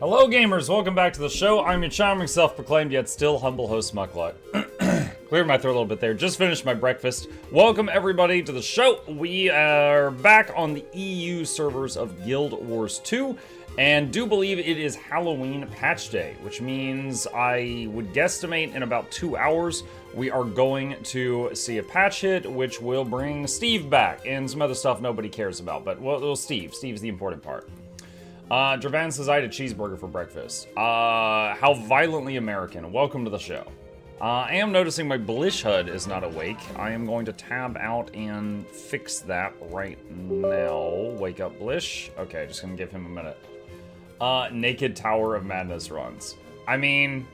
Hello gamers, welcome back to the show. I'm your charming self-proclaimed yet still humble host Mukluk. Cleared my throat a little bit there, just finished my breakfast. Welcome everybody to the show. We are back on the EU servers of Guild Wars 2 and do believe it is Halloween patch day, which means I would guesstimate in about 2 hours we are going to see a patch hit which will bring Steve back and some other stuff nobody cares about, but well Steve's the important part. Dravan says I had a cheeseburger for breakfast. How violently American. Welcome to the show. I am noticing my Blish HUD is not awake. I am going to tab out and fix that right now. Wake up, Blish. Okay, just gonna give him a minute. Naked Tower of Madness runs. I mean,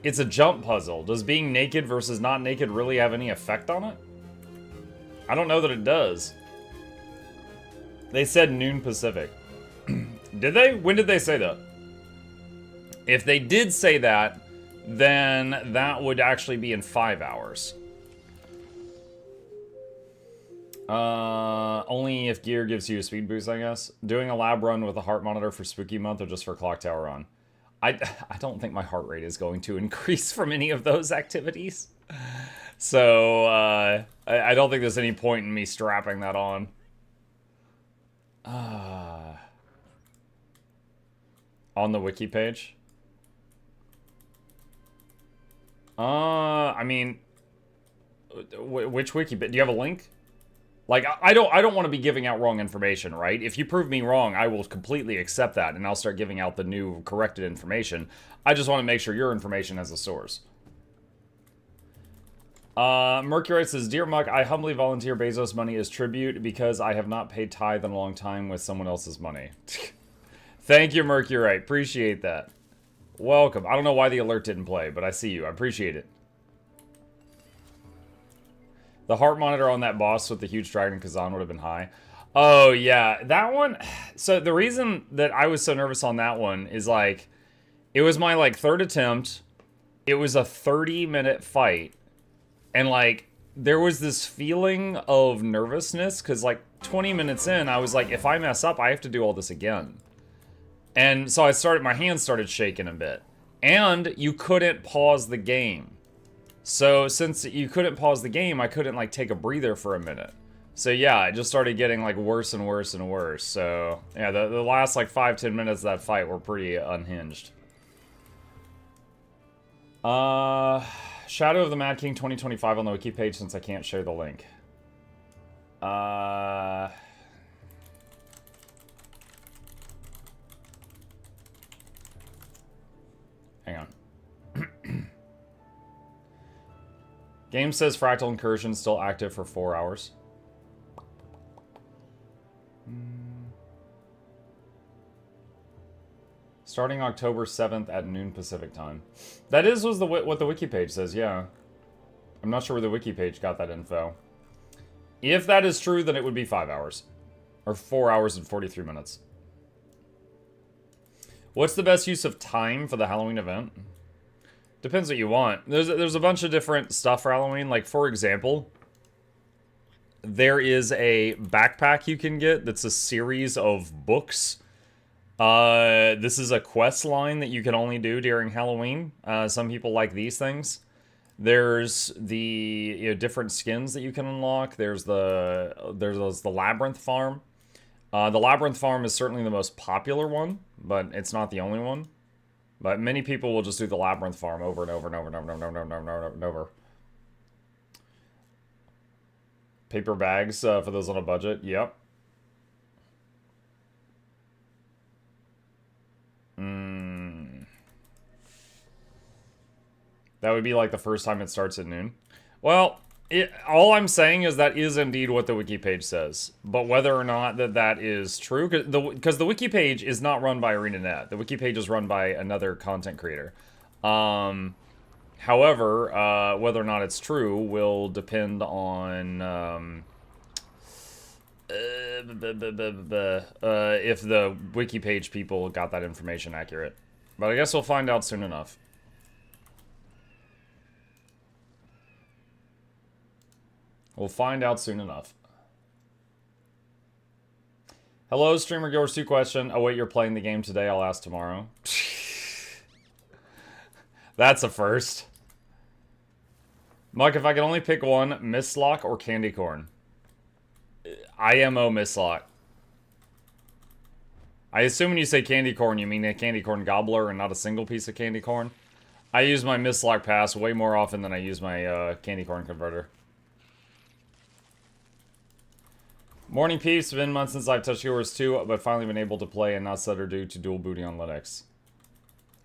it's a jump puzzle. Does being naked versus not naked really have any effect on it? I don't know that it does. They said noon Pacific. Did they? When did they say that? If they did say that, then that would actually be in 5 hours. Only if gear gives you a speed boost, I guess. Doing a lab run with a heart monitor for Spooky Month or just for Clock Tower Run. I don't think my heart rate is going to increase from any of those activities. So, I don't think there's any point in me strapping that on. On the wiki page? I mean, which wiki? Do you have a link? Like, I don't want to be giving out wrong information, right? If you prove me wrong, I will completely accept that, and I'll start giving out the new corrected information. I just want to make sure your information has a source. Mercury says, Dear Muck, I humbly volunteer Bezos' money as tribute because I have not paid tithe in a long time with someone else's money. Thank you, Mercury. Appreciate that. Welcome. I don't know why the alert didn't play, but I see you. I appreciate it. The heart monitor on that boss with the huge dragon Kazan would have been high. Oh, yeah. That one... So, the reason that I was so nervous on that one is, like... It was my, like, third attempt. It was a 30-minute fight. And, like, there was this feeling of nervousness. Because, like, 20 minutes in, I was like, if I mess up, I have to do all this again. And so my hands started shaking a bit. And you couldn't pause the game. So since you couldn't pause the game, I couldn't like take a breather for a minute. So yeah, it just started getting like worse and worse and worse. So yeah, the last like 5-10 minutes of that fight were pretty unhinged. Shadow of the Mad King 2025 on the wiki page since I can't share the link. Hang on. Game says Fractal Incursion still active for 4 hours. Starting October 7th at noon Pacific time. That was what the wiki page says, yeah. I'm not sure where the wiki page got that info. If that is true, then it would be 5 hours. Or 4 hours and 43 minutes. What's the best use of time for the Halloween event? Depends what you want. There's a bunch of different stuff for Halloween. Like, for example, there is a backpack you can get that's a series of books. This is a quest line that you can only do during Halloween. Some people like these things. There's the different skins that you can unlock. There's the Labyrinth Farm. The Labyrinth Farm is certainly the most popular one, but it's not the only one. But many people will just do the Labyrinth Farm over and over and over and over and over and over and over and over. Paper bags for those on a budget. Yep. That would be like the first time it starts at noon. Well, all I'm saying is that is indeed what the wiki page says. But whether or not that is true, because the wiki page is not run by ArenaNet. The wiki page is run by another content creator. However, whether or not it's true will depend on if the wiki page people got that information accurate. But I guess we'll find out soon enough. We'll find out soon enough. Hello, Streamer Goers 2 question. Oh wait, you're playing the game today, I'll ask tomorrow. That's a first. Muck, if I could only pick one, Mistlock or Candy Corn? IMO Mistlock. I assume when you say candy corn, you mean a candy corn gobbler and not a single piece of candy corn. I use my Mistlock pass way more often than I use my candy corn converter. Morning peace. It's been months since I've touched yours too, but finally been able to play and not stutter due to dual booty on Linux.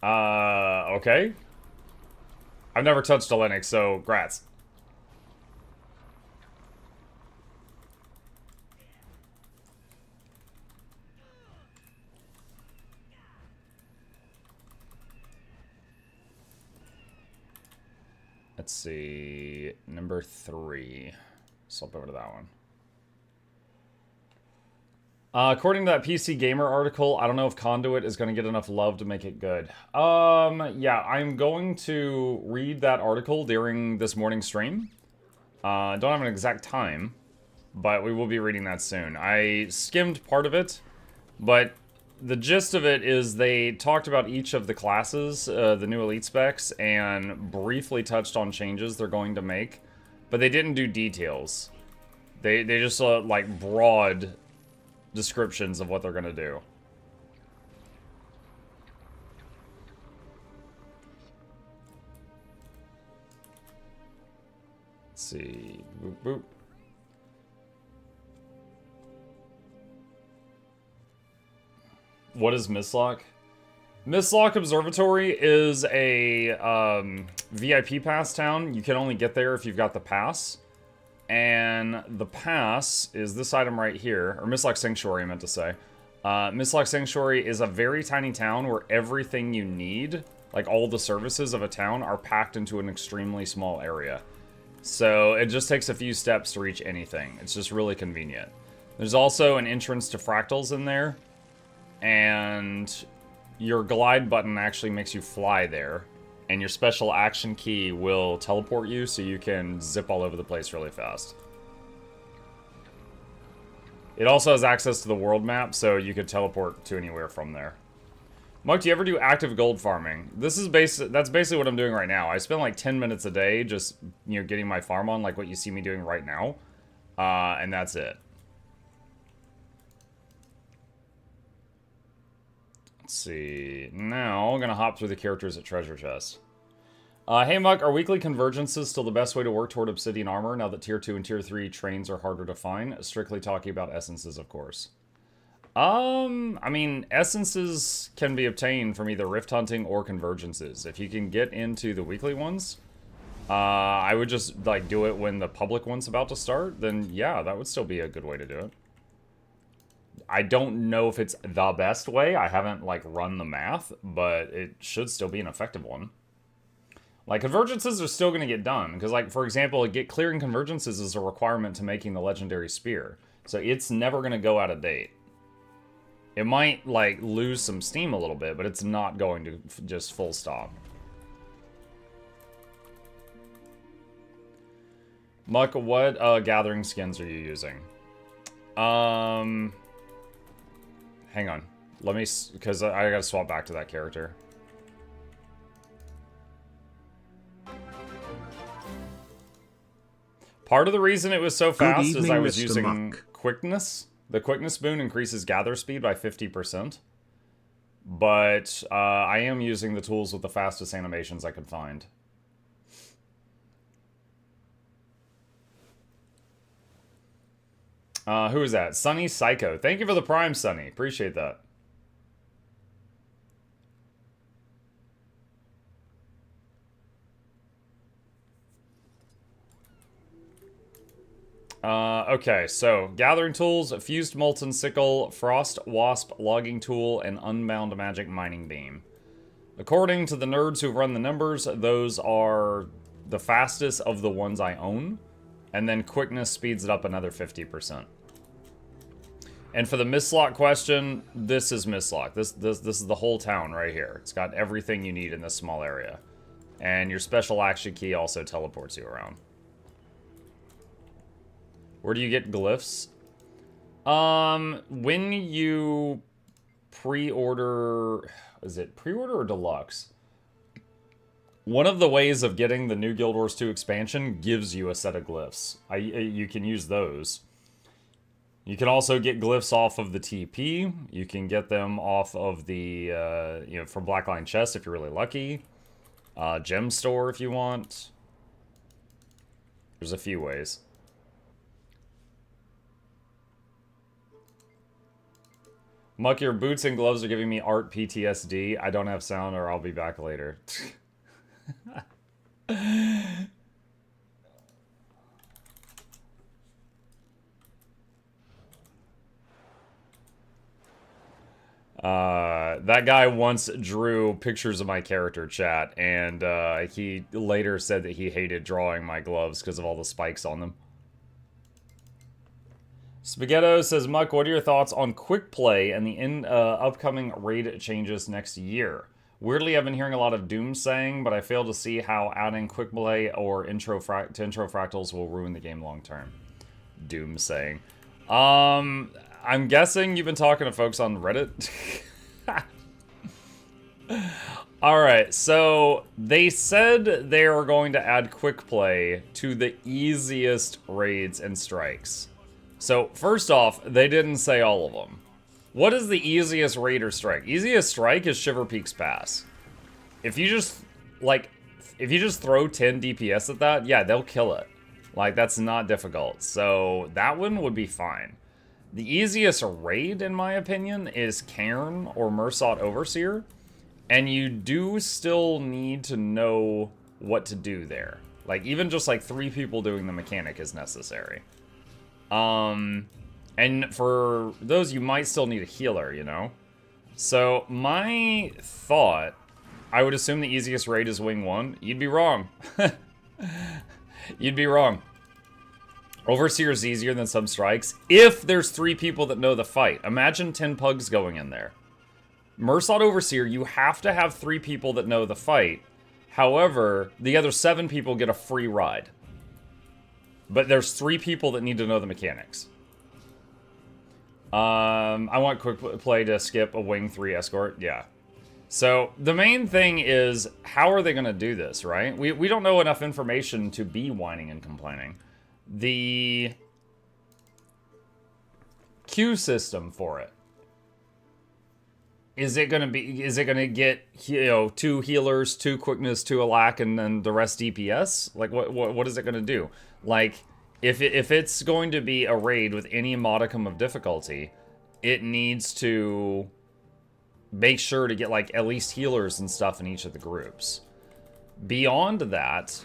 Okay. I've never touched a Linux, so grats. Let's see, number 3. Swap over to that one. According to that PC Gamer article, I don't know if Conduit is going to get enough love to make it good. Yeah, I'm going to read that article during this morning's stream. Don't have an exact time, but we will be reading that soon. I skimmed part of it, but the gist of it is they talked about each of the classes, the new elite specs, and briefly touched on changes they're going to make, but they didn't do details. They just like broad descriptions of what they're going to do. Let's see. Boop, boop. What is Mistlock? Mistlock Observatory is a VIP pass town. You can only get there if you've got the pass. And the pass is this item right here. Or Mistlock Sanctuary, I meant to say. Mistlock Sanctuary is a very tiny town where everything you need, like all the services of a town, are packed into an extremely small area. So it just takes a few steps to reach anything. It's just really convenient. There's also an entrance to fractals in there. And your glide button actually makes you fly there. And your special action key will teleport you so you can zip all over the place really fast. It also has access to the world map, so you could teleport to anywhere from there. Muck, do you ever do active gold farming? That's basically what I'm doing right now. I spend like 10 minutes a day just, you know, getting my farm on, like what you see me doing right now. And that's it. Let's see. Now, I'm going to hop through the characters at Treasure Chest. Hey, Muck, are weekly convergences still the best way to work toward Obsidian Armor now that Tier 2 and Tier 3 trains are harder to find? Strictly talking about essences, of course. I mean, essences can be obtained from either rift hunting or convergences. If you can get into the weekly ones, I would just, like, do it when the public one's about to start. Then, yeah, that would still be a good way to do it. I don't know if it's the best way. I haven't, like, run the math, but it should still be an effective one. Like, convergences are still going to get done. Because, like, for example, clearing convergences is a requirement to making the legendary spear. So it's never going to go out of date. It might, like, lose some steam a little bit, but it's not going to just full stop. Muck, what gathering skins are you using? Hang on. Let me, because I gotta swap back to that character. Part of the reason it was so fast is I was using quickness. The quickness boon increases gather speed by 50%. But I am using the tools with the fastest animations I could find. Who is that? Sunny Psycho. Thank you for the Prime, Sunny. Appreciate that. Okay, so gathering tools, fused molten sickle, frost wasp logging tool, and unbound magic mining beam. According to the nerds who've run the numbers, those are the fastest of the ones I own, and then quickness speeds it up another 50%. And for the Mistlock question, this is Mistlock. This is the whole town right here. It's got everything you need in this small area. And your special action key also teleports you around. Where do you get glyphs? When you pre-order, is it pre-order or deluxe? One of the ways of getting the new Guild Wars 2 expansion gives you a set of glyphs. You can use those. You can also get glyphs off of the TP. You can get them off of the, from Blackline Chest if you're really lucky. Gem store if you want. There's a few ways. Muck, your boots and gloves are giving me art PTSD. I don't have sound or I'll be back later. That guy once drew pictures of my character, chat, and he later said that he hated drawing my gloves because of all the spikes on them. Spaghetto says, Muck, what are your thoughts on quick play and the upcoming raid changes next year? Weirdly, I've been hearing a lot of doom saying, but I fail to see how adding quick play or intro fractals will ruin the game long term. Doom saying. I'm guessing you've been talking to folks on Reddit. Alright, so they said they are going to add quick play to the easiest raids and strikes. So, first off, they didn't say all of them. What is the easiest raid or strike? Easiest strike is Shiver Peaks Pass. If you just throw 10 DPS at that, yeah, they'll kill it. Like, that's not difficult. So, that one would be fine. The easiest raid, in my opinion, is Cairn or Mursot Overseer. And you do still need to know what to do there. Like, even just like 3 people doing the mechanic is necessary. And for those, you might still need a healer, you know? So, my thought, I would assume the easiest raid is Wing 1. You'd be wrong. You'd be wrong. Overseer is easier than some strikes if there's 3 people that know the fight. Imagine 10 pugs going in there. Mursot Overseer, you have to have 3 people that know the fight. However, the other 7 people get a free ride. But there's 3 people that need to know the mechanics. I want quick play to skip a Wing 3 escort. Yeah. So, the main thing is, how are they going to do this, right? We don't know enough information to be whining and complaining. The queue system for it. Is it going to get, 2 healers, 2 quickness, 2 alack, and then the rest DPS? Like, what is it going to do? Like, if it's going to be a raid with any modicum of difficulty, it needs to make sure to get, like, at least healers and stuff in each of the groups. Beyond that,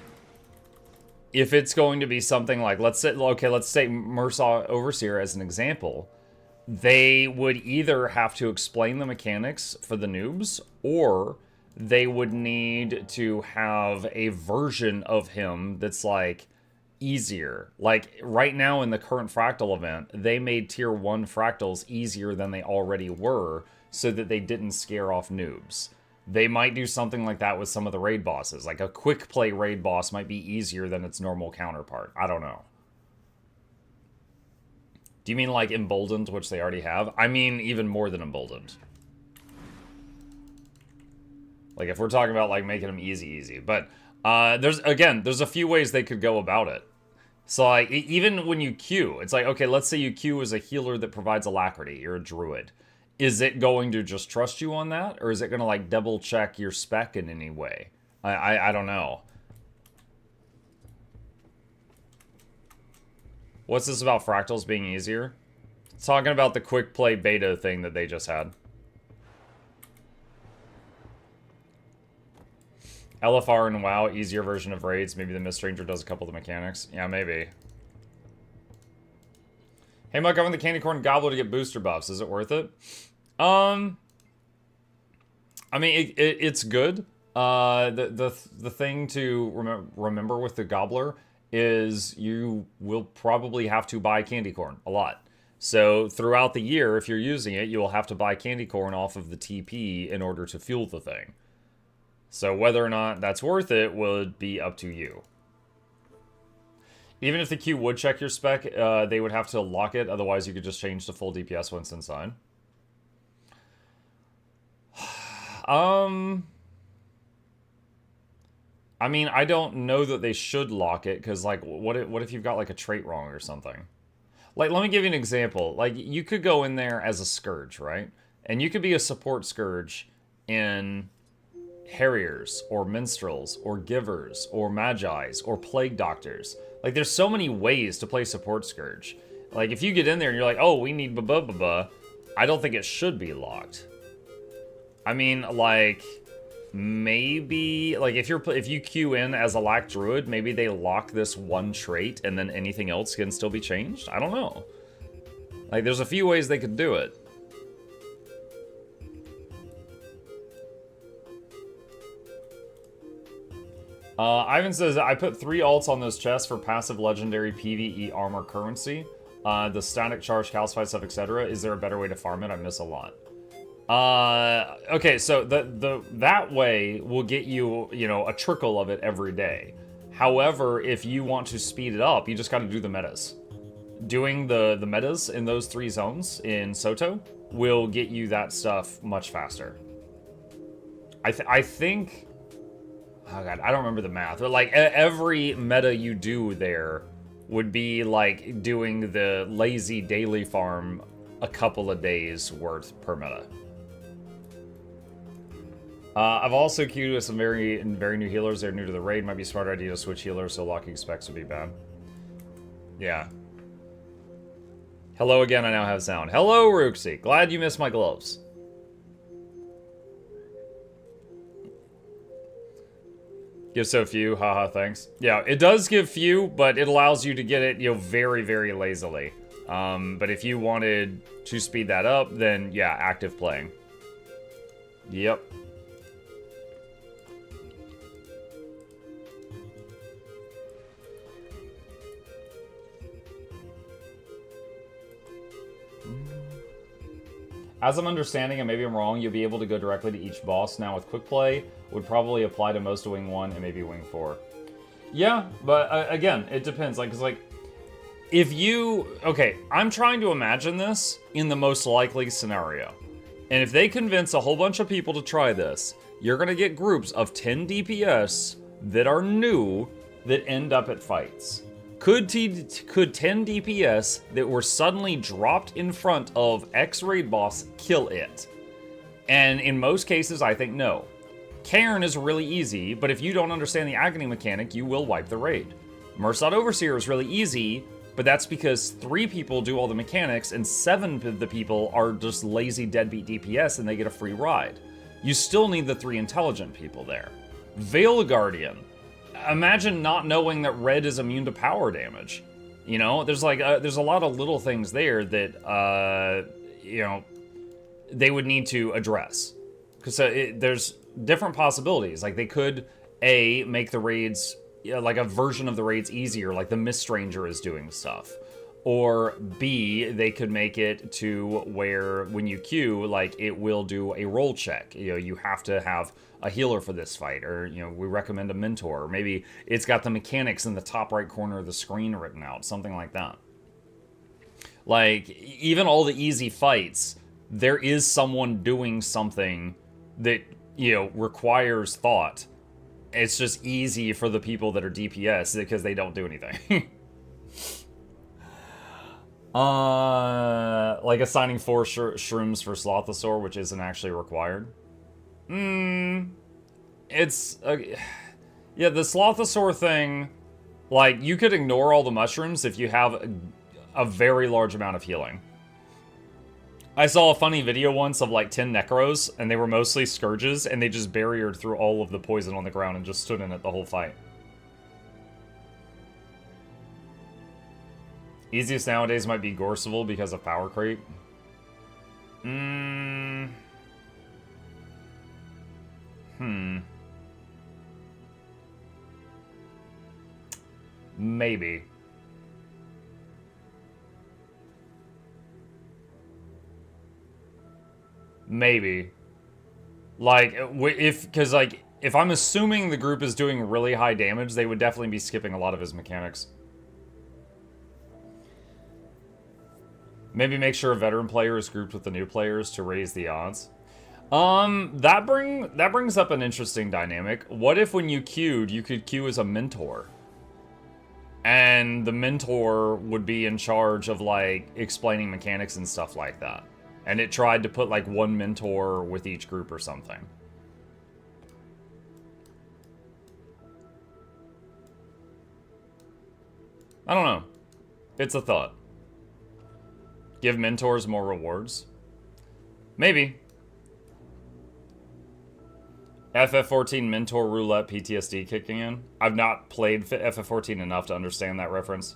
if it's going to be something like, let's say Mursot Overseer as an example, they would either have to explain the mechanics for the noobs, or they would need to have a version of him that's, like, easier. Like, right now in the current Fractal event, they made Tier 1 Fractals easier than they already were, so that they didn't scare off noobs. They might do something like that with some of the raid bosses. Like, a quick play raid boss might be easier than its normal counterpart. I don't know. Do you mean like Emboldened, which they already have? I mean even more than Emboldened. Like, if we're talking about, like, making them easy. But, there's a few ways they could go about it. So, like, even when you queue, it's like, okay, let's say you queue as a healer that provides alacrity. You're a druid. Is it going to just trust you on that? Or is it going to, like, double check your spec in any way? I don't know. What's this about fractals being easier? It's talking about the quick play beta thing that they just had. LFR and WoW, easier version of raids. Maybe the Mist Ranger does a couple of the mechanics. Yeah, maybe. Hey, Mike, I want the Candy Corn Gobbler to get booster buffs. Is it worth it? I mean, it's good. The thing to remember with the Gobbler is you will probably have to buy candy corn a lot. So throughout the year, if you're using it, you will have to buy candy corn off of the TP in order to fuel the thing. So whether or not that's worth it would be up to you. Even if the queue would check your spec, they would have to lock it. Otherwise, you could just change to full DPS once inside. I mean, I don't know that they should lock it, because, like, what if you've got, like, a trait wrong or something? Like, let me give you an example. Like, you could go in there as a Scourge, right? And you could be a support Scourge in Harriers, or Minstrels, or Givers, or Magi's, or Plague Doctors. Like, there's so many ways to play support Scourge. Like, if you get in there and you're like, oh, we need ba-ba-ba-ba, I don't think it should be locked. I mean, like, maybe, like, if you queue in as a Lack Druid, maybe they lock this one trait and then anything else can still be changed? I don't know. Like, there's a few ways they could do it. Ivan says, I put 3 alts on those chests for passive legendary PvE armor currency. The static charge, calcify stuff, etc. Is there a better way to farm it? I miss a lot. Okay, so that way will get you, you know, a trickle of it every day. However, if you want to speed it up, you just got to do the metas. Doing the metas in those 3 zones in Soto will get you that stuff much faster. I think... Oh god, I don't remember the math, but like every meta you do there would be like doing the lazy daily farm a couple of days worth per meta. I've also queued with some very new healers. They're new to the raid. Might be a smart idea to switch healers, so locking specs would be bad. Yeah. Hello again, I now have sound. Hello, Roxy. Glad you missed my gloves. Give so few, haha, thanks. Yeah, it does give few, but it allows you to get it, you know, very, very lazily. But if you wanted to speed that up, then yeah, active playing. Yep. As I'm understanding, and maybe I'm wrong, you'll be able to go directly to each boss now with quick play. Would probably apply to most of Wing 1 and maybe Wing 4. Yeah, but again, it depends. Like, 'cause like, if you... Okay, I'm trying to imagine this in the most likely scenario. And if they convince a whole bunch of people to try this, you're going to get groups of 10 DPS that are new that end up at fights. Could 10 DPS that were suddenly dropped in front of X raid boss kill it? And in most cases, I think no. Cairn is really easy, but if you don't understand the agony mechanic, you will wipe the raid. Mursaud Overseer is really easy, but that's because 3 people do all the mechanics and 7 of the people are just lazy deadbeat DPS and they get a free ride. You still need the 3 intelligent people there. Veil Guardian. Imagine not knowing that red is immune to power damage. You know, there's like there's a lot of little things there that you know, they would need to address, because there's different possibilities. Like they could make the raids, like a version of the raids easier, like the Mist Stranger is doing stuff, or B, they could make it to where when you queue, like it will do a roll check. You know, you have to have a healer for this fight, or you know, we recommend a mentor, or maybe it's got the mechanics in the top right corner of the screen written out, something like that. Like even all the easy fights, there is someone doing something that, you know, requires thought. It's just easy for the people that are DPS because they don't do anything. Like assigning 4 shrooms for Slothosaur, which isn't actually required. It's... yeah, the Slothosaur thing, like, you could ignore all the mushrooms if you have a very large amount of healing. I saw a funny video once of, like, 10 Necros, and they were mostly Scourges, and they just barriered through all of the poison on the ground and just stood in it the whole fight. Easiest nowadays might be Gorseval because of power creep. Maybe. Maybe. Like, because, like, if I'm assuming the group is doing really high damage, they would definitely be skipping a lot of his mechanics. Maybe make sure a veteran player is grouped with the new players to raise the odds. That brings up an interesting dynamic. What if when you queued, you could queue as a mentor? And the mentor would be in charge of, like, explaining mechanics and stuff like that. And it tried to put, like, one mentor with each group or something. I don't know. It's a thought. Give mentors more rewards? Maybe. FF14 Mentor Roulette PTSD kicking in. I've not played FF14 enough to understand that reference.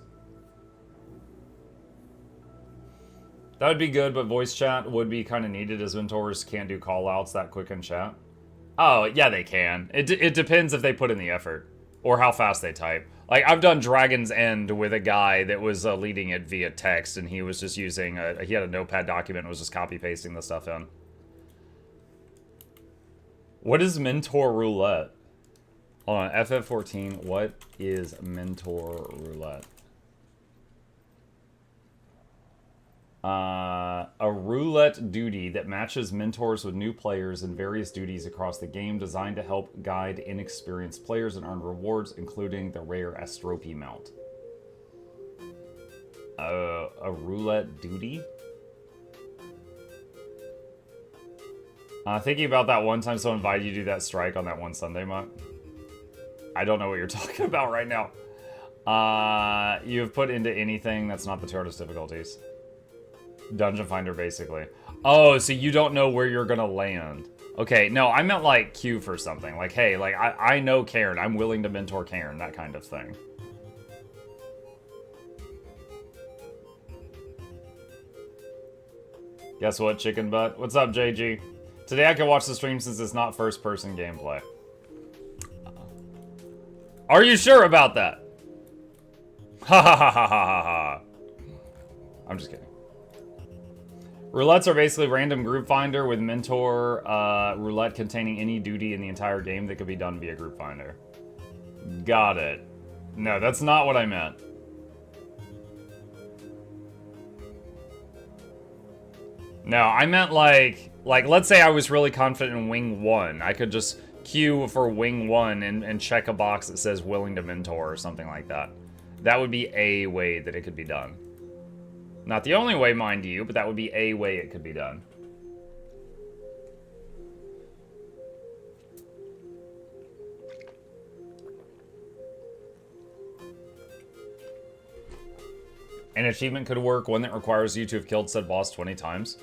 That would be good, but voice chat would be kind of needed as mentors can't do call-outs that quick in chat. Oh, yeah, they can. It depends if they put in the effort or how fast they type. Like, I've done Dragon's End with a guy that was leading it via text, and he was just using, he had a notepad document and was just copy-pasting the stuff in. What is Mentor Roulette? Hold on, FF14, what is Mentor Roulette? A roulette duty that matches mentors with new players in various duties across the game designed to help guide inexperienced players and earn rewards, including the rare Astropi mount. A roulette duty? Thinking about that one time someone invited you to do that strike on that one Sunday, Muck. I don't know what you're talking about right now. You have put into anything that's not the two hardest difficulties. Dungeon Finder, basically. Oh, so you don't know where you're gonna land. Okay, no, I meant like queue for something. Like, hey, like, I know Karen. I'm willing to mentor Karen, that kind of thing. Guess what, chicken butt? What's up, JG? Today I can watch the stream since it's not first-person gameplay. Are you sure about that? Ha ha ha ha ha ha. I'm just kidding. Roulettes are basically random group finder with mentor roulette containing any duty in the entire game that could be done via group finder. Got it. No, that's not what I meant. No, I meant like let's say I was really confident in Wing 1. I could just queue for Wing 1 and check a box that says willing to mentor or something like that. That would be a way that it could be done. Not the only way, mind you, but that would be a way it could be done. An achievement could work, one that requires you to have killed said boss 20 times.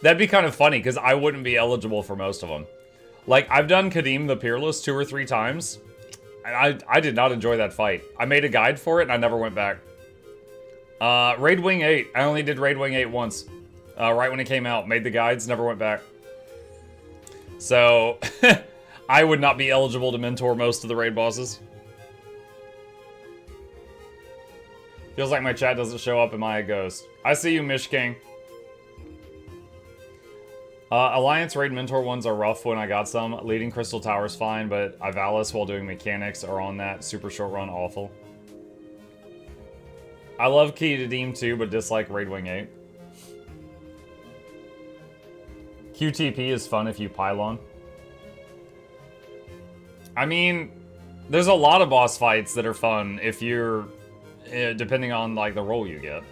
That'd be kind of funny, because I wouldn't be eligible for most of them. Like, I've done Kadim the Peerless 2 or 3 times, and I did not enjoy that fight. I made a guide for it, and I never went back. Raid Wing 8. I only did Raid Wing 8 once. Right when it came out. Made the guides, never went back. So, I would not be eligible to mentor most of the raid bosses. Feels like my chat doesn't show up. Am I a ghost? I see you, Mish King. Alliance raid mentor ones are rough when I got some. Leading Crystal Tower's fine, but Ivalis while doing mechanics are on that super short run awful. I love Key to Deem too, but dislike Raid Wing 8. QTP is fun if you pylon. I mean, there's a lot of boss fights that are fun if you're, depending on like the role you get.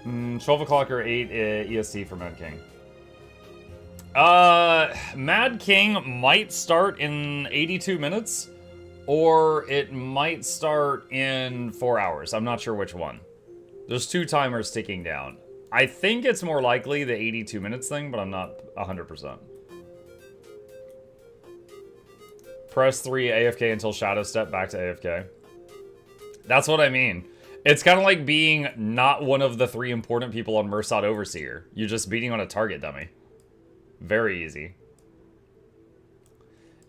Mm, 12 o'clock or 8 EST for Mad King. Mad King might start in 82 minutes, or it might start in 4 hours. I'm not sure which one. There's 2 timers ticking down. I think it's more likely the 82 minutes thing, but I'm not 100%. Press 3 AFK until Shadow Step back to AFK. That's what I mean. It's kind of like being not one of the 3 important people on Mersat Overseer. You're just beating on a target dummy. Very easy.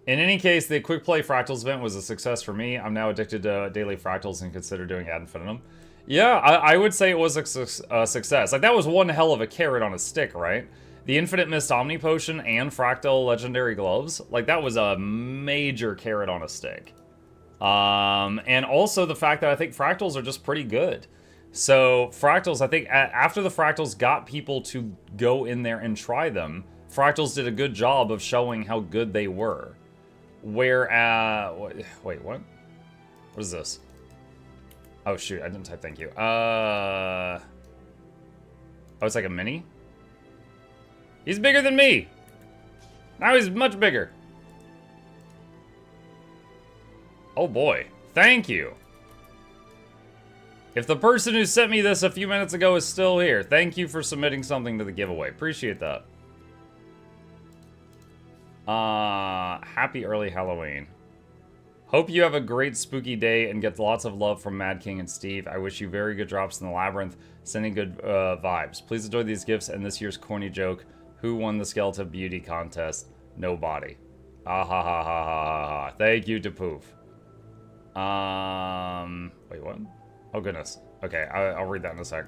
In any case, the Quick Play Fractals event was a success for me. I'm now addicted to daily fractals and consider doing ad infinitum. Yeah, I would say it was a success. Like, that was one hell of a carrot on a stick, right? The Infinite Mist Omni Potion and Fractal Legendary Gloves. Like, that was a major carrot on a stick. And also the fact that I think fractals are just pretty good. So fractals, I think after the fractals got people to go in there and try them, fractals did a good job of showing how good they were. Wait, what? What is this? Oh shoot, I didn't type thank you. Oh, it's like a mini? He's bigger than me! Now he's much bigger. Oh boy, thank you. If the person who sent me this a few minutes ago is still here, thank you for submitting something to the giveaway. Appreciate that. Happy early Halloween. Hope you have a great spooky day and get lots of love from Mad King and Steve. I wish you very good drops in the labyrinth, sending good vibes. Please enjoy these gifts and this year's corny joke. Who won the skeleton beauty contest? Nobody. Ah ha ha ha ha ha ha. Thank you to Poof. Wait, what? Oh goodness. Okay, I'll read that in a sec.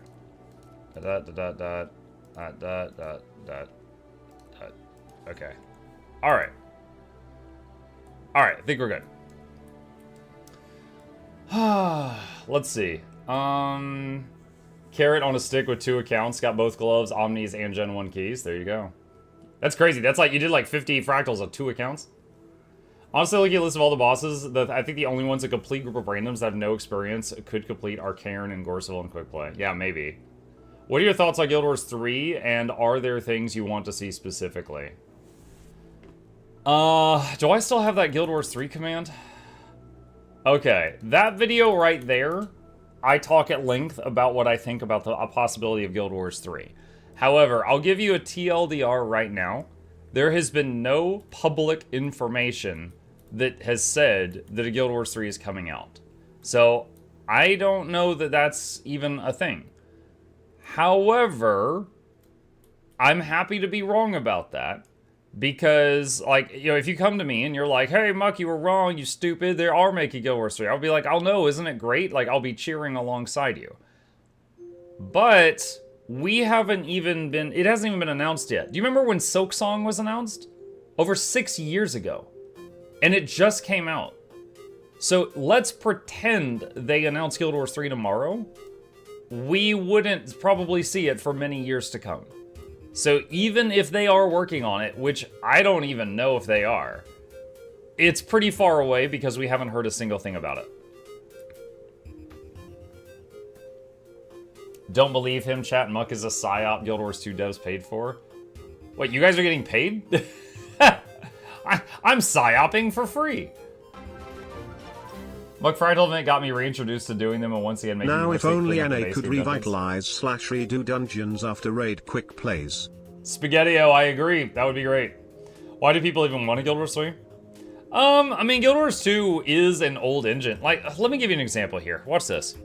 Okay. Alright. Alright, I think we're good. Let's see. Carrot on a stick with 2 accounts. Got both gloves, Omnis, and Gen 1 keys. There you go. That's crazy. That's like, you did like 50 fractals on 2 accounts? Honestly, looking at a list of all the bosses, I think the only ones a complete group of randoms that have no experience could complete are Cairn and Gorseville and Quick Play. Yeah, maybe. What are your thoughts on Guild Wars 3, and are there things you want to see specifically? Do I still have that Guild Wars 3 command? Okay, that video right there, I talk at length about what I think about the possibility of Guild Wars 3. However, I'll give you a TLDR right now. There has been no public information that has said that a Guild Wars 3 is coming out. So, I don't know that that's even a thing. However, I'm happy to be wrong about that. Because, like, you know, if you come to me and you're like, hey, Muck, you were wrong, you stupid, they are making Guild Wars 3. I'll be like, oh no, isn't it great? Like, I'll be cheering alongside you. But we haven't even been, it hasn't even been announced yet. Do you remember when Silksong was announced? Over 6 years ago. And it just came out. So let's pretend they announce Guild Wars 3 tomorrow. We wouldn't probably see it for many years to come. So even if they are working on it, which I don't even know if they are, it's pretty far away because we haven't heard a single thing about it. Don't believe him, chat. Muck is a PSYOP Guild Wars 2 devs paid for. Wait, you guys are getting paid? I'm PSYOPing for free. Muck Fractal Event got me reintroduced to doing them, and once again making now if only NA could revitalize / redo dungeons after raid quick plays. Spaghetti-O, I agree. That would be great. Why do people even want a Guild Wars 3? I mean, Guild Wars 2 is an old engine. Like, let me give you an example here. Watch this.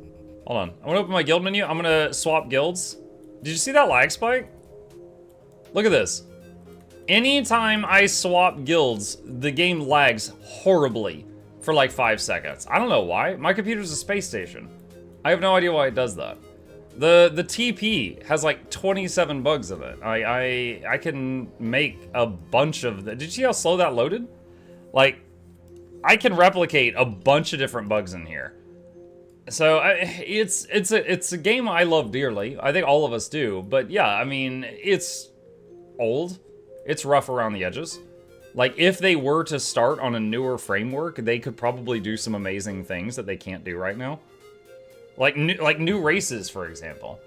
Hold on. I'm gonna open my guild menu. I'm gonna swap guilds. Did you see that lag spike? Look at this. Anytime I swap guilds, the game lags horribly for like 5 seconds. I don't know why. My computer's a space station. I have no idea why it does that. The TP has like 27 bugs in it. I can make a bunch of the, did you see how slow that loaded? Like, I can replicate a bunch of different bugs in here. So it's a game I love dearly. I think all of us do. But yeah, I mean, it's old. It's rough around the edges. Like, if they were to start on a newer framework, they could probably do some amazing things that they can't do right now. Like new races, for example.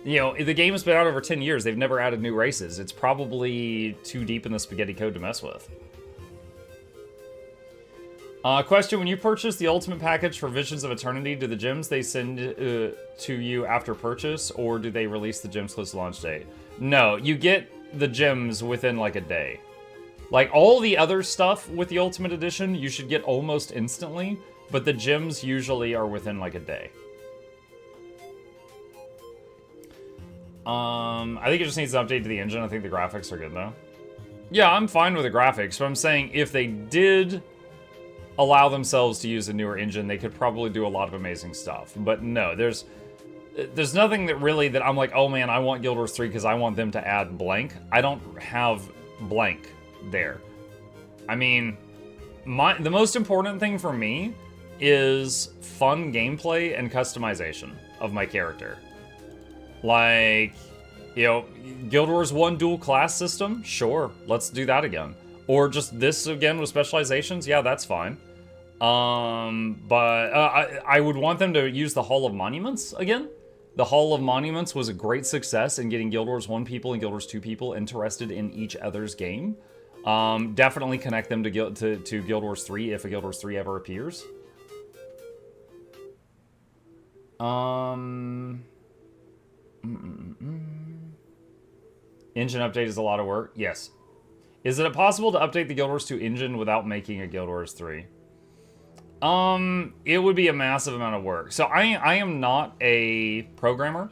You know, the game has been out over 10 years. They've never added new races. It's probably too deep in the spaghetti code to mess with. Question, when you purchase the Ultimate Package for Visions of Eternity, do the gems they send to you after purchase, or do they release the gems close to launch date? No, you get the gems within like a day. Like, all the other stuff with the Ultimate Edition, you should get almost instantly, but the gems usually are within like a day. I think it just needs an update to the engine. I think the graphics are good, though. Yeah, I'm fine with the graphics, but I'm saying if they did allow themselves to use a newer engine, they could probably do a lot of amazing stuff. But no, there's nothing that really that I'm like, oh man, I want Guild Wars 3 because I want them to add blank. I don't have blank there. I mean, the most important thing for me is fun gameplay and customization of my character. Like, you know, Guild Wars 1 dual class system? Sure, let's do that again. Or just this again with specializations? Yeah, that's fine. But I would want them to use the Hall of Monuments again. The Hall of Monuments was a great success in getting Guild Wars 1 people and Guild Wars 2 people interested in each other's game. Definitely connect them to Guild Wars 3 if a Guild Wars 3 ever appears. Engine update is a lot of work. Yes. Is it possible to update the Guild Wars 2 engine without making a Guild Wars 3? It would be a massive amount of work. So I am not a programmer,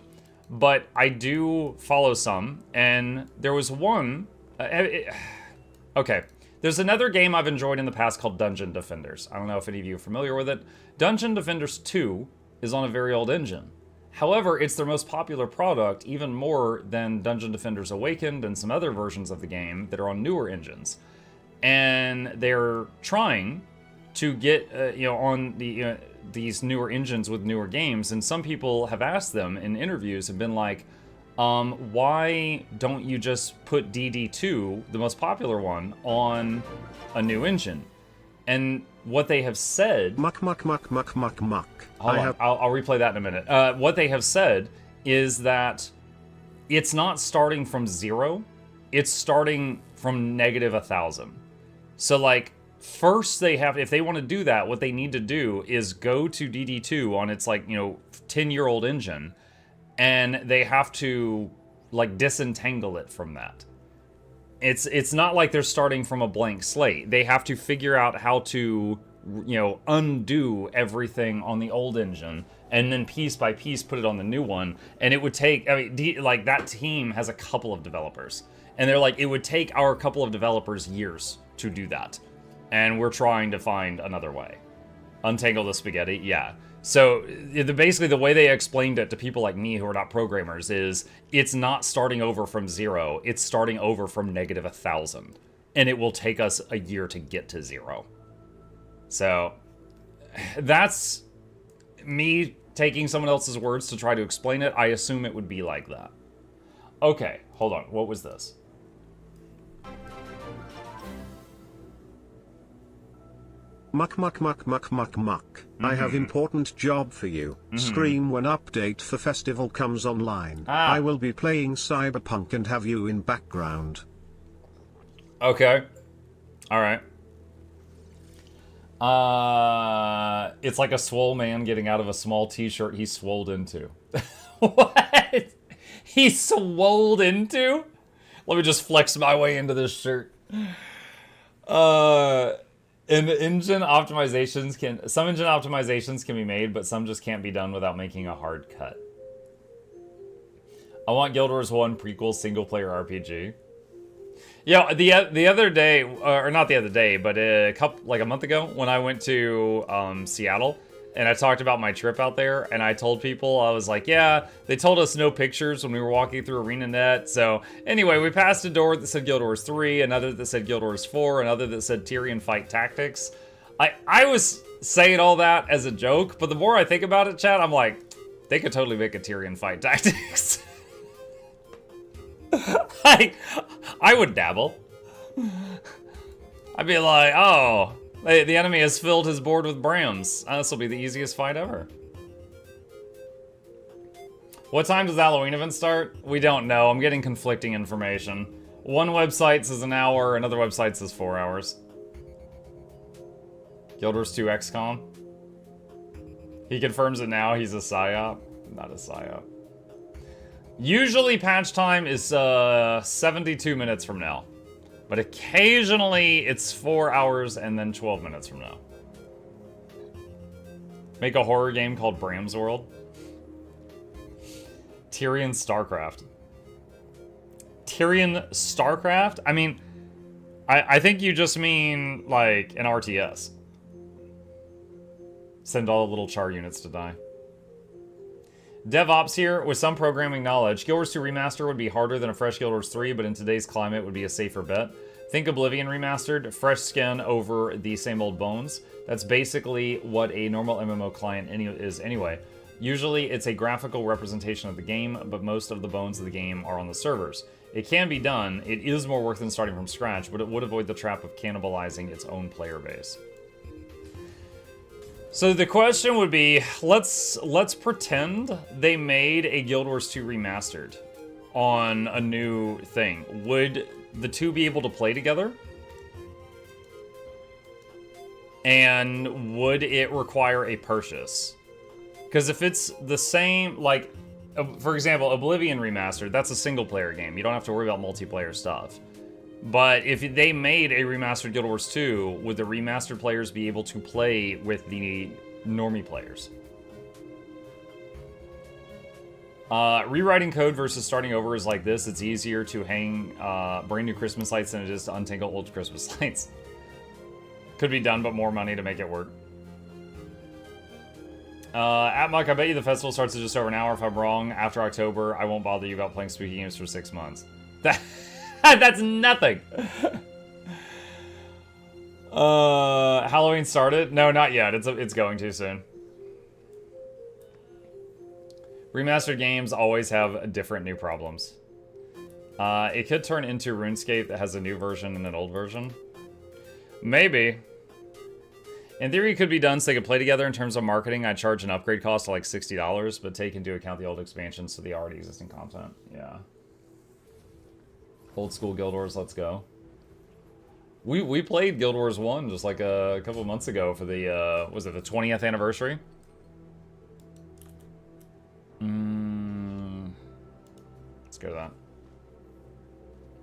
but I do follow some. And there was one... okay. There's another game I've enjoyed in the past called Dungeon Defenders. I don't know if any of you are familiar with it. Dungeon Defenders 2 is on a very old engine. However, it's their most popular product, even more than Dungeon Defenders Awakened and some other versions of the game that are on newer engines. And they're trying to get, on the these newer engines with newer games. And some people have asked them in interviews, have been like, why don't you just put DD2, the most popular one, on a new engine? And what they have said... Muck. Hold on, I'll replay that in a minute. What they have said is that it's not starting from 0, it's starting from -1,000. So, like, first they have... If they want to do that, what they need to do is go to DD2 on its, 10-year-old engine, and they have to, disentangle it from that. It's not like they're starting from a blank slate. They have to figure out how to, undo everything on the old engine and then piece by piece put it on the new one. And it would take, that team has a couple of developers. And they're like, it would take our couple of developers years to do that. And we're trying to find another way. Untangle the spaghetti, yeah. So basically the way they explained it to people like me who are not programmers is it's not starting over from 0, it's starting over from -1,000. And it will take us a year to get to 0. So that's me taking someone else's words to try to explain it. I assume it would be like that. Okay, hold on. What was this? Muck. I have important job for you. Scream when update for festival comes online. I will be playing Cyberpunk and have you in background. Okay. Alright. It's like a swole man getting out of a small t-shirt he swolled into. What? He swolled into? Let me just flex my way into this shirt. And engine optimizations some engine optimizations can be made, but some just can't be done without making a hard cut. I want Guild Wars 1 prequel single player RPG. Yeah, the other day, or not the other day, but a month ago, when I went to Seattle, and I talked about my trip out there, and I told people, I was like, yeah, they told us no pictures when we were walking through ArenaNet. So anyway, we passed a door that said Guild Wars 3, another that said Guild Wars 4, another that said Tyrion Fight Tactics. I was saying all that as a joke, but the more I think about it, chat, I'm like, they could totally make a Tyrion Fight Tactics. I would dabble. I'd be like, oh... The enemy has filled his board with Brams. This will be the easiest fight ever. What time does the Halloween event start? We don't know. I'm getting conflicting information. One website says an hour, another website says 4 hours. Guild Wars 2 XCOM. He confirms it now. He's a PSYOP. Not a PSYOP. Usually patch time is 72 minutes from now. But occasionally, it's 4 hours and then 12 minutes from now. Make a horror game called Bram's World. Tyrion StarCraft. Tyrion StarCraft? I mean, I think you just mean, like, an RTS. Send all the little char units to die. DevOps here, with some programming knowledge. Guild Wars 2 Remaster would be harder than a fresh Guild Wars 3, but in today's climate would be a safer bet. Think Oblivion Remastered, fresh skin over the same old bones. That's basically what a normal MMO client is anyway. Usually it's a graphical representation of the game, but most of the bones of the game are on the servers. It can be done, it is more work than starting from scratch, but it would avoid the trap of cannibalizing its own player base. So the question would be, let's pretend they made a Guild Wars 2 Remastered on a new thing. Would the two be able to play together? And would it require a purchase? Because if it's the same, like, for example, Oblivion Remastered, that's a single-player game. You don't have to worry about multiplayer stuff. But if they made a remastered Guild Wars 2, would the remastered players be able to play with the normie players? Rewriting code versus starting over is like this. It's easier to hang brand new Christmas lights than it is to untangle old Christmas lights. Could be done, but more money to make it work. At Muck, I bet you the festival starts in just over an hour. If I'm wrong, after October, I won't bother you about playing spooky games for 6 months. That's nothing. Halloween started? No, not yet. It's going too soon. Remastered games always have different new problems. It could turn into RuneScape that has a new version and an old version. Maybe. In theory, it could be done so they could play together. In terms of marketing, I'd charge an upgrade cost of like $60, but take into account the old expansions to the already existing content. Yeah. Old school Guild Wars, let's go. We played Guild Wars 1 just like a couple months ago for the, was it the 20th anniversary? Let's go to that.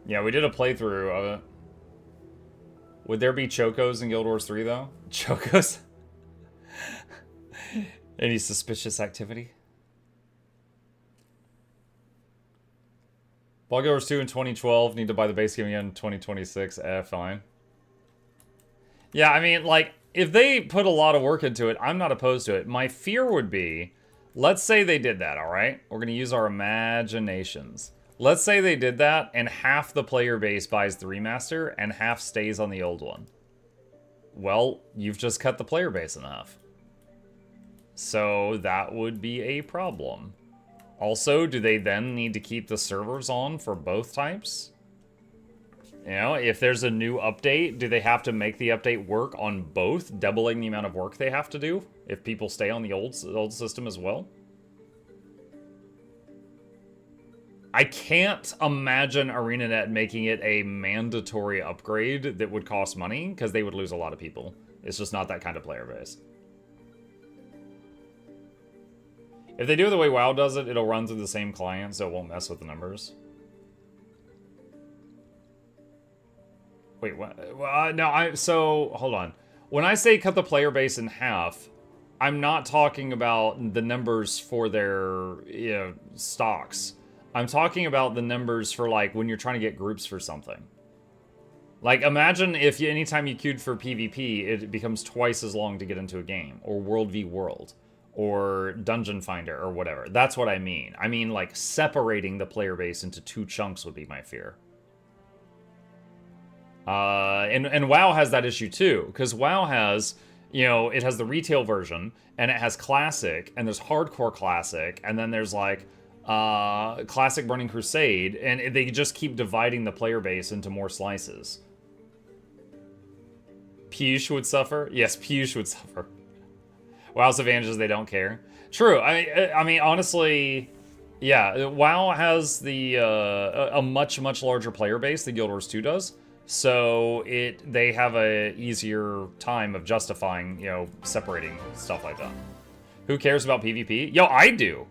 Yeah, we did a playthrough of it. Would there be Chocos in Guild Wars 3, though? Chocos? Any suspicious activity? Ball Guild Wars 2 in 2012. Need to buy the base game again in 2026. Fine. Yeah, I mean, like, if they put a lot of work into it, I'm not opposed to it. My fear would be, let's say they did that, alright? We're going to use our imaginations. Let's say they did that, and half the player base buys the remaster, and half stays on the old one. Well, you've just cut the player base in half. So that would be a problem. Also, do they then need to keep the servers on for both types? You know, if there's a new update, do they have to make the update work on both, doubling the amount of work they have to do if people stay on the old system as well? I can't imagine ArenaNet making it a mandatory upgrade that would cost money, because they would lose a lot of people. It's just not that kind of player base. If they do it the way WoW does it, it'll run through the same client, so it won't mess with the numbers. Wait, what? No, so, hold on. When I say cut the player base in half, I'm not talking about the numbers for their, you know, stocks. I'm talking about the numbers for, like, when you're trying to get groups for something. Like, imagine if anytime you queued for PvP, it becomes twice as long to get into a game. Or World v World. Or Dungeon Finder, or whatever. That's what I mean. I mean, like, separating the player base into two chunks would be my fear. And WoW has that issue, too. Because WoW has, you know, it has the retail version, and it has Classic, and there's Hardcore Classic, and then there's, like, Classic Burning Crusade, and they just keep dividing the player base into more slices. Piyush would suffer? Yes, Piyush would suffer. WoW's advantage is they don't care. True. I mean, honestly, yeah, WoW has the a much larger player base than Guild Wars 2 does. So they have a easier time of justifying, you know, separating stuff like that. Who cares about PvP? Yo, I do.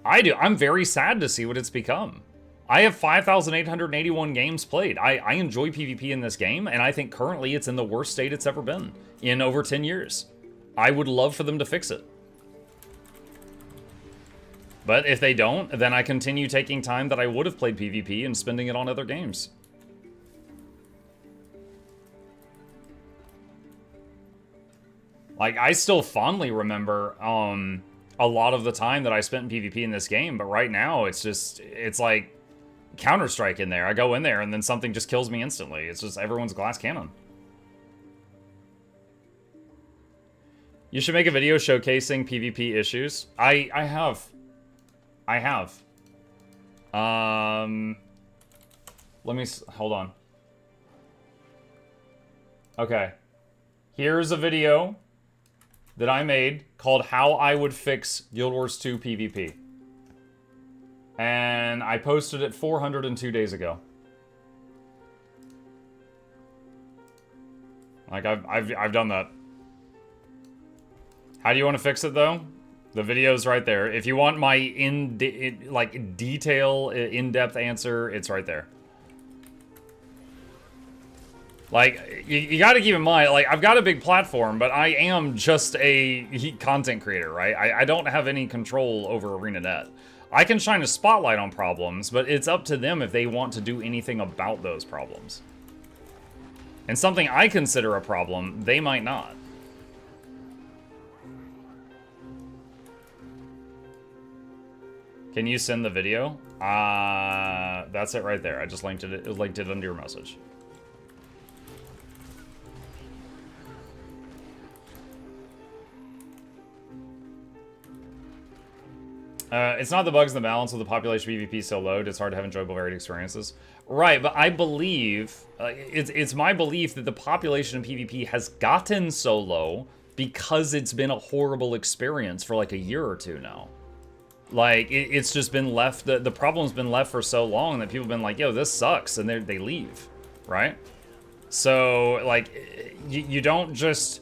I'm very sad to see what it's become. I have 5,881 games played. I enjoy PvP in this game, and I think currently it's in the worst state it's ever been in over 10 years. I would love for them to fix it. But if they don't, then I continue taking time that I would have played PvP and spending it on other games. Like, I still fondly remember, a lot of the time that I spent in PvP in this game, but right now it's like Counter-Strike in there. I go in there and then something just kills me instantly. It's just everyone's glass cannon. You should make a video showcasing PvP issues. I have. Let me, hold on. Okay. Here's a video that I made called How I Would Fix Guild Wars 2 PvP. And I posted it 402 days ago. Like, I've done that. How do you want to fix it, though? The video's right there. If you want my in-depth answer, it's right there. Like, you got to keep in mind, like, I've got a big platform, but I am just a content creator, right? I don't have any control over ArenaNet. I can shine a spotlight on problems, but it's up to them if they want to do anything about those problems. And something I consider a problem, they might not. Can you send the video? That's it right there. I just linked it under your message. It's not the bugs in the balance of the population PvP so low. It's hard to have enjoyable varied experiences. Right, but I believe, it's my belief that the population in PvP has gotten so low because it's been a horrible experience for like a year or two now. Like, it's just been left, the problem's been left for so long that people have been like, yo, this sucks, and they leave, right? So, like, you don't just,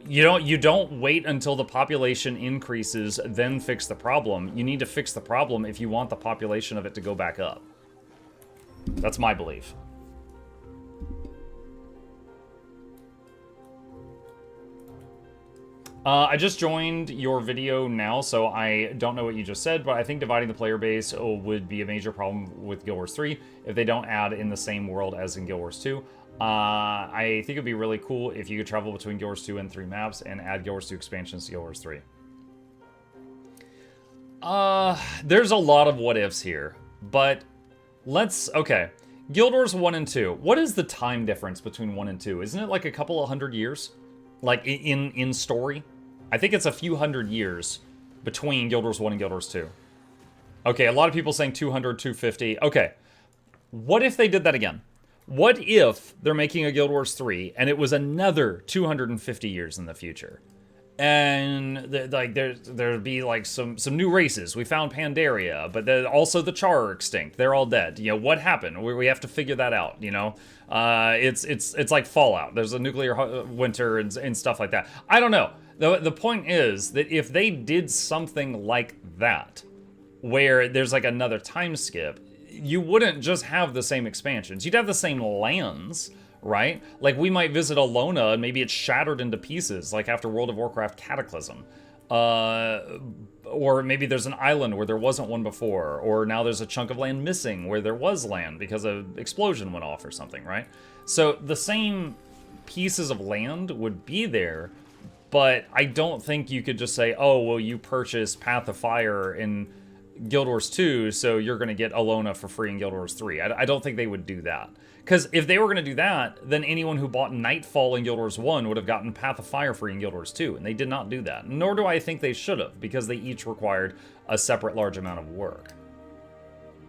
you don't wait until the population increases, then fix the problem. You need to fix the problem if you want the population of it to go back up. That's my belief. I just joined your video now, so I don't know what you just said, but I think dividing the player base would be a major problem with Guild Wars 3 if they don't add in the same world as in Guild Wars 2. I think it'd be really cool if you could travel between Guild Wars 2 and 3 maps and add Guild Wars 2 expansions to Guild Wars 3. There's a lot of what ifs here, but okay. Guild Wars 1 and 2. What is the time difference between 1 and 2? Isn't it like a couple of hundred years? Like, in story? I think it's a few hundred years between Guild Wars 1 and Guild Wars 2. Okay, a lot of people saying 200, 250. Okay, what if they did that again? What if they're making a Guild Wars 3 and it was another 250 years in the future? And there'd be like some new races. We found Pandaria, but also the Char are extinct. They're all dead. You know, what happened? We have to figure that out, you know? It's like Fallout. There's a nuclear winter and stuff like that. I don't know. The point is that if they did something like that, where there's like another time skip, you wouldn't just have the same expansions. You'd have the same lands, right? Like, we might visit Alona and maybe it's shattered into pieces, like after World of Warcraft Cataclysm. Or maybe there's an island where there wasn't one before, or now there's a chunk of land missing where there was land because an explosion went off or something, right? So the same pieces of land would be there, but I don't think you could just say, oh, well, you purchased Path of Fire in Guild Wars 2, so you're going to get Alona for free in Guild Wars 3. I don't think they would do that. Because if they were going to do that, then anyone who bought Nightfall in Guild Wars 1 would have gotten Path of Fire free in Guild Wars 2, and they did not do that. Nor do I think they should have, because they each required a separate large amount of work.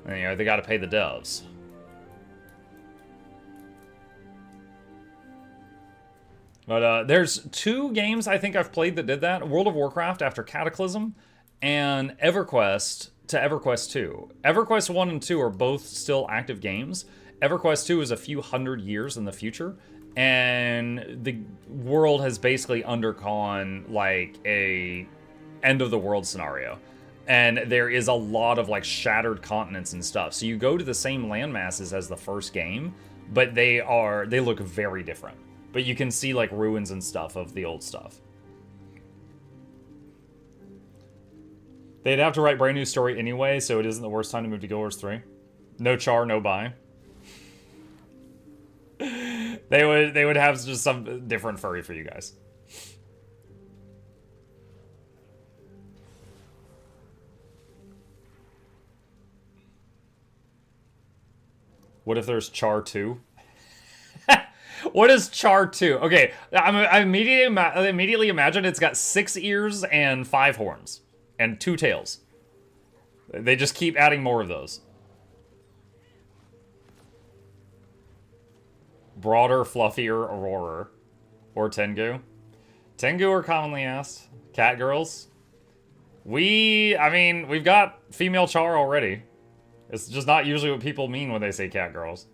And, you know, they got to pay the devs. But there's 2 games I think I've played that did that. World of Warcraft after Cataclysm, and EverQuest to EverQuest 2. EverQuest 1 and 2 are both still active games. EverQuest 2 is a few hundred years in the future, and the world has basically undergone like a end of the world scenario. And there is a lot of like shattered continents and stuff. So you go to the same land masses as the first game, but they look very different. But you can see like ruins and stuff of the old stuff. They'd have to write brand new story anyway, so it isn't the worst time to move to Guild Wars 3. No char, no buy. They would have just some different furry for you guys. What if there's Char 2? What is Char 2? Okay, I immediately imagine it's got 6 ears and 5 horns. And 2 tails. They just keep adding more of those. Broader, fluffier Aurora. Or Tengu. Tengu are commonly asked. Cat girls. I mean, we've got female Char already. It's just not usually what people mean when they say cat girls.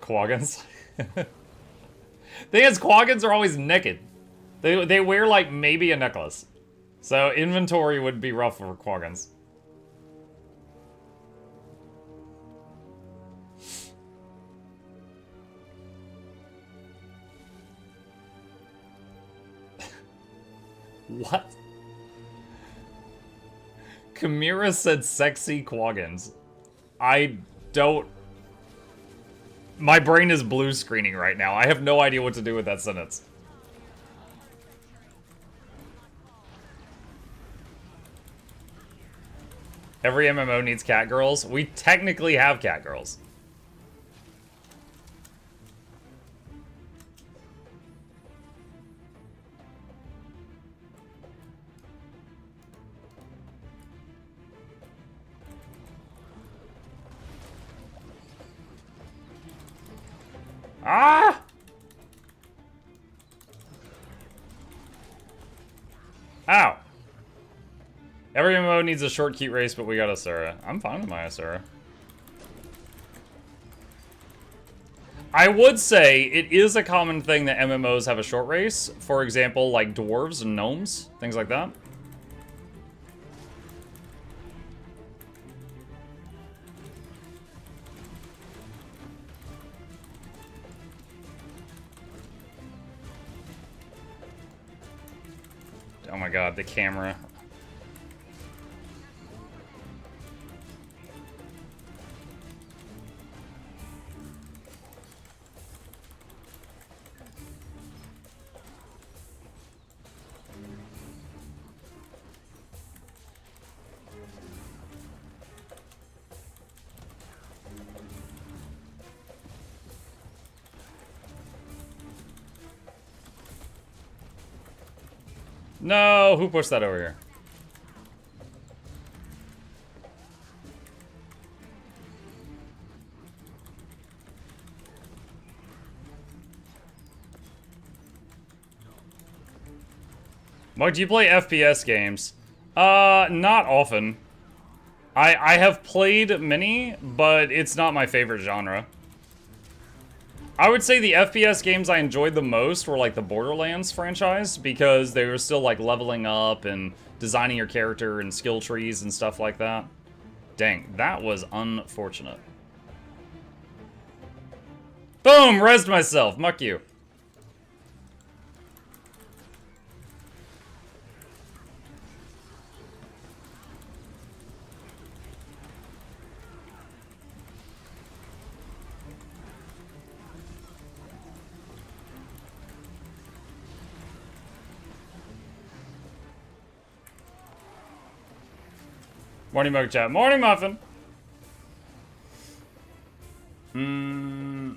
Quaggins. Thing is, Quaggins are always naked. They wear, like, maybe a necklace. So inventory would be rough for Quaggins. What? Chimera said sexy Quaggins. I don't... My brain is blue screening right now. I have no idea what to do with that sentence. Every MMO needs cat girls. We technically have cat girls. Ah! Ow. Every MMO needs a short, cute race, but we got Asura. I'm fine with my Asura. I would say it is a common thing that MMOs have a short race. For example, like dwarves and gnomes, things like that. Oh my god, the camera. No, who pushed that over here? Mike, do you play FPS games? Not often. I have played many, but it's not my favorite genre. I would say the FPS games I enjoyed the most were like the Borderlands franchise, because they were still like leveling up and designing your character and skill trees and stuff like that. Dang, that was unfortunate. Boom! Rezzed myself. Muck you. Morning, Mug Chat. Morning, Muffin!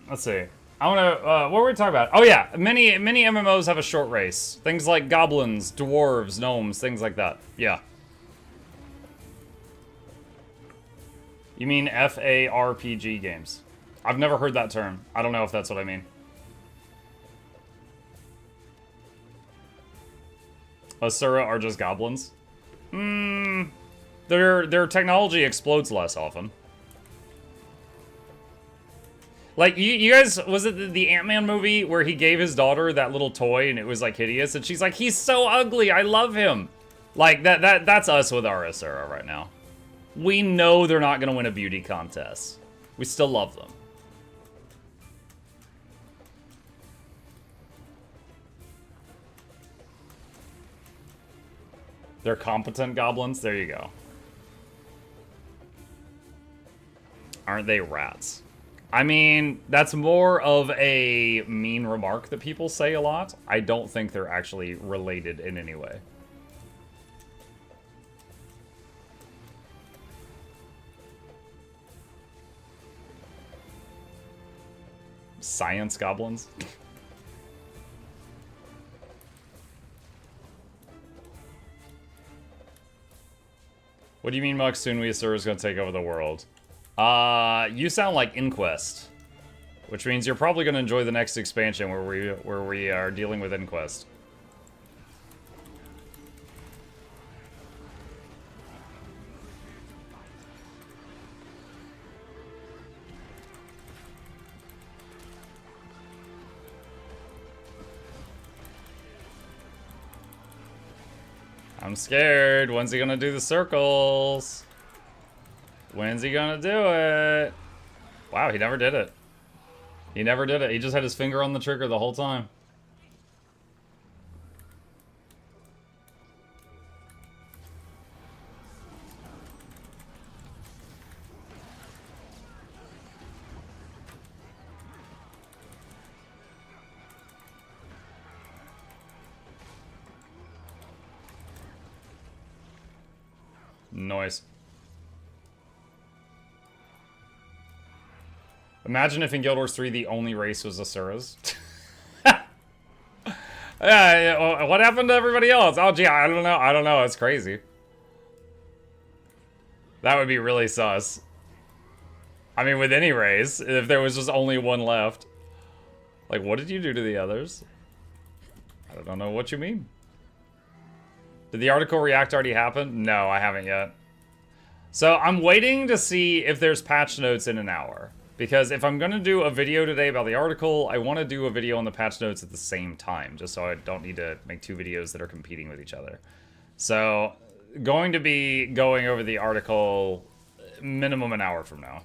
Let's see. I want to, what were we talking about? Oh yeah, many MMOs have a short race. Things like goblins, dwarves, gnomes, things like that. Yeah. You mean FARPG games? I've never heard that term. I don't know if that's what I mean. Asura are just goblins? Their technology explodes less often. Like, you guys, was it the Ant-Man movie where he gave his daughter that little toy and it was, like, hideous? And she's like, he's so ugly, I love him. Like, that's us with our Asura right now. We know they're not gonna win a beauty contest. We still love them. They're competent goblins? There you go. Aren't they rats? I mean, that's more of a mean remark that people say a lot. I don't think they're actually related in any way. Science goblins? What do you mean Muxtune Weezer is going to take over the world? You sound like Inquest. Which means you're probably going to enjoy the next expansion where we are dealing with Inquest. I'm scared. When's he gonna do the circles? When's he gonna do it? Wow, he never did it. He never did it. He just had his finger on the trigger the whole time. Noise. Imagine if in Guild Wars 3 the only race was Asuras. Yeah, what happened to everybody else? Oh, gee, I don't know. I don't know. It's crazy. That would be really sus. I mean, with any race, if there was just only one left. Like, what did you do to the others? I don't know what you mean. Did the article react already happen? No, I haven't yet. So I'm waiting to see if there's patch notes in an hour. Because if I'm going to do a video today about the article, I want to do a video on the patch notes at the same time. Just so I don't need to make two videos that are competing with each other. So, going to be going over the article minimum an hour from now.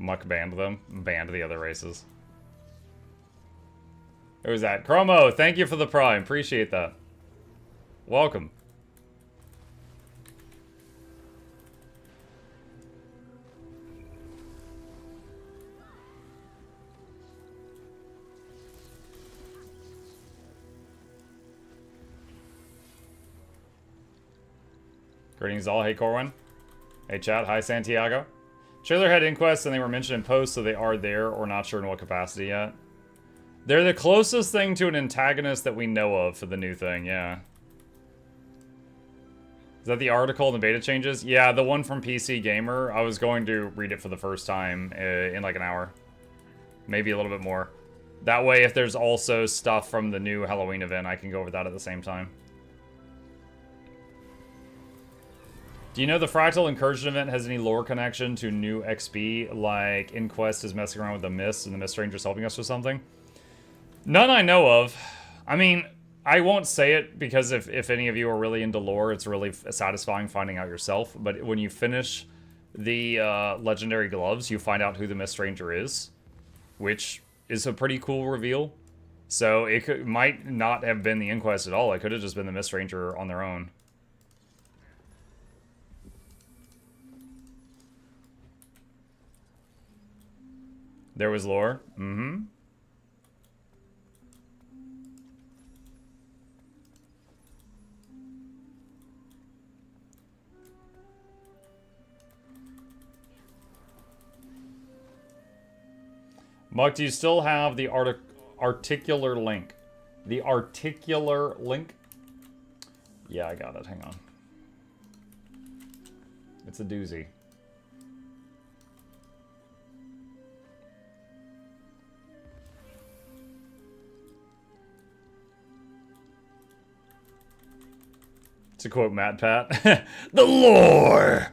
Muck banned them. Banned the other races. Who's that? Chromo, thank you for the prime. Appreciate that. Welcome. Greetings all. Hey Corwin. Hey chat. Hi Santiago. Trailer had Inquest and they were mentioned in post, so they are there or not sure in what capacity yet. They're the closest thing to an antagonist that we know of for the new thing, yeah. Is that the article and the beta changes? Yeah, the one from PC Gamer. I was going to read it for the first time in like an hour. Maybe a little bit more. That way, if there's also stuff from the new Halloween event, I can go over that at the same time. Do you know the Fractal Incursion event has any lore connection to new XP, like Inquest is messing around with the Mist and the Mist Ranger's helping us with something? None I know of. I mean, I won't say it because if any of you are really into lore, it's really satisfying finding out yourself. But when you finish the Legendary Gloves, you find out who the Mist Ranger is, which is a pretty cool reveal. So it might not have been the Inquest at all. It could have just been the Mist Ranger on their own. There was lore. Mm-hmm. Muck, do you still have the articular link? The articular link? Yeah, I got it. Hang on. It's a doozy. To quote Matt Pat, the lore!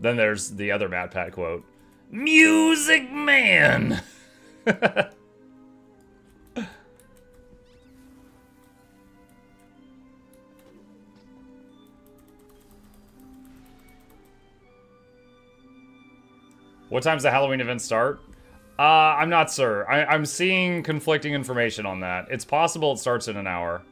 Then there's the other Matt Pat quote, Music Man! What time's the Halloween event start? I'm not sure. I'm seeing conflicting information on that. It's possible it starts in an hour.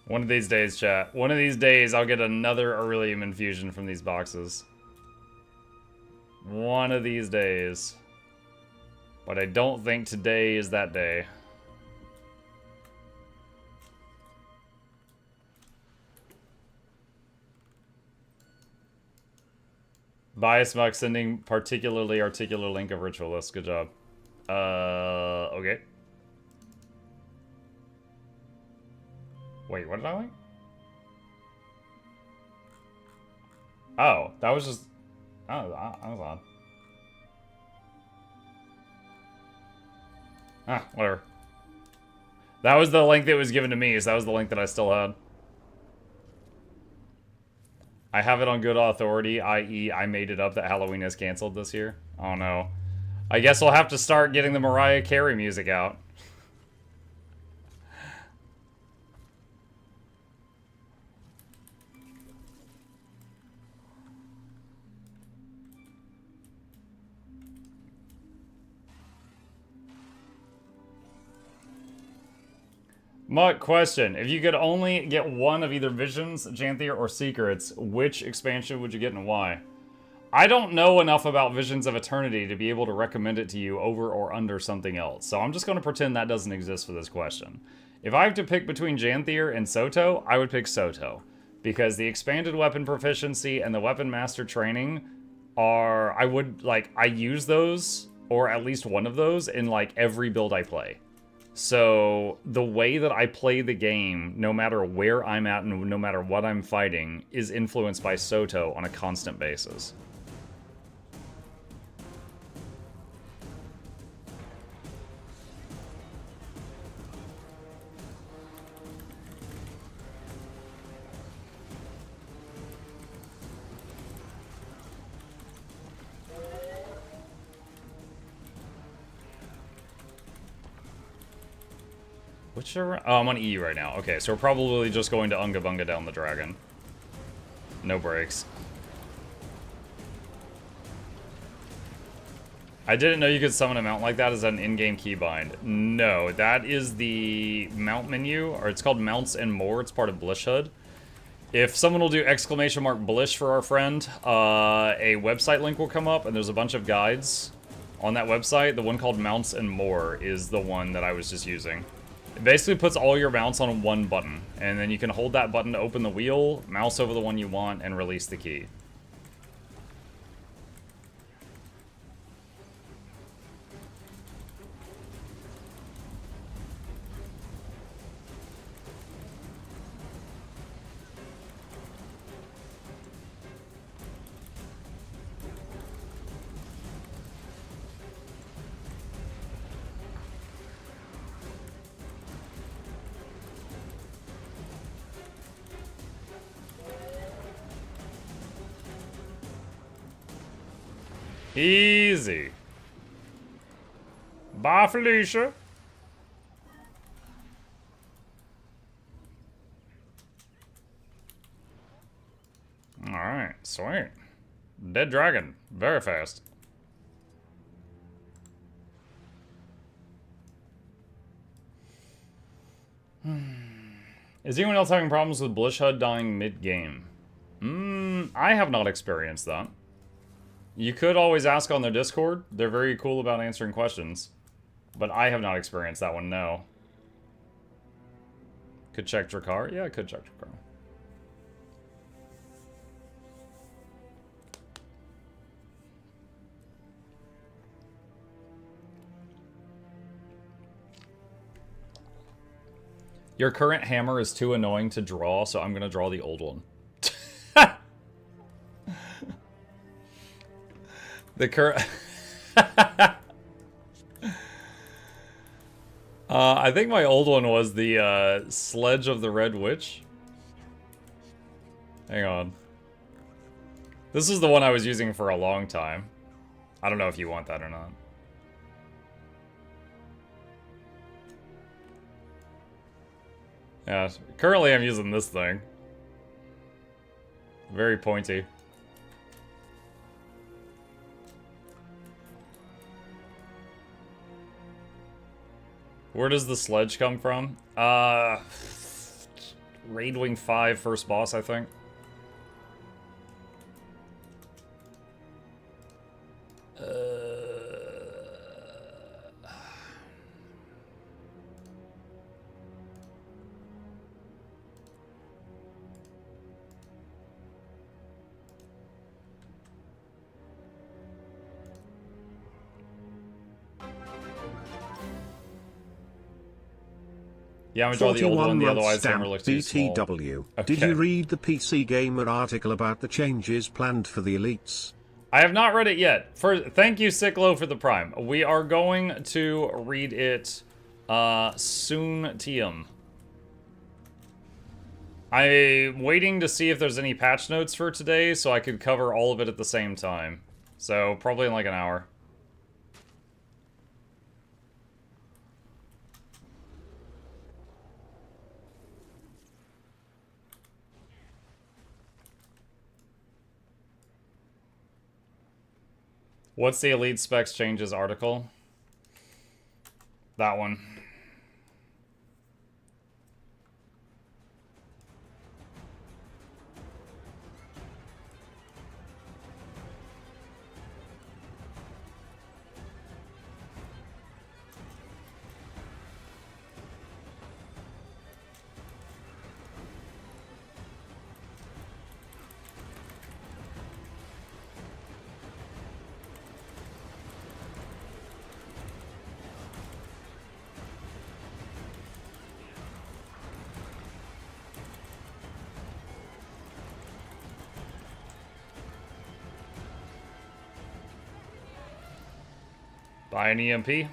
One of these days, chat. One of these days, I'll get another Aurelium infusion from these boxes. One of these days. But I don't think today is that day. Bias Muck sending particularly articular link of Ritualist. Good job. Okay. Wait, what did I link? Oh, that was just... Oh, that was odd. Ah, whatever. That was the link that was given to me, so that was the link that I still had. I have it on good authority, i.e. I made it up that Halloween is canceled this year. Oh no. I guess we'll have to start getting the Mariah Carey music out. Mutt, question. If you could only get one of either Visions, Janthier, or Secrets, which expansion would you get and why? I don't know enough about Visions of Eternity to be able to recommend it to you over or under something else, so I'm just going to pretend that doesn't exist for this question. If I have to pick between Janthier and Soto, I would pick Soto, because the expanded weapon proficiency and the weapon master training are... I use those, or at least one of those, in, like, every build I play. So, the way that I play the game, no matter where I'm at and no matter what I'm fighting, is influenced by Soto on a constant basis. Which are... Oh, I'm on E right now. Okay, so we're probably just going to Unga Bunga down the dragon. No breaks. I didn't know you could summon a mount like that as an in-game keybind. No, that is the mount menu, or it's called Mounts and More. It's part of Blishhood. If someone will do !Blish for our friend, a website link will come up, and there's a bunch of guides on that website. The one called Mounts and More is the one that I was just using. It basically puts all your mounts on one button, and then you can hold that button to open the wheel, mouse over the one you want, and release the key. Easy. Bye, Felicia. Alright, sweet. Dead dragon. Very fast. Is anyone else having problems with Blishhood dying mid-game? I have not experienced that. You could always ask on their Discord. They're very cool about answering questions. But I have not experienced that one, no. Could check Drakkar? Yeah, I could check Drakkar. Your current hammer is too annoying to draw, so I'm gonna draw the old one. The current... I think my old one was the Sledge of the Red Witch. Hang on. This is the one I was using for a long time. I don't know if you want that or not. Yeah, currently I'm using this thing. Very pointy. Where does the sledge come from? Raid Wing 5 first boss, I think. Yeah, I'm enjoying the old one, the otherwise never looked too small. BTW. Okay. Did you read the PC Gamer article about the changes planned for the elites? I have not read it yet. Thank you, Sicklo, for the Prime. We are going to read it soon, TM. I'm waiting to see if there's any patch notes for today so I could cover all of it at the same time. So, probably in like an hour. What's the Elite Specs Changes article? That one. Buy an EMP.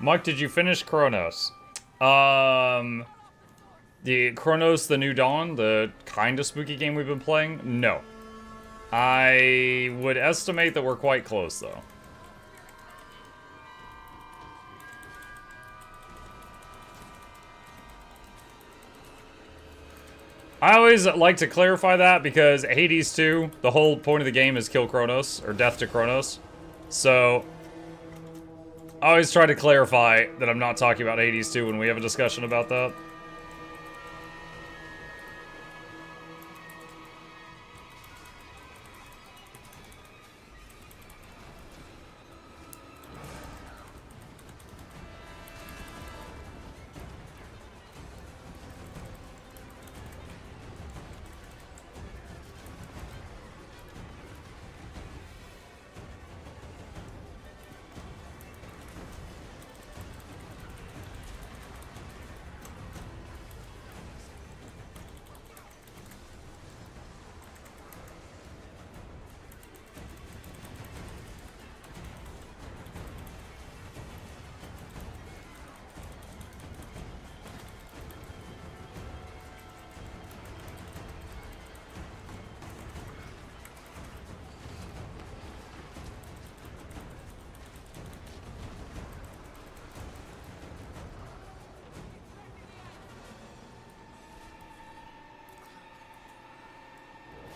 Mike, did you finish Chronos? The Chronos, the New Dawn, the kind of spooky game we've been playing? No. I would estimate that we're quite close, though. I always like to clarify that because Hades 2, the whole point of the game is kill Chronos, or death to Chronos. So, I always try to clarify that I'm not talking about Hades 2 when we have a discussion about that.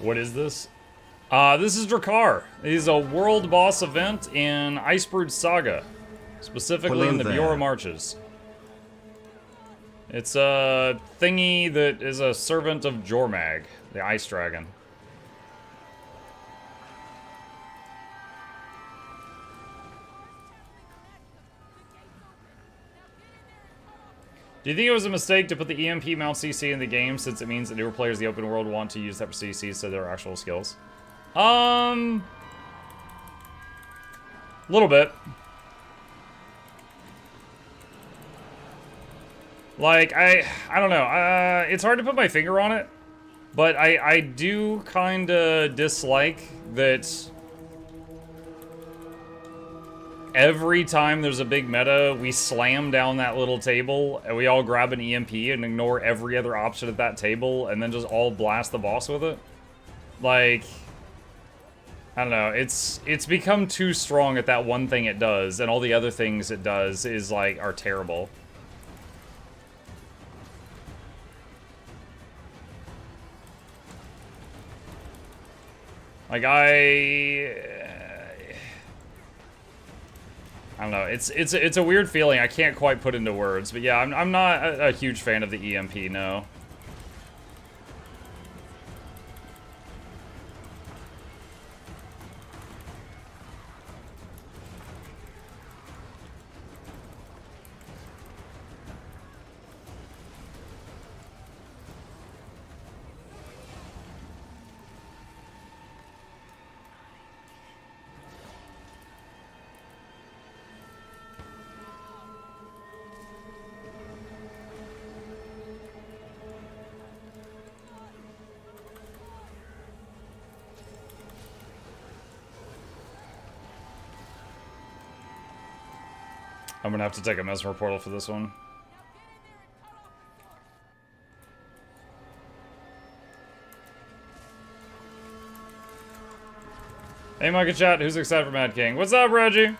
What is this? This is Drakkar. He's a world boss event in Icebrood Saga. Specifically in the Biora Marches. It's a thingy that is a servant of Jormag, the Ice Dragon. Do you think it was a mistake to put the EMP mount CC in the game since it means that newer players in the open world want to use that for CC so they're actual skills? Little bit. Like, I don't know. It's hard to put my finger on it, but I do kind of dislike that every time there's a big meta, we slam down that little table, and we all grab an EMP and ignore every other option at that table, and then just all blast the boss with it. Like, I don't know, it's become too strong at that one thing it does, and all the other things it does is, like, are terrible. Like, I don't know, it's a weird feeling I can't quite put into words, but yeah, I'm not a huge fan of the EMP, no. I'm gonna have to take a Mesmer portal for this one. Hey, Micah Chat, who's excited for Mad King? What's up, Reggie?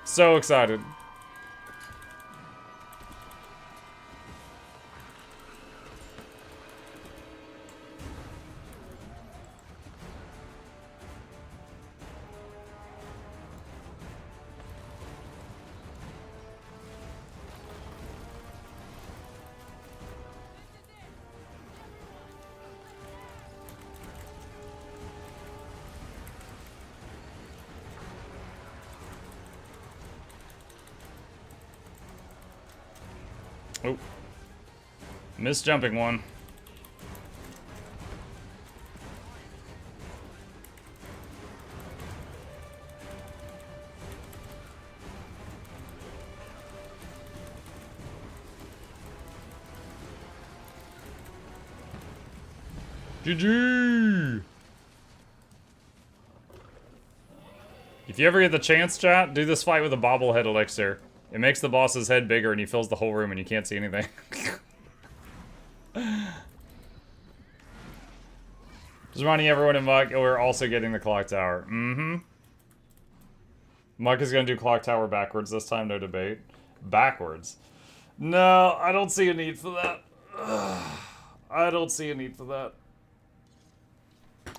So excited. Oh. Missed jumping one. GG! If you ever get the chance, chat, do this fight with a bobblehead elixir. It makes the boss's head bigger and he fills the whole room and you can't see anything. Just reminding everyone in Muck, we're also getting the clock tower. Mm-hmm. Muck is gonna do clock tower backwards this time, no debate. Backwards? No, I don't see a need for that. I don't see a need for that.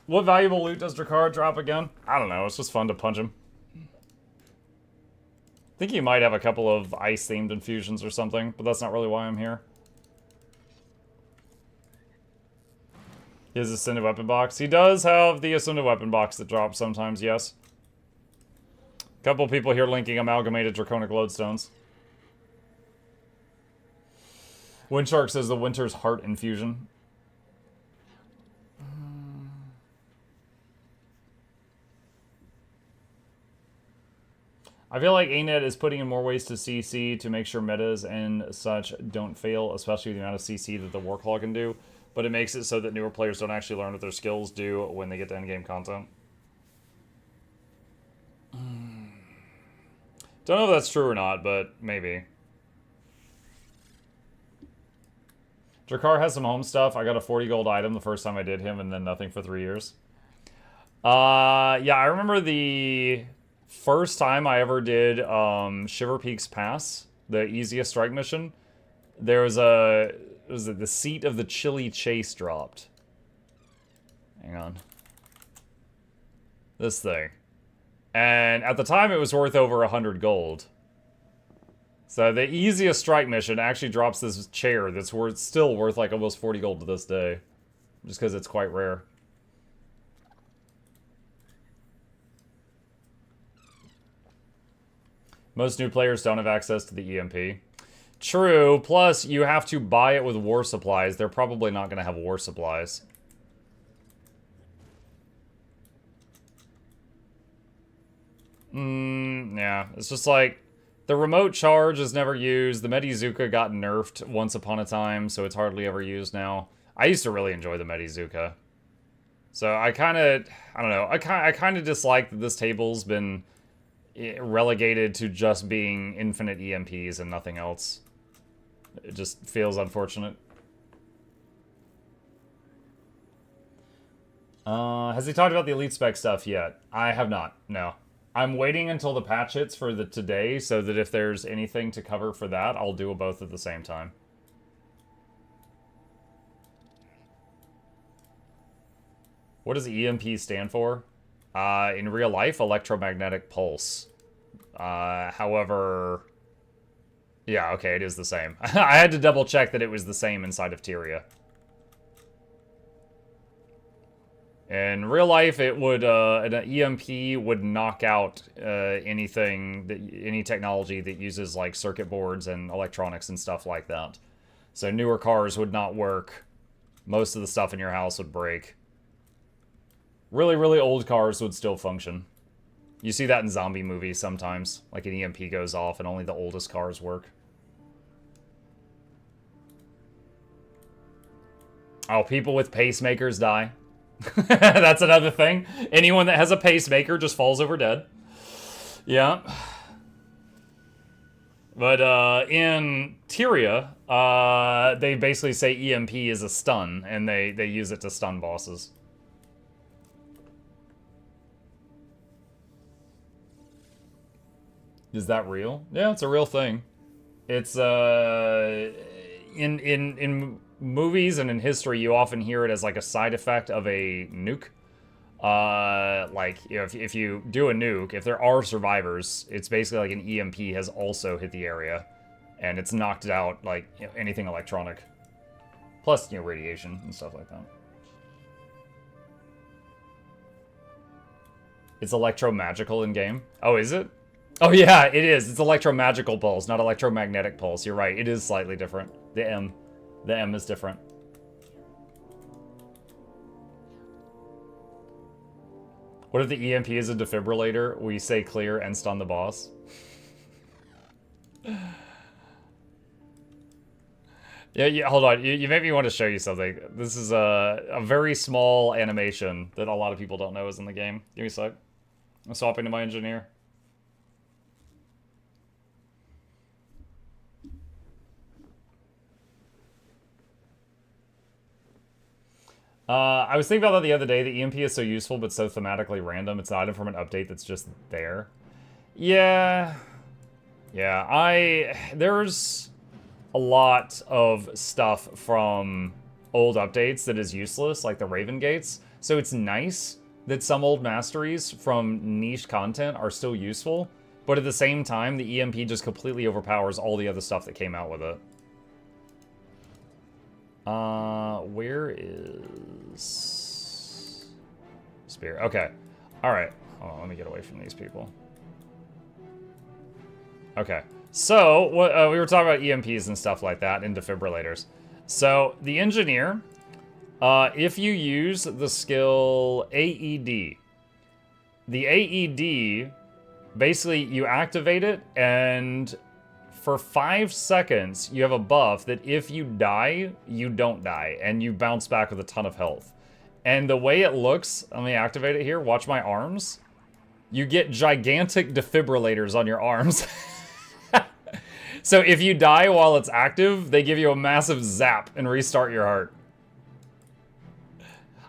What valuable loot does Drakkar drop again? I don't know, it's just fun to punch him. I think he might have a couple of ice-themed infusions or something, but that's not really why I'm here. He has a Ascended Weapon Box. He does have the Ascended Weapon Box that drops sometimes, yes. A couple people here linking Amalgamated Draconic Lodestones. Windshark says the Winter's Heart Infusion. I feel like ANET is putting in more ways to CC to make sure metas and such don't fail, especially the amount of CC that the Warclaw can do, but it makes it so that newer players don't actually learn what their skills do when they get to endgame content. Don't know if that's true or not, but maybe. Drakkar has some home stuff. I got a 40 gold item the first time I did him, and then nothing for 3 years. Yeah, I remember the first time I ever did Shiver Peaks Pass, the easiest strike mission. There was the seat of the Chili Chase dropped. Hang on. This thing. And at the time it was worth over 100 gold. So the easiest strike mission actually drops this chair that's still worth like almost 40 gold to this day. Just because it's quite rare. Most new players don't have access to the EMP. True, plus you have to buy it with war supplies. They're probably not going to have war supplies. Yeah, it's just like, the remote charge is never used. The Medizuka got nerfed once upon a time, so it's hardly ever used now. I used to really enjoy the Medizuka. So I don't know, I kind of dislike that this table's been relegated to just being infinite EMPs and nothing else. It just feels unfortunate. Has he talked about the Elite Spec stuff yet? I have not, no. I'm waiting until the patch hits for the today, so that if there's anything to cover for that, I'll do both at the same time. What does EMP stand for? In real life, electromagnetic pulse. However... Yeah, okay, it is the same. I had to double check that it was the same inside of Tyria. In real life, it would, an EMP would knock out any technology that uses, like, circuit boards and electronics and stuff like that. So newer cars would not work. Most of the stuff in your house would break. Really, really old cars would still function. You see that in zombie movies sometimes. Like an EMP goes off and only the oldest cars work. Oh, people with pacemakers die. That's another thing. Anyone that has a pacemaker just falls over dead. Yeah. But in Tyria, they basically say EMP is a stun, and they use it to stun bosses. Is that real? Yeah, it's a real thing. It's in movies and in history, you often hear it as like a side effect of a nuke. Like, you know, if you do a nuke, if there are survivors, it's basically like an EMP has also hit the area, and it's knocked out like, you know, anything electronic, plus, you know, radiation and stuff like that. It's electromagical in game. Oh, is it? Oh yeah, it is. It's electromagical pulse, not electromagnetic pulse. You're right. It is slightly different. The M is different. What if the EMP is a defibrillator? We say clear and stun the boss. Yeah, hold on. You made me want to show you something. This is a very small animation that a lot of people don't know is in the game. Give me a sec. I'm swapping to my engineer. I was thinking about that the other day. The EMP is so useful, but so thematically random. It's an item from an update that's just there. Yeah. Yeah, there's a lot of stuff from old updates that is useless, like the Raven Gates. So it's nice that some old masteries from niche content are still useful, but at the same time, the EMP just completely overpowers all the other stuff that came out with it. Where is Spear? Okay. Alright. Hold on, let me get away from these people. Okay. So, we were talking about EMPs and stuff like that, and defibrillators. So, the engineer, if you use the skill AED, the AED, basically, you activate it, and for 5 seconds, you have a buff that if you die, you don't die, and you bounce back with a ton of health. And the way it looks, let me activate it here, watch my arms. You get gigantic defibrillators on your arms. So if you die while it's active, they give you a massive zap and restart your heart.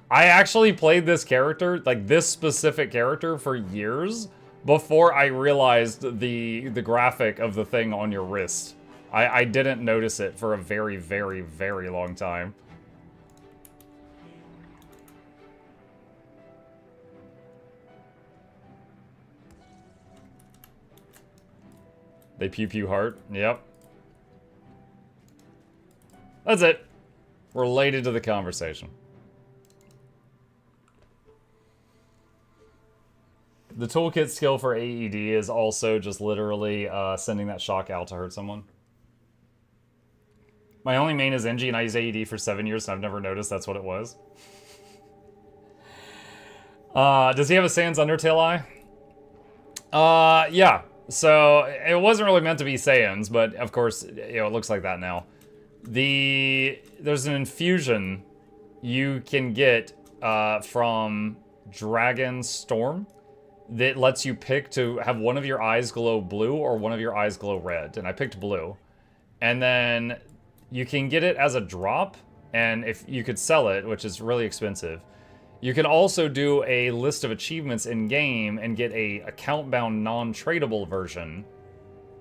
I actually played this character, like this specific character, for years before I realized the graphic of the thing on your wrist. I didn't notice it for a very, very, very long time. They pew-pew heart. Yep. That's it. Related to the conversation. The toolkit skill for AED is also just literally sending that shock out to hurt someone. My only main is NG, and I use AED for 7 years, and I've never noticed that's what it was. Does he have a Sans Undertale eye? Yeah. So, it wasn't really meant to be Saiyans, but of course, you know, it looks like that now. There's an infusion you can get from Dragon Storm that lets you pick to have one of your eyes glow blue or one of your eyes glow red, and I picked blue. And then you can get it as a drop, and if you could sell it, which is really expensive, You can also do a list of achievements in-game and get a account-bound non-tradable version.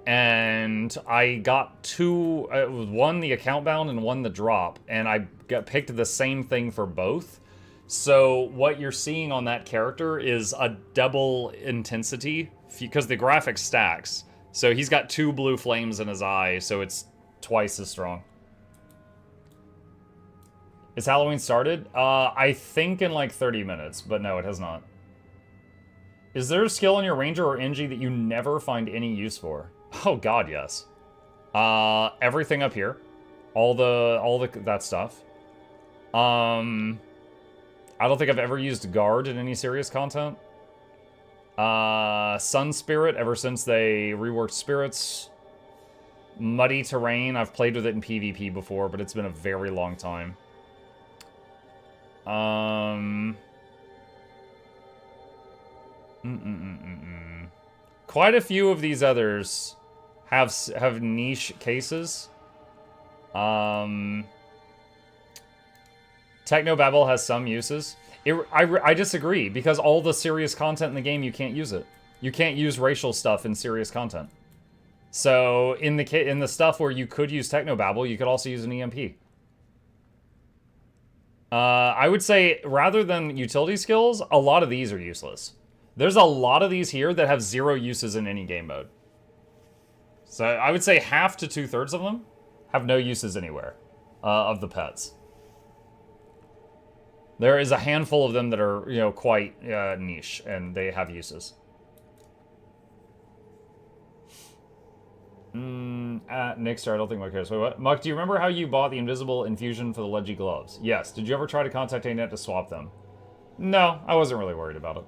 And I got two, one the account-bound and one the drop, and I picked the same thing for both. So what you're seeing on that character is a double intensity, because the graphic stacks. So he's got 2 blue flames in his eye, so it's twice as strong. Is Halloween started? I think in like 30 minutes, but no, it has not. Is there a skill on your Ranger or NG that you never find any use for? Oh god, yes. Everything up here. All the that stuff. I don't think I've ever used Guard in any serious content. Sun Spirit, ever since they reworked Spirits. Muddy Terrain, I've played with it in PvP before, but it's been a very long time. Quite a few of these others have niche cases. Technobabble has some uses. I disagree, because all the serious content in the game, you can't use it. You can't use racial stuff in serious content. So in the stuff where you could use Technobabble, you could also use an EMP. I would say, rather than utility skills, a lot of these are useless. There's a lot of these here that have 0 uses in any game mode. So I would say half to 2/3 of them have no uses anywhere, of the pets. There is a handful of them that are, you know, quite niche, and they have uses. Nixter, I don't think Muck cares. Wait, what? Muck, do you remember how you bought the invisible infusion for the Leggy gloves? Yes. Did you ever try to contact ANET to swap them? No, I wasn't really worried about it.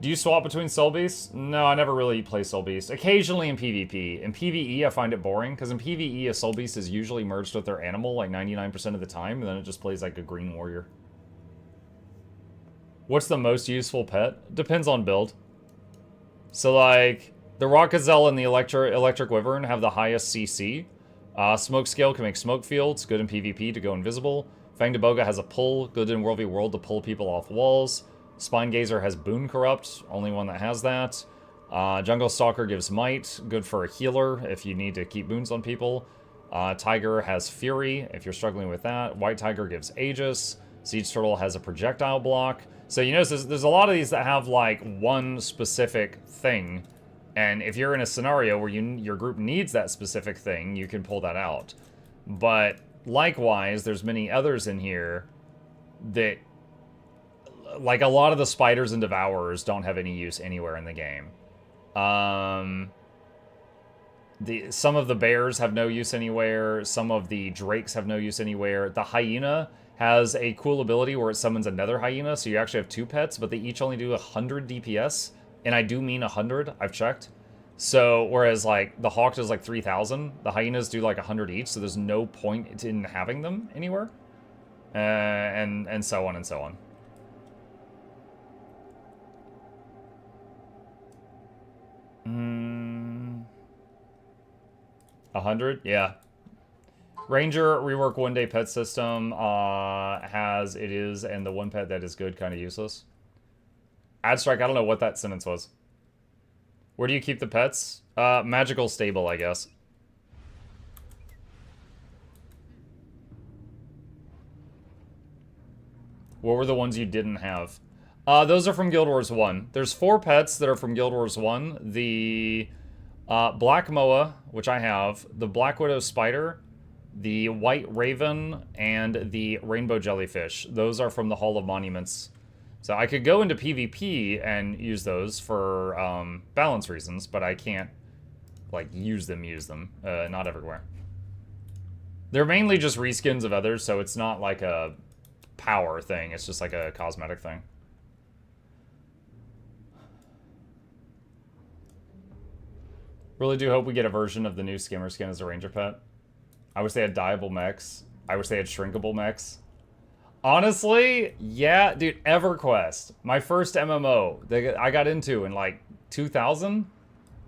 Do you swap between Soul Beasts? No, I never really play Soul Beast. Occasionally in PvP. In PvE, I find it boring, because in PvE, a Soul Beast is usually merged with their animal like 99% of the time, and then it just plays like a green warrior. What's the most useful pet? Depends on build. So, like, the Rock Gazelle and the Electric Wyvern have the highest CC. Smoke Scale can make smoke fields, good in PvP to go invisible. Fanged Boga has a pull, good in World v World to pull people off walls. Spine Gazer has Boon Corrupt, only one that has that. Jungle Stalker gives Might, good for a healer if you need to keep boons on people. Tiger has Fury, if you're struggling with that. White Tiger gives Aegis. Siege Turtle has a projectile block. So you notice there's a lot of these that have like one specific thing. And if you're in a scenario where your group needs that specific thing, you can pull that out. But likewise, there's many others in here that, like, a lot of the spiders and devourers don't have any use anywhere in the game. Some of the bears have no use anywhere. Some of the drakes have no use anywhere. The hyena has a cool ability where it summons another hyena, so you actually have 2 pets, but they each only do 100 DPS. And I do mean 100, I've checked. So, whereas, like, the hawk does, like, 3,000, the hyenas do, like, 100 each, so there's no point in having them anywhere. And so on and so on. Hmm. 100? Yeah. Ranger rework 1-day pet system has it is, and the one pet that is good kind of useless. Adstrike, I don't know what that sentence was. Where do you keep the pets? Magical stable, I guess. What were the ones you didn't have? Those are from Guild Wars 1. There's 4 pets that are from Guild Wars 1. The Black Moa, which I have, the Black Widow Spider, the White Raven, and the Rainbow Jellyfish. Those are from the Hall of Monuments. So I could go into PvP and use those for balance reasons, but I can't, like, use them, not everywhere. They're mainly just reskins of others, so it's not like a power thing, it's just like a cosmetic thing. Really do hope we get a version of the new Skimmer skin as a ranger pet. I wish they had dyeable mechs. I wish they had shrinkable mechs. Honestly, yeah, dude, EverQuest, my first MMO that I got into in like 2000,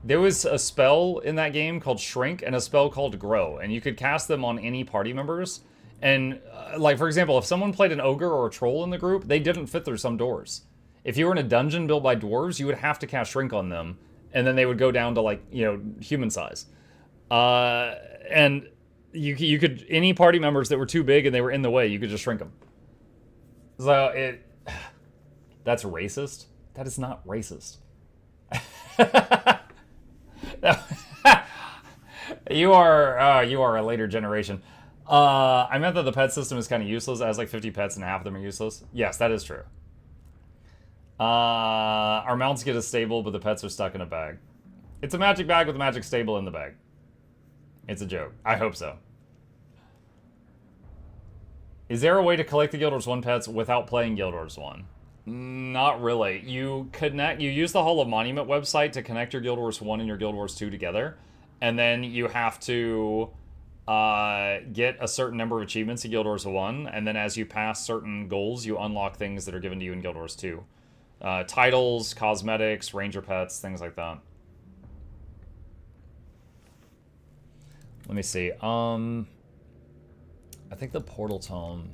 there was a spell in that game called Shrink and a spell called Grow, and you could cast them on any party members, And, like, for example, if someone played an ogre or a troll in the group, they didn't fit through some doors. If you were in a dungeon built by dwarves, you would have to cast Shrink on them, and then they would go down to, like, you know, human size. And you could, any party members that were too big and they were in the way, you could just shrink them. So that's racist? That is not racist. You are a later generation. I meant that the pet system is kind of useless. It has like 50 pets and half of them are useless. Yes, that is true. Our mounts get a stable, but the pets are stuck in a bag. It's a magic bag with a magic stable in the bag. It's a joke. I hope so. Is there a way to collect the Guild Wars 1 pets without playing Guild Wars 1? Not really. You use the Hall of Monument website to connect your Guild Wars 1 and your Guild Wars 2 together. And then you have to get a certain number of achievements in Guild Wars 1. And then as you pass certain goals, you unlock things that are given to you in Guild Wars 2. Titles, cosmetics, ranger pets, things like that. Let me see. I think the Portal Tome.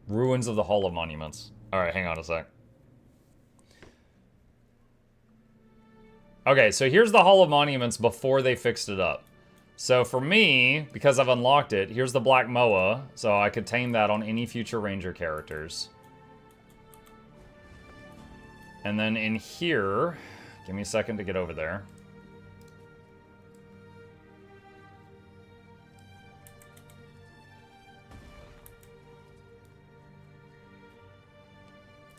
Ruins of the Hall of Monuments. Alright, hang on a sec. Okay, so here's the Hall of Monuments before they fixed it up. So for me, because I've unlocked it, here's the Black Moa, so I could tame that on any future Ranger characters. And then in here, give me a second to get over there.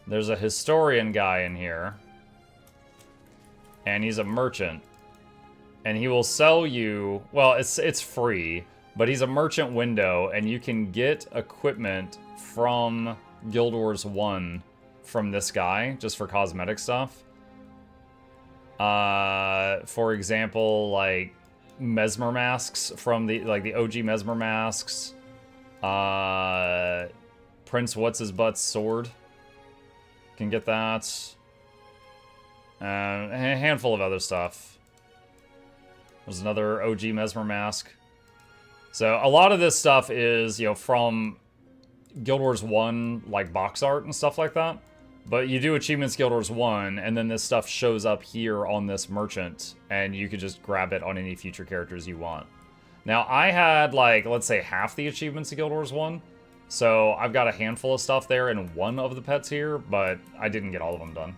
There's a historian guy in here. And he's a merchant. And he will sell you, well, it's free, but he's a merchant window, and you can get equipment from Guild Wars 1 from this guy, just for cosmetic stuff. For example, like Mesmer masks from the OG Mesmer masks. Prince What's-His-Butt's sword. Can get that. A handful of other stuff. There's another OG Mesmer mask. So a lot of this stuff is, you know, from Guild Wars 1, like box art and stuff like that. But you do achievements Guild Wars 1, and then this stuff shows up here on this merchant, and you could just grab it on any future characters you want. Now, I had, like, let's say half the achievements of Guild Wars 1, so I've got a handful of stuff there and one of the pets here, but I didn't get all of them done.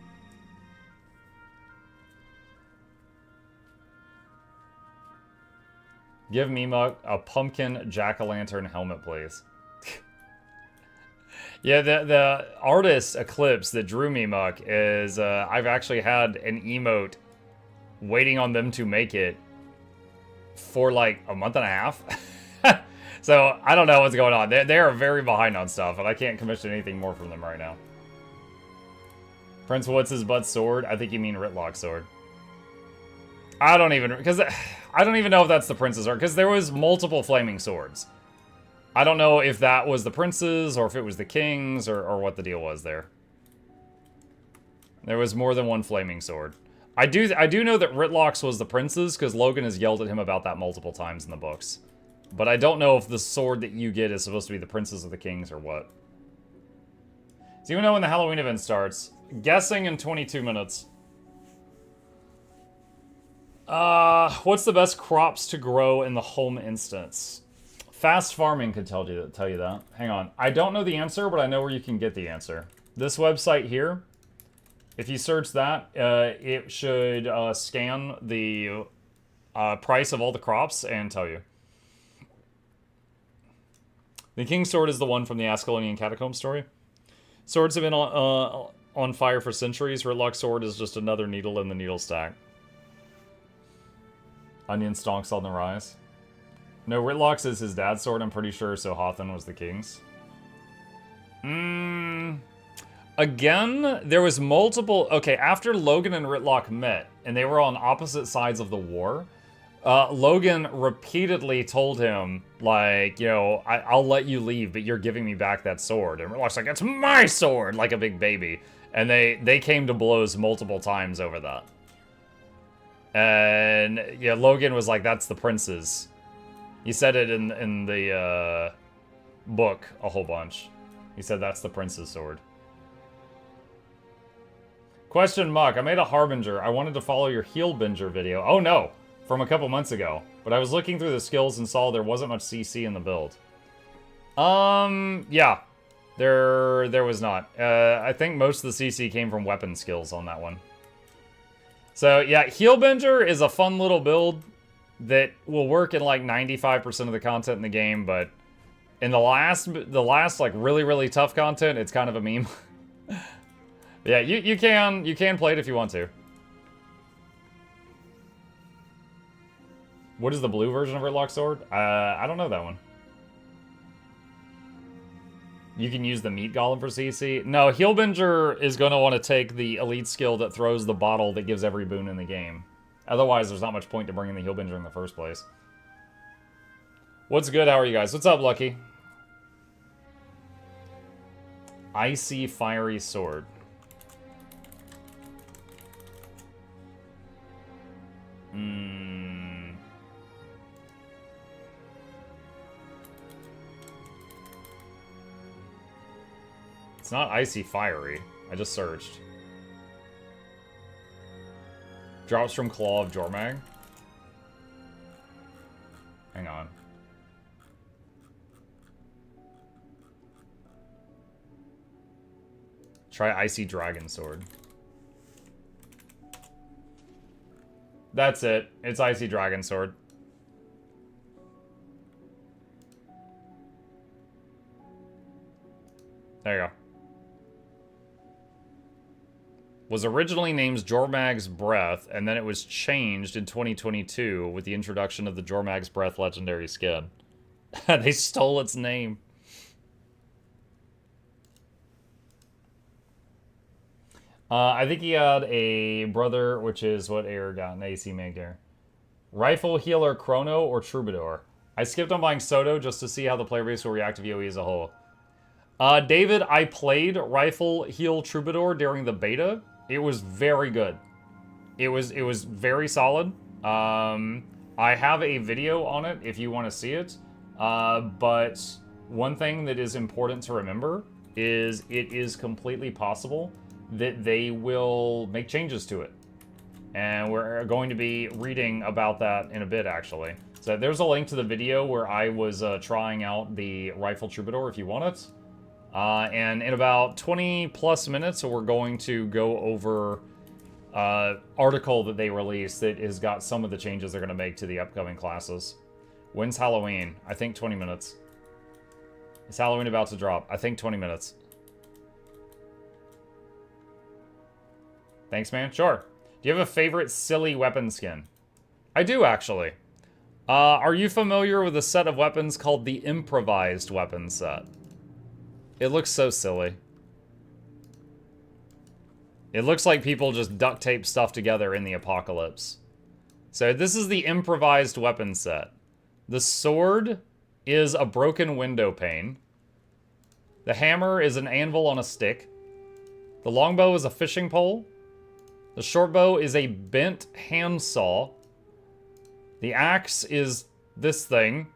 Give Mimuk a pumpkin jack-o'-lantern helmet, please. Yeah, the artist Eclipse that drew Mimuk is, I've actually had an emote waiting on them to make it for like a month and a half. So I don't know what's going on. They are very behind on stuff, and I can't commission anything more from them right now. Prince What's-His-Butt's sword? I think you mean Ritlock's sword. I don't even know if that's the prince's sword, because there was multiple flaming swords. I don't know if that was the prince's, or if it was the king's, or what the deal was there. There was more than one flaming sword. I do know that Ritlock's was the prince's, because Logan has yelled at him about that multiple times in the books. But I don't know if the sword that you get is supposed to be the prince's or the king's, or what. Do you know when the Halloween event starts? Guessing in 22 minutes. What's the best crops to grow in the home instance? Fast farming could tell you that. Hang on. I don't know the answer, but I know where you can get the answer. This website here, if you search that, it should scan the price of all the crops and tell you. The King's Sword is the one from the Ascalonian Catacomb story. Swords have been on fire for centuries. Ritlock's sword is just another needle in the needle stack. Onion stonks on the rise. No, Ritlock's is his dad's sword, I'm pretty sure, so Hawthorne was the king's. Again, there was multiple... Okay, after Logan and Ritlock met, and they were on opposite sides of the war, Logan repeatedly told him, like, you know, I'll let you leave, but you're giving me back that sword. And Murloc's like, it's my sword, like a big baby. And they came to blows multiple times over that. And, yeah, Logan was like, that's the prince's. He said it in the, book a whole bunch. He said that's the prince's sword. Question, Muck. I made a Harbinger. I wanted to follow your Healbinger video. Oh, no. From a couple months ago. But I was looking through the skills and saw there wasn't much CC in the build. Yeah. There was not. I think most of the CC came from weapon skills on that one. So, yeah, Healbinger is a fun little build that will work in, like, 95% of the content in the game, but in the last, like, really, really tough content, it's kind of a meme. Yeah, you can play it if you want to. What is the blue version of Ritlock Sword? I don't know that one. You can use the Meat Golem for CC. No, Healbinger is going to want to take the elite skill that throws the bottle that gives every boon in the game. Otherwise, there's not much point to bringing the Healbinger in the first place. What's good? How are you guys? What's up, Lucky? Icy Fiery Sword. It's not Icy Fiery. I just searched. Drops from Claw of Jormag. Hang on. Try Icy Dragon Sword. That's it. It's Icy Dragon Sword. There you go. Was originally named Jormag's Breath, and then it was changed in 2022 with the introduction of the Jormag's Breath legendary skin. They stole its name. I think he had a brother, which is what Air got an AC maker. Rifle, Healer, Chrono, or Troubadour? I skipped on buying Soto just to see how the player base will react to VOE as a whole. David, I played Rifle, Heal, Troubadour during the beta. It was very good. It was very solid. I have a video on it if you want to see it. But one thing that is important to remember is it is completely possible that they will make changes to it. And we're going to be reading about that in a bit, actually. So there's a link to the video where I was trying out the Rifle Troubadour if you want it. And in about 20 plus minutes, we're going to go over article that they released that has got some of the changes they're going to make to the upcoming classes. When's Halloween? I think 20 minutes. Is Halloween about to drop? I think 20 minutes. Thanks, man. Sure. Do you have a favorite silly weapon skin? I do, actually. Are you familiar with a set of weapons called the Improvised Weapon Set? It looks so silly. It looks like people just duct tape stuff together in the apocalypse. So this is the Improvised Weapon Set. The sword is a broken window pane. The hammer is an anvil on a stick. The longbow is a fishing pole. The short bow is a bent handsaw. The axe is this thing,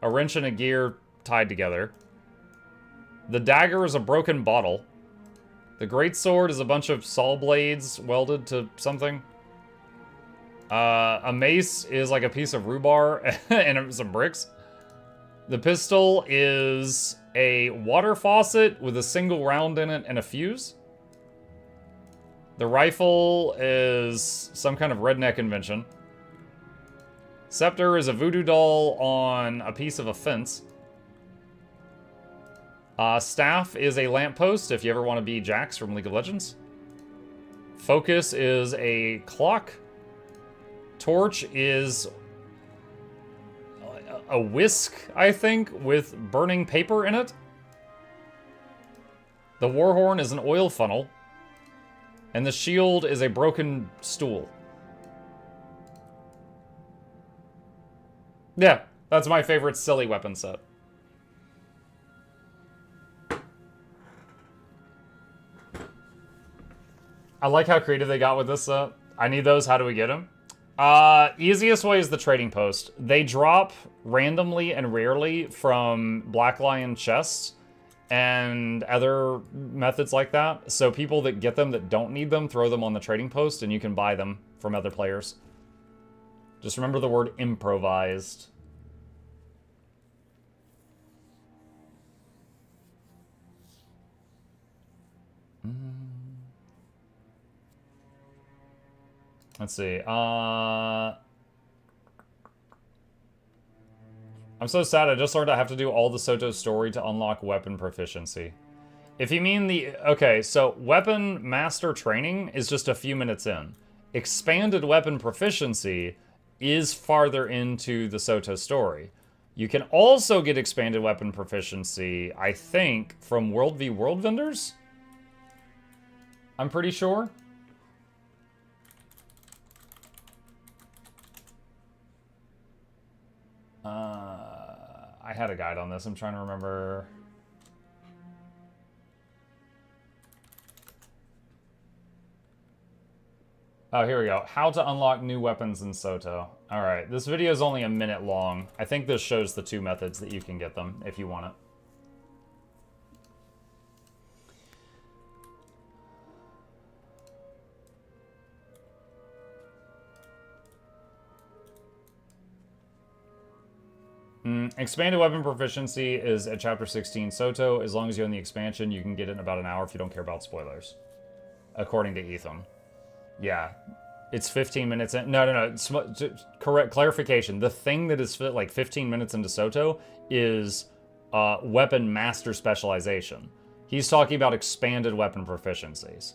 a wrench and a gear tied together. The dagger is a broken bottle. The greatsword is a bunch of saw blades welded to something. A mace is like a piece of rhubarb and some bricks. The pistol is a water faucet with a single round in it and a fuse. The rifle is some kind of redneck invention. Scepter is a voodoo doll on a piece of a fence. Staff is a lamppost if you ever want to be Jax from League of Legends. Focus is a clock. Torch is a whisk, I think, with burning paper in it. The warhorn is an oil funnel. And the shield is a broken stool. Yeah, that's my favorite silly weapon set. I like how creative they got with this set. I need those. How do we get them? Easiest way is the trading post. They drop randomly and rarely from Black Lion chests and other methods like that. So people that get them that don't need them, throw them on the trading post and you can buy them from other players. Just remember the word improvised. Let's see. I'm so sad. I just learned I have to do all the Soto story to unlock weapon proficiency. If you mean the... Okay, so weapon master training is just a few minutes in. Expanded weapon proficiency is farther into the Soto story. You can also get expanded weapon proficiency, I think, from World v World vendors? I'm pretty sure. I had a guide on this. I'm trying to remember. Oh, here we go. How to unlock new weapons in Soto. All right, this video is only a minute long. I think this shows the two methods that you can get them if you want it. Expanded weapon proficiency is at Chapter 16 Soto. As long as you own the expansion, you can get it in about an hour if you don't care about spoilers. According to Ethan. Yeah. It's 15 minutes in. No. Correct clarification. The thing that is like 15 minutes into Soto is weapon master specialization. He's talking about expanded weapon proficiencies.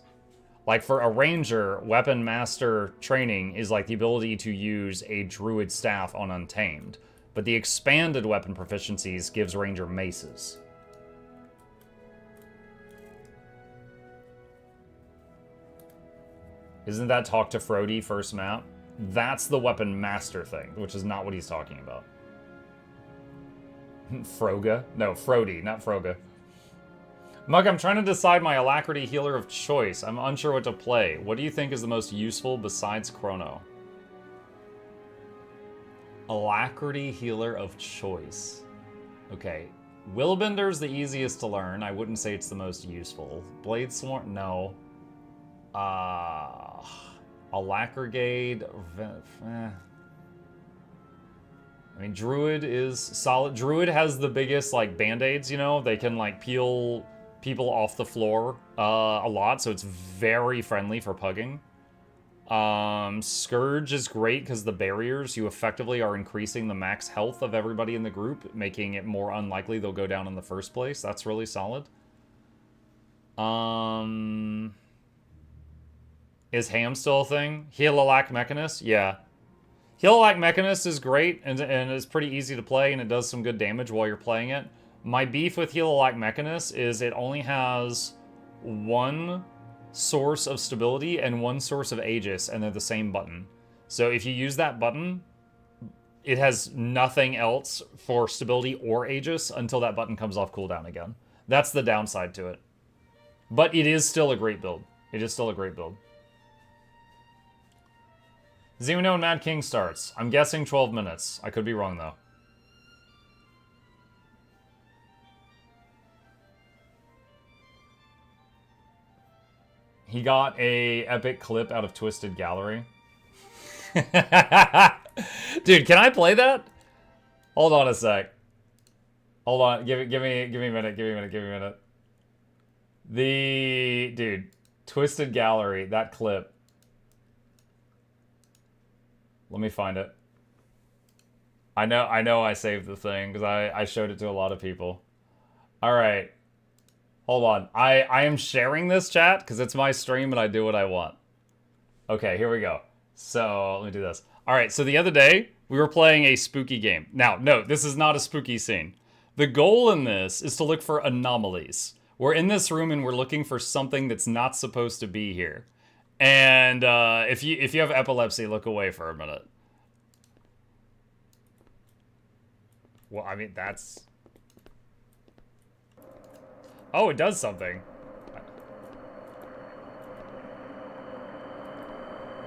Like for a ranger, weapon master training is like the ability to use a druid staff on Untamed. But the expanded weapon proficiencies gives ranger maces. Isn't that talk to Frody first map? That's the weapon master thing, which is not what he's talking about. Froga? No, Frody, not Froga. Mug, I'm trying to decide my alacrity healer of choice. I'm unsure what to play. What do you think is the most useful besides Chrono? Alacrity healer of choice. Okay. Willbender's the easiest to learn. I wouldn't say it's the most useful. Blade Swarm? No. Alacrigade? I mean, Druid is solid. Druid has the biggest, like, band-aids, you know? They can, like, peel people off the floor a lot, so it's very friendly for pugging. Scourge is great because the barriers, you effectively are increasing the max health of everybody in the group, making it more unlikely they'll go down in the first place. That's really solid. Is Ham still a thing? Heal-a-lack Mechanist? Yeah. Heal-a-lack Mechanist is great, and it's pretty easy to play, and it does some good damage while you're playing it. My beef with Heal-a-lack Mechanist is it only has one source of stability and one source of Aegis, and they're the same button. So if you use that button, it has nothing else for stability or Aegis until that button comes off cooldown again. That's the downside to it. But it is still a great build. It is still a great build. Does anyone know when Mad King starts? I'm guessing 12 minutes. I could be wrong, though. He got a epic clip out of Twisted Gallery. Dude, can I play that? Hold on a sec. Hold on. Give me a minute. Give me a minute. Dude, Twisted Gallery, that clip. Let me find it. I know I saved the thing because I showed it to a lot of people. All right. Hold on. I am sharing this, chat, because it's my stream and I do what I want. Okay, here we go. So, let me do this. All right, so the other day, we were playing a spooky game. Now, no, this is not a spooky scene. The goal in this is to look for anomalies. We're in this room and we're looking for something that's not supposed to be here. And if you have epilepsy, look away for a minute. Well, I mean, that's... Oh, it does something.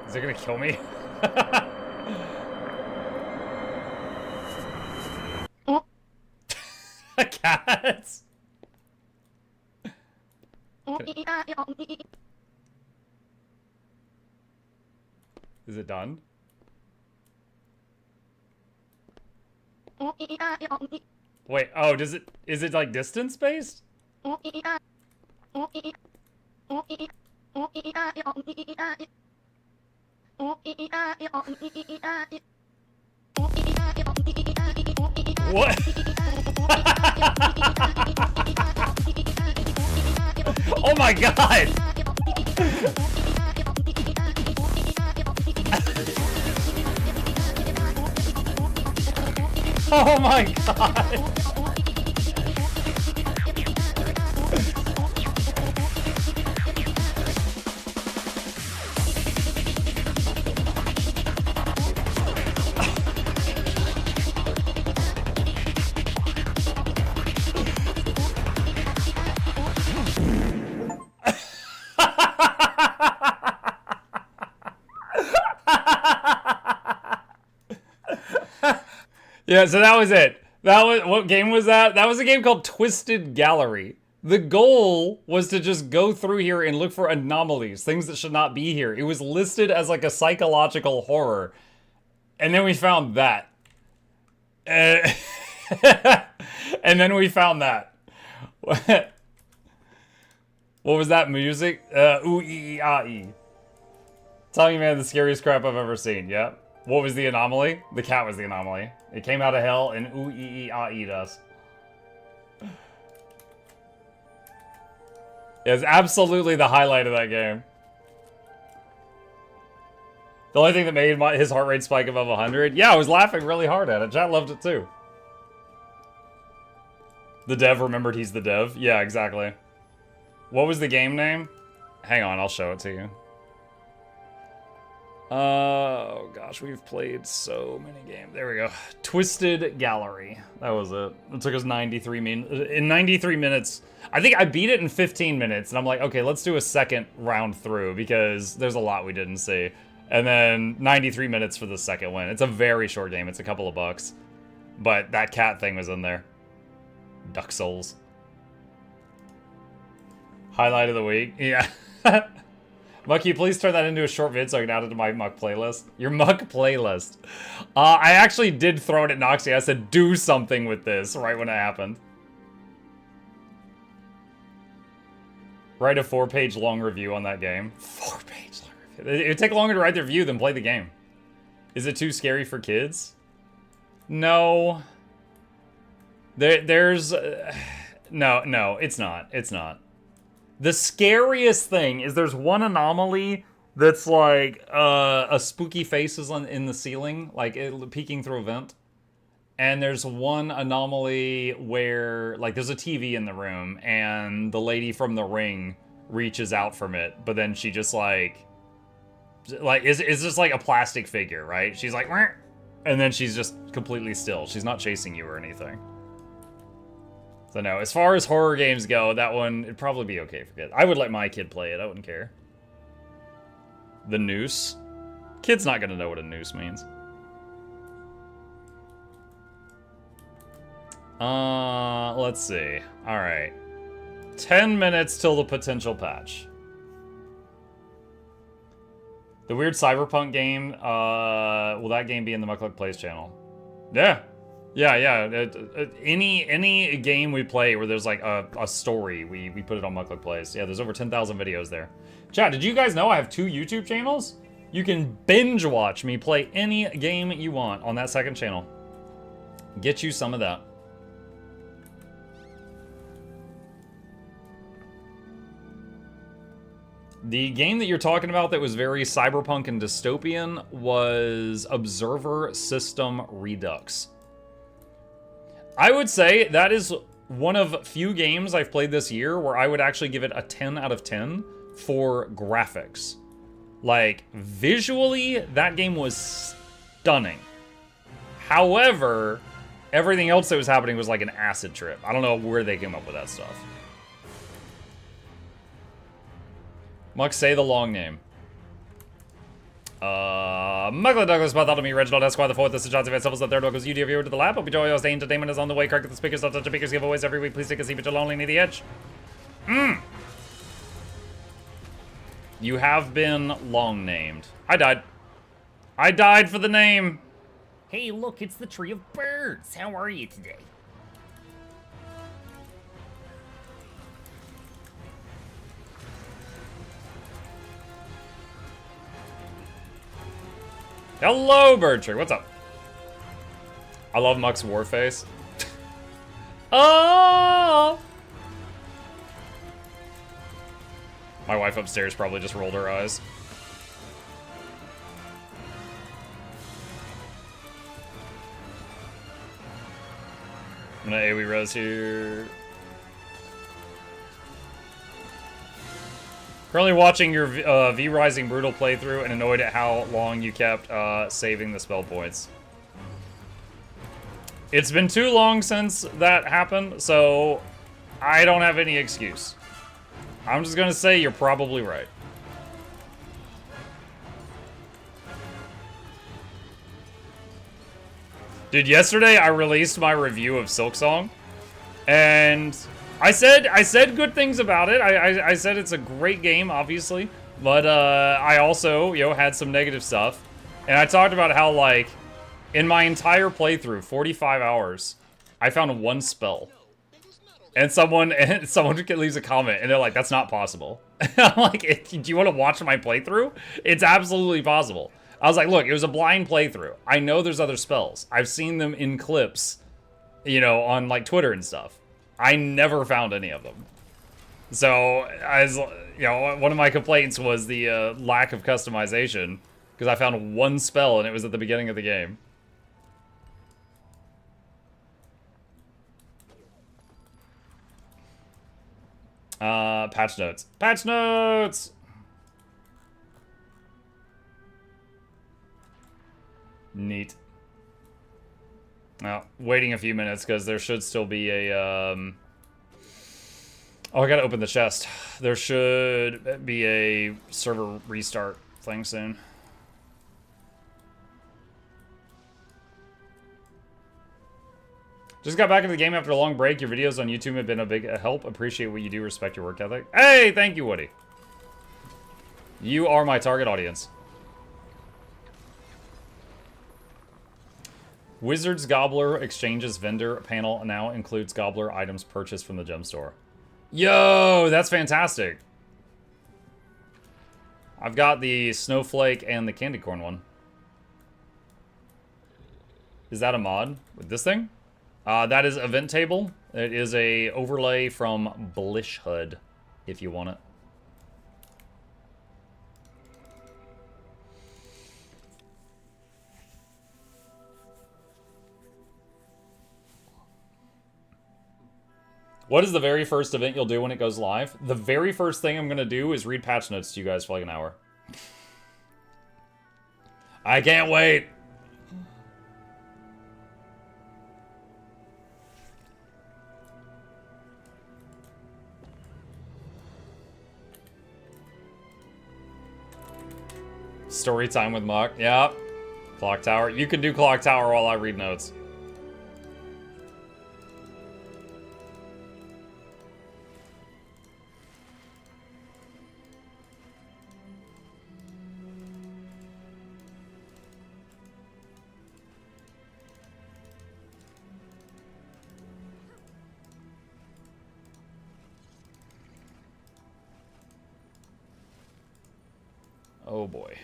Is it gonna kill me? Cats? Is it done? Wait, oh, is it like distance based? What? Oh my god! Oh my god! Yeah, so that was it. That was, what game was that? That was a game called Twisted Gallery. The goal was to just go through here and look for anomalies, things that should not be here. It was listed as like a psychological horror. And then we found that. And then we found that. What was that music? Ooh, ee, ah, ee. Telling you, man, the scariest crap I've ever seen. Yep. What was the anomaly? The cat was the anomaly. It came out of hell and ooh, ee, ah, eat us. It's absolutely the highlight of that game. The only thing that made his heart rate spike above 100? Yeah, I was laughing really hard at it. Chat loved it too. The dev remembered he's the dev? Yeah, exactly. What was the game name? Hang on, I'll show it to you. Oh gosh, we've played so many games. There we go. Twisted Gallery. That was it. It took us 93 minutes. I think I beat it in 15 minutes, and I'm like, okay, let's do a second round through because there's a lot we didn't see. And then 93 minutes for the second win. It's a very short game. It's a couple of bucks. But that cat thing was in there. Duck Souls. Highlight of the week. Yeah. Mucky, please turn that into a short vid so I can add it to my Muck playlist. Your Muck playlist. I actually did throw it at Noxxi. I said, do something with this right when it happened. Write a 4-page long review on that game. 4-page long review. It would take longer to write the review than play the game. Is it too scary for kids? No. There's... No, it's not. It's not. The scariest thing is there's one anomaly that's like a spooky face is in the ceiling, like peeking through a vent. And there's one anomaly where like there's a TV in the room and the lady from The Ring reaches out from it, but then she just like is just like a plastic figure, right? She's like, "Wah," and then she's just completely still. She's not chasing you or anything. So no, as far as horror games go, that one, it'd probably be okay for kids. I would let my kid play it, I wouldn't care. The noose? Kid's not gonna know what a noose means. Let's see. Alright. 10 minutes till the potential patch. The weird cyberpunk game, will that game be in the Mukluk Plays channel? Yeah. Yeah. Any game we play where there's like a story, we put it on Mukluk Plays. Yeah, there's over 10,000 videos there. Chat, did you guys know I have 2 YouTube channels? You can binge watch me play any game you want on that second channel. Get you some of that. The game that you're talking about that was very cyberpunk and dystopian was Observer System Redux. I would say that is one of few games I've played this year where I would actually give it a 10 out of 10 for graphics. Like, visually, that game was stunning. However, Everything else that was happening was like an acid trip. I don't know where they came up with that stuff. Muck, say the long name. Michael Douglas, Bartholomew, Reginald Esquire the Fourth, this is Johnson Van Silvers the Third, welcomes UD viewer to the lab. Hope you enjoy your day. Entertainment is on the way. Crack the speakers, don't touch the speakers, giveaways every week. Please take a seat, but you're lonely near the edge. You have been long named. I died. I died for the name. Hey, look, it's the Tree of Birds. How are you today? Hello, Birdtree. What's up? I love Muck's war face. Oh! My wife upstairs probably just rolled her eyes. I'm gonna AoE Rose here. Currently watching your V-Rising Brutal playthrough and annoyed at how long you kept saving the spell points. It's been too long since that happened, so I don't have any excuse. I'm just gonna say you're probably right. Dude, yesterday I released my review of Silksong, and I said good things about it. I said it's a great game, obviously, but I also, had some negative stuff, and I talked about how, like, in my entire playthrough, 45 hours, I found one spell, and someone leaves a comment, and they're like, "That's not possible." I'm like, "Do you want to watch my playthrough? It's absolutely possible." I was like, "Look, it was a blind playthrough. I know there's other spells. I've seen them in clips, on like Twitter and stuff. I never found any of them." So, as one of my complaints was the lack of customization, because I found one spell and it was at the beginning of the game. Patch notes. Patch notes! Neat. Now, waiting a few minutes because there should still be a, Oh, I gotta open the chest. There should be a server restart thing soon. Just got back into the game after a long break. Your videos on YouTube have been a big help. Appreciate what you do. Respect your work ethic. Hey, thank you, Woody. You are my target audience. Wizard's Gobbler Exchanges vendor panel now includes Gobbler items purchased from the gem store. Yo, that's fantastic. I've got the Snowflake and the Candy Corn one. Is that a mod with this thing? That is Event Table. It is a overlay from Blishhood, if you want it. What is the very first event you'll do when it goes live? The very first thing I'm gonna do is read patch notes to you guys for like an hour. I can't wait. Story time with Muck. Yep. Clock Tower. You can do Clock Tower while I read notes. Oh boy.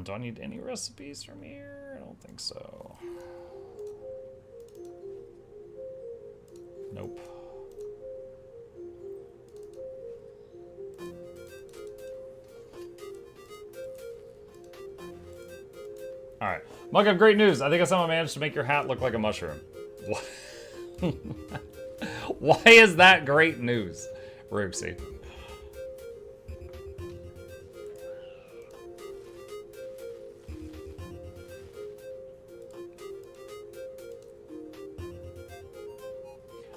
Do I need any recipes from here? I don't think so. Nope. Alright. Mug, I have great news. I think I somehow managed to make your hat look like a mushroom. What? Why is that great news, Roxy?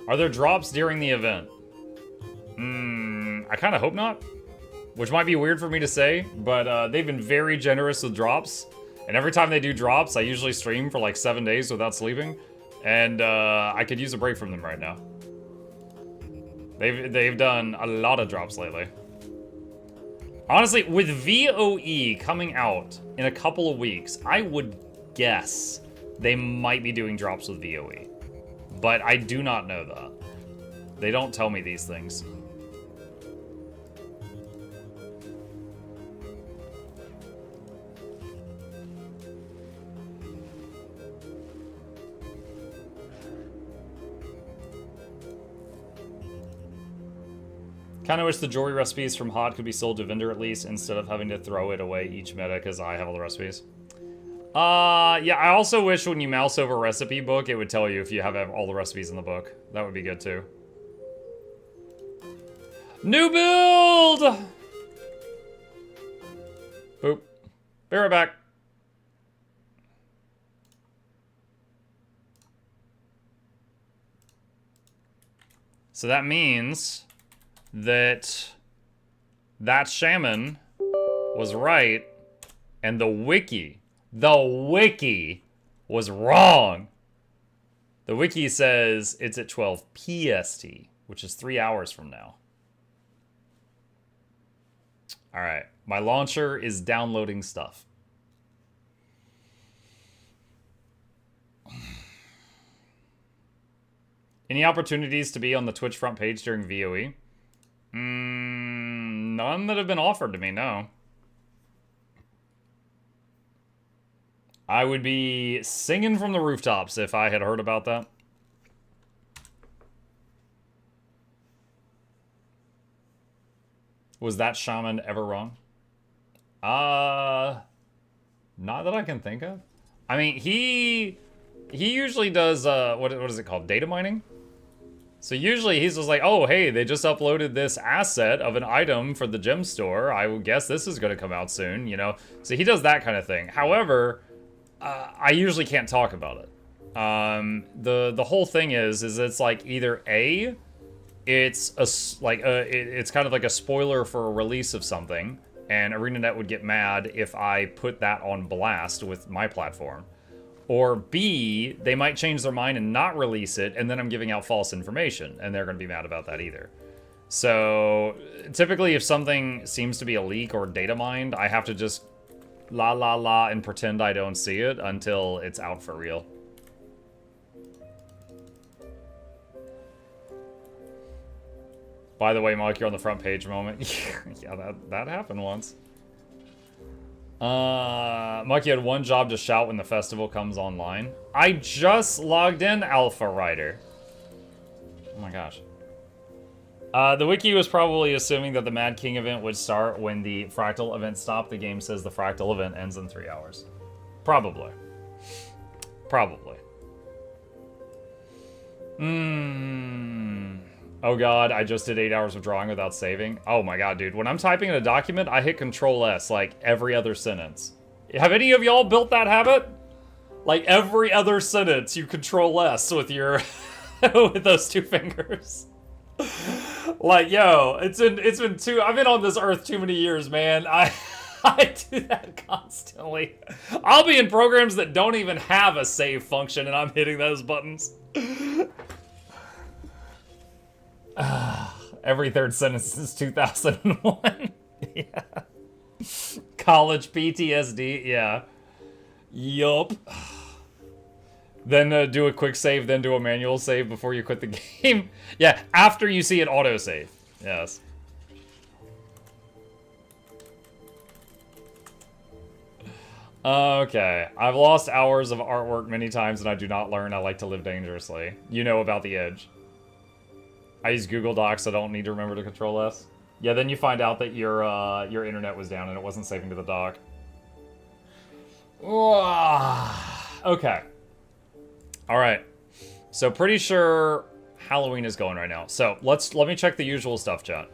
Are there drops during the event? I kind of hope not. Which might be weird for me to say, but they've been very generous with drops. And every time they do drops, I usually stream for like 7 days without sleeping. And I could use a break from them right now. They've done a lot of drops lately. Honestly, with VOE coming out in a couple of weeks, I would guess they might be doing drops with VOE. But I do not know that. They don't tell me these things. Kinda wish the jewelry recipes from HOT could be sold to vendor at least, instead of having to throw it away each meta, because I have all the recipes. Yeah, I also wish when you mouse over recipe book, it would tell you if you have all the recipes in the book. That would be good too. New build! Boop. Be right back. So that means that shaman was right, and the wiki was wrong. The wiki says it's at 12 PST, which is 3 hours from now. All right, my launcher is downloading stuff. Any opportunities to be on the Twitch front page during VOE? None that have been offered to me, no. I would be singing from the rooftops if I had heard about that. Was that shaman ever wrong? Not that I can think of. I mean, he usually does, what is it called? Data mining? So usually he's just like, oh, hey, they just uploaded this asset of an item for the gem store. I would guess this is going to come out soon, you know? So he does that kind of thing. However, I usually can't talk about it. The whole thing is it's like either A, it's it's kind of like a spoiler for a release of something, and ArenaNet would get mad if I put that on blast with my platform. Or B, they might change their mind and not release it, and then I'm giving out false information, and they're going to be mad about that either. So, typically if something seems to be a leak or data mined, I have to just la and pretend I don't see it until it's out for real. By the way, Mike, you're on the front page moment. Yeah, that happened once. Mikey had one job to shout when the festival comes online. I just logged in, Alpha Rider. Oh my gosh. The wiki was probably assuming that the Mad King event would start when the Fractal event stopped. The game says the Fractal event ends in 3 hours. Probably. Probably. Oh god, I just did 8 hours of drawing without saving. Oh my god, dude. When I'm typing in a document, I hit Control-S like every other sentence. Have any of y'all built that habit? Like every other sentence, you Control-S with your... with those two fingers. Like, yo, it's been too... I've been on this earth too many years, man. I do that constantly. I'll be in programs that don't even have a save function, and I'm hitting those buttons. Every third sentence is 2001. Yeah. College PTSD, yeah. Yup. Then do a quick save, then do a manual save before you quit the game. Yeah, after you see it autosave. Yes. Okay. I've lost hours of artwork many times and I do not learn. I like to live dangerously. You know about the edge. I use Google Docs, so I don't need to remember to Control-S. Yeah, then you find out that your internet was down and it wasn't saving to the dock. Okay. Alright. So pretty sure Halloween is going right now. So let me check the usual stuff, chat.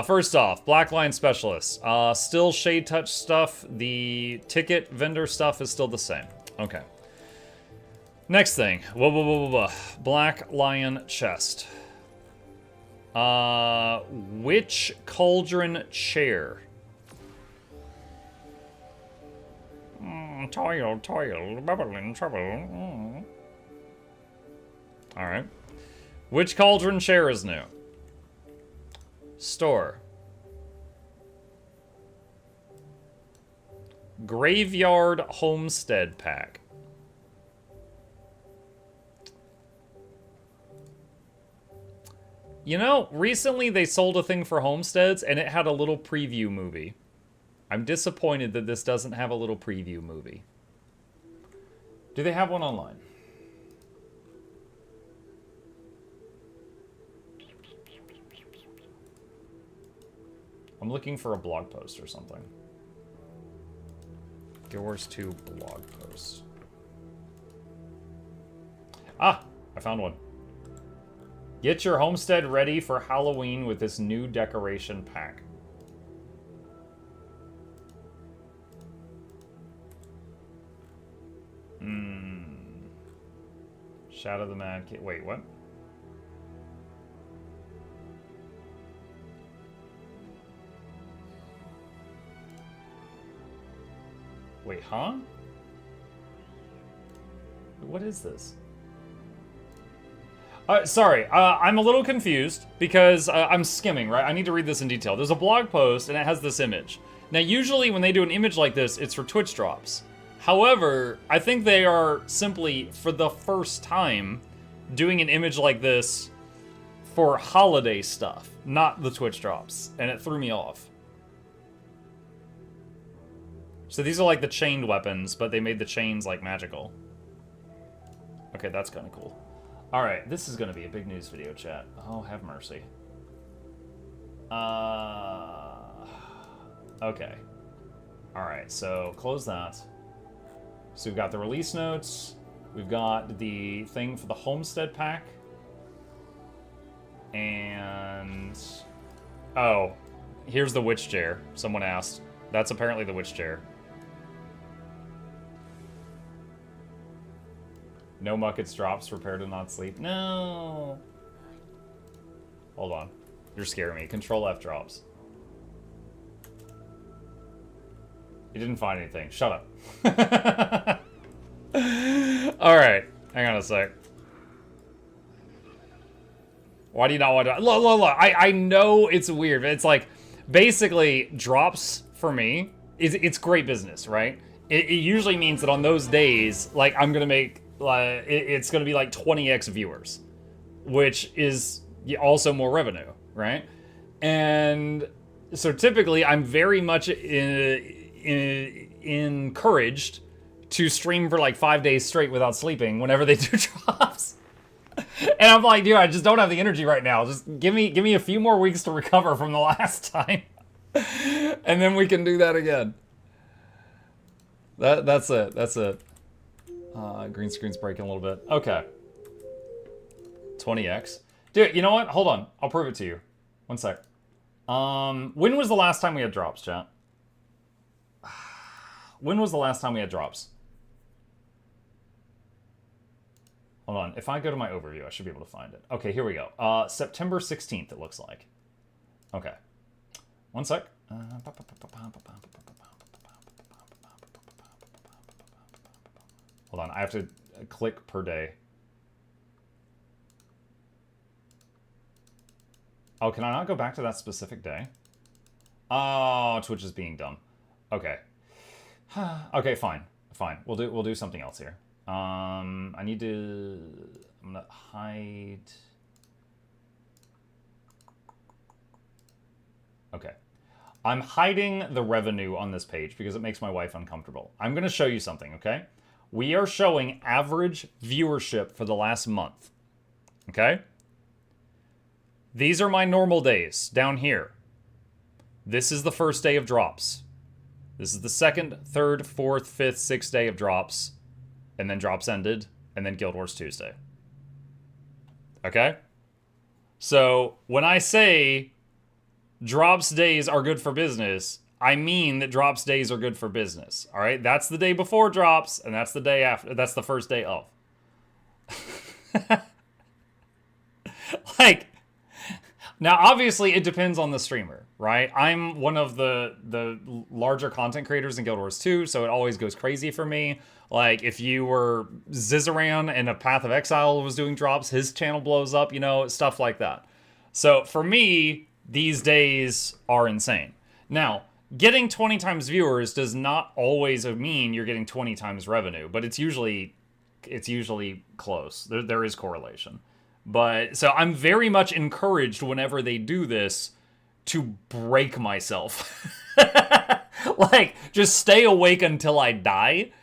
First off, Blackline Specialist. Still Shade Touch stuff. The ticket vendor stuff is still the same. Okay. Next thing. Whoa, whoa, whoa, whoa, whoa. Black Lion chest. Which cauldron chair? Toil, bubbling trouble. Alright. Which cauldron chair is new? Store. Graveyard Homestead Pack. You know, recently they sold a thing for homesteads and it had a little preview movie. I'm disappointed that this doesn't have a little preview movie. Do they have one online? I'm looking for a blog post or something. Guild Wars 2 blog post. Ah, I found one. Get your homestead ready for Halloween with this new decoration pack. Shadow the Mad Kid. Wait, what? Wait, huh? What is this? Sorry, I'm a little confused because I'm skimming, right? I need to read this in detail. There's a blog post and it has this image. Now, usually when they do an image like this, it's for Twitch drops. However, I think they are simply, for the first time, doing an image like this for holiday stuff, not the Twitch drops, and it threw me off. So these are like the chained weapons, but they made the chains like magical. Okay, that's kind of cool. Alright, this is going to be a big news video, chat. Oh, have mercy. Okay. Alright, so close that. So we've got the release notes. We've got the thing for the Homestead Pack. And... oh, here's the witch chair. Someone asked. That's apparently the witch chair. No muckets drops, prepare to not sleep. No! Hold on. You're scaring me. Control F drops. You didn't find anything. Shut up. Alright. Hang on a sec. Why do you not want to... Look, look, look. I know it's weird, but it's like... basically, drops, for me, it's great business, right? It usually means that on those days, like, I'm gonna make... it's gonna be like 20x viewers. Which is also more revenue, right? And... so typically, I'm very much encouraged to stream for like 5 days straight without sleeping whenever they do drops. And I'm like, dude, I just don't have the energy right now. Just give me a few more weeks to recover from the last time. And then we can do that again. That's it. That's it. Green screen's breaking a little bit. Okay. 20x. Dude, you know what? Hold on. I'll prove it to you. One sec. When was the last time we had drops, chat? When was the last time we had drops? Hold on. If I go to my overview, I should be able to find it. Okay, here we go. September 16th, it looks like. Okay. One sec. Hold on. I have to click per day. Oh, can I not go back to that specific day? Oh, Twitch is being dumb. Okay. Okay, fine. Fine. We'll do something else here. I need to... I'm gonna hide... Okay. I'm hiding the revenue on this page because it makes my wife uncomfortable. I'm gonna show you something, okay? We are showing average viewership for the last month. Okay? These are my normal days down here. This is the first day of drops. This is the second, third, fourth, fifth, sixth day of drops. And then drops ended. And then Guild Wars Tuesday. Okay? So, when I say drops days are good for business, I mean that drops days are good for business. Alright? That's the day before drops, and that's the day after. That's the first day of. Like, now obviously it depends on the streamer, right? I'm one of the larger content creators in Guild Wars 2, so it always goes crazy for me. Like, if you were Zizaran and a Path of Exile was doing drops, his channel blows up, you know, stuff like that. So for me, these days are insane. Now, getting 20 times viewers does not always mean you're getting 20 times revenue, but it's usually close. There is correlation. But so I'm very much encouraged whenever they do this to break myself. Like, just stay awake until I die,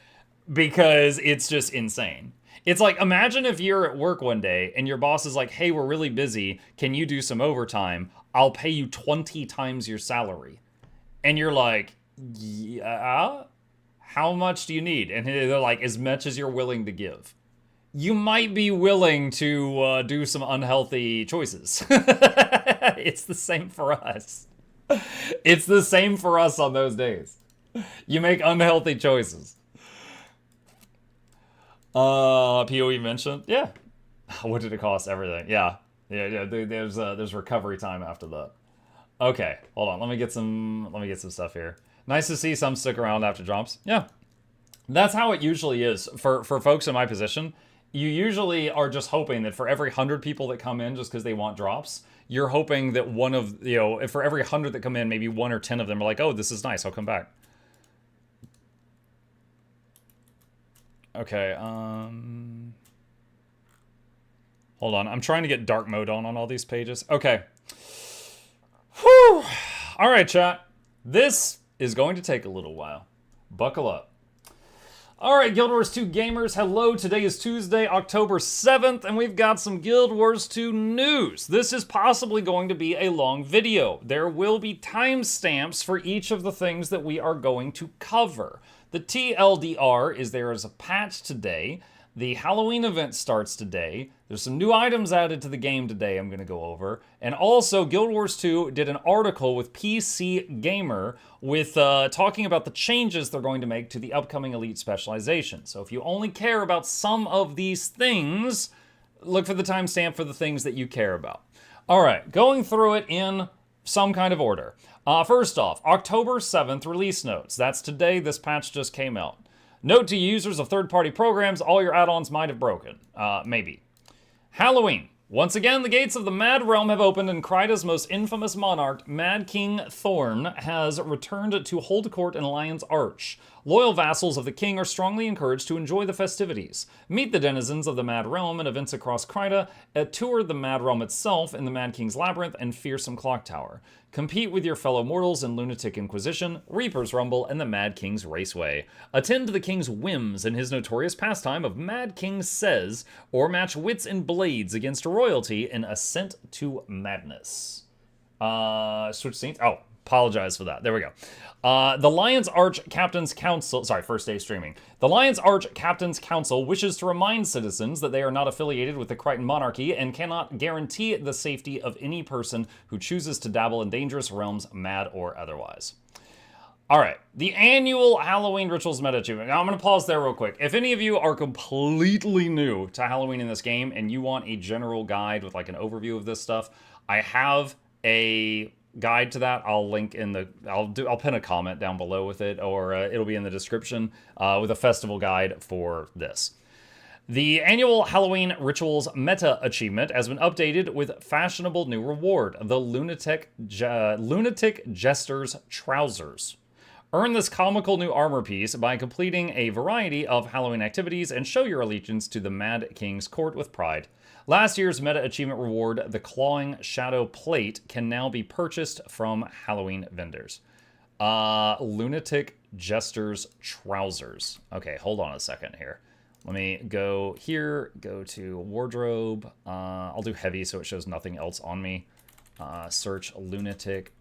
because it's just insane. It's like, imagine if you're at work one day and your boss is like, hey, we're really busy. Can you do some overtime? I'll pay you 20 times your salary. And you're like, yeah, how much do you need? And they're like, as much as you're willing to give. You might be willing to do some unhealthy choices. It's the same for us. It's the same for us on those days. You make unhealthy choices. PoE mentioned, yeah. What did it cost? Everything, yeah. There's recovery time after that. Okay, hold on. Let me get some stuff here. Nice to see some stick around after drops. Yeah, that's how it usually is for folks in my position. You usually are just hoping that for every 100 people that come in just because they want drops, you're hoping that one of, you know, if for every 100 that come in, maybe 1 or 10 of them are like, oh, this is nice, I'll come back. Okay, hold on. I'm trying to get dark mode on all these pages. Okay. Whew. All right, chat. This is going to take a little while. Buckle up. All right, Guild Wars 2 gamers, hello. Today is Tuesday, October 7th, and we've got some Guild Wars 2 news. This is possibly going to be a long video. There will be timestamps for each of the things that we are going to cover. The TLDR is there as a patch today. The Halloween event starts today. There's some new items added to the game today I'm going to go over. And also, Guild Wars 2 did an article with PC Gamer with talking about the changes they're going to make to the upcoming Elite specialization. So if you only care about some of these things, look for the timestamp for the things that you care about. All right, going through it in some kind of order. First off, October 7th release notes. That's today. This patch just came out. Note to users of third-party programs, all your add-ons might have broken. Maybe. Halloween. Once again, the gates of the Mad Realm have opened, and Kryta's most infamous monarch, Mad King Thorn, has returned to hold court in Lion's Arch. Loyal vassals of the king are strongly encouraged to enjoy the festivities. Meet the denizens of the Mad Realm in events across Kryta, tour the Mad Realm itself in the Mad King's Labyrinth and Fearsome Clock Tower. Compete with your fellow mortals in Lunatic Inquisition, Reaper's Rumble, and the Mad King's Raceway. Attend to the king's whims in his notorious pastime of Mad King Says, or match wits and blades against royalty in Ascent to Madness. Switch scenes? Oh, apologize for that. There we go. The Lion's Arch Captain's Council, sorry, first day streaming. The Lion's Arch Captain's Council wishes to remind citizens that they are not affiliated with the Crichton monarchy and cannot guarantee the safety of any person who chooses to dabble in dangerous realms, mad or otherwise. All right, the annual Halloween Rituals meta achievement. Now I'm going to pause there real quick. If any of you are completely new to Halloween in this game and you want a general guide with like an overview of this stuff, I have a guide to that. I'll link in the, I'll pin a comment down below with it, or it'll be in the description with a festival guide for this. The annual Halloween Rituals meta achievement has been updated with fashionable new reward, the Lunatic Jester's Trousers. Earn this comical new armor piece by completing a variety of Halloween activities and show your allegiance to the Mad King's court with pride. Last year's meta achievement reward, the Clawing Shadow Plate, can now be purchased from Halloween vendors. Lunatic Jester's Trousers. Okay, hold on a second here. Let me go here, go to wardrobe. I'll do heavy so it shows nothing else on me. Search Lunatic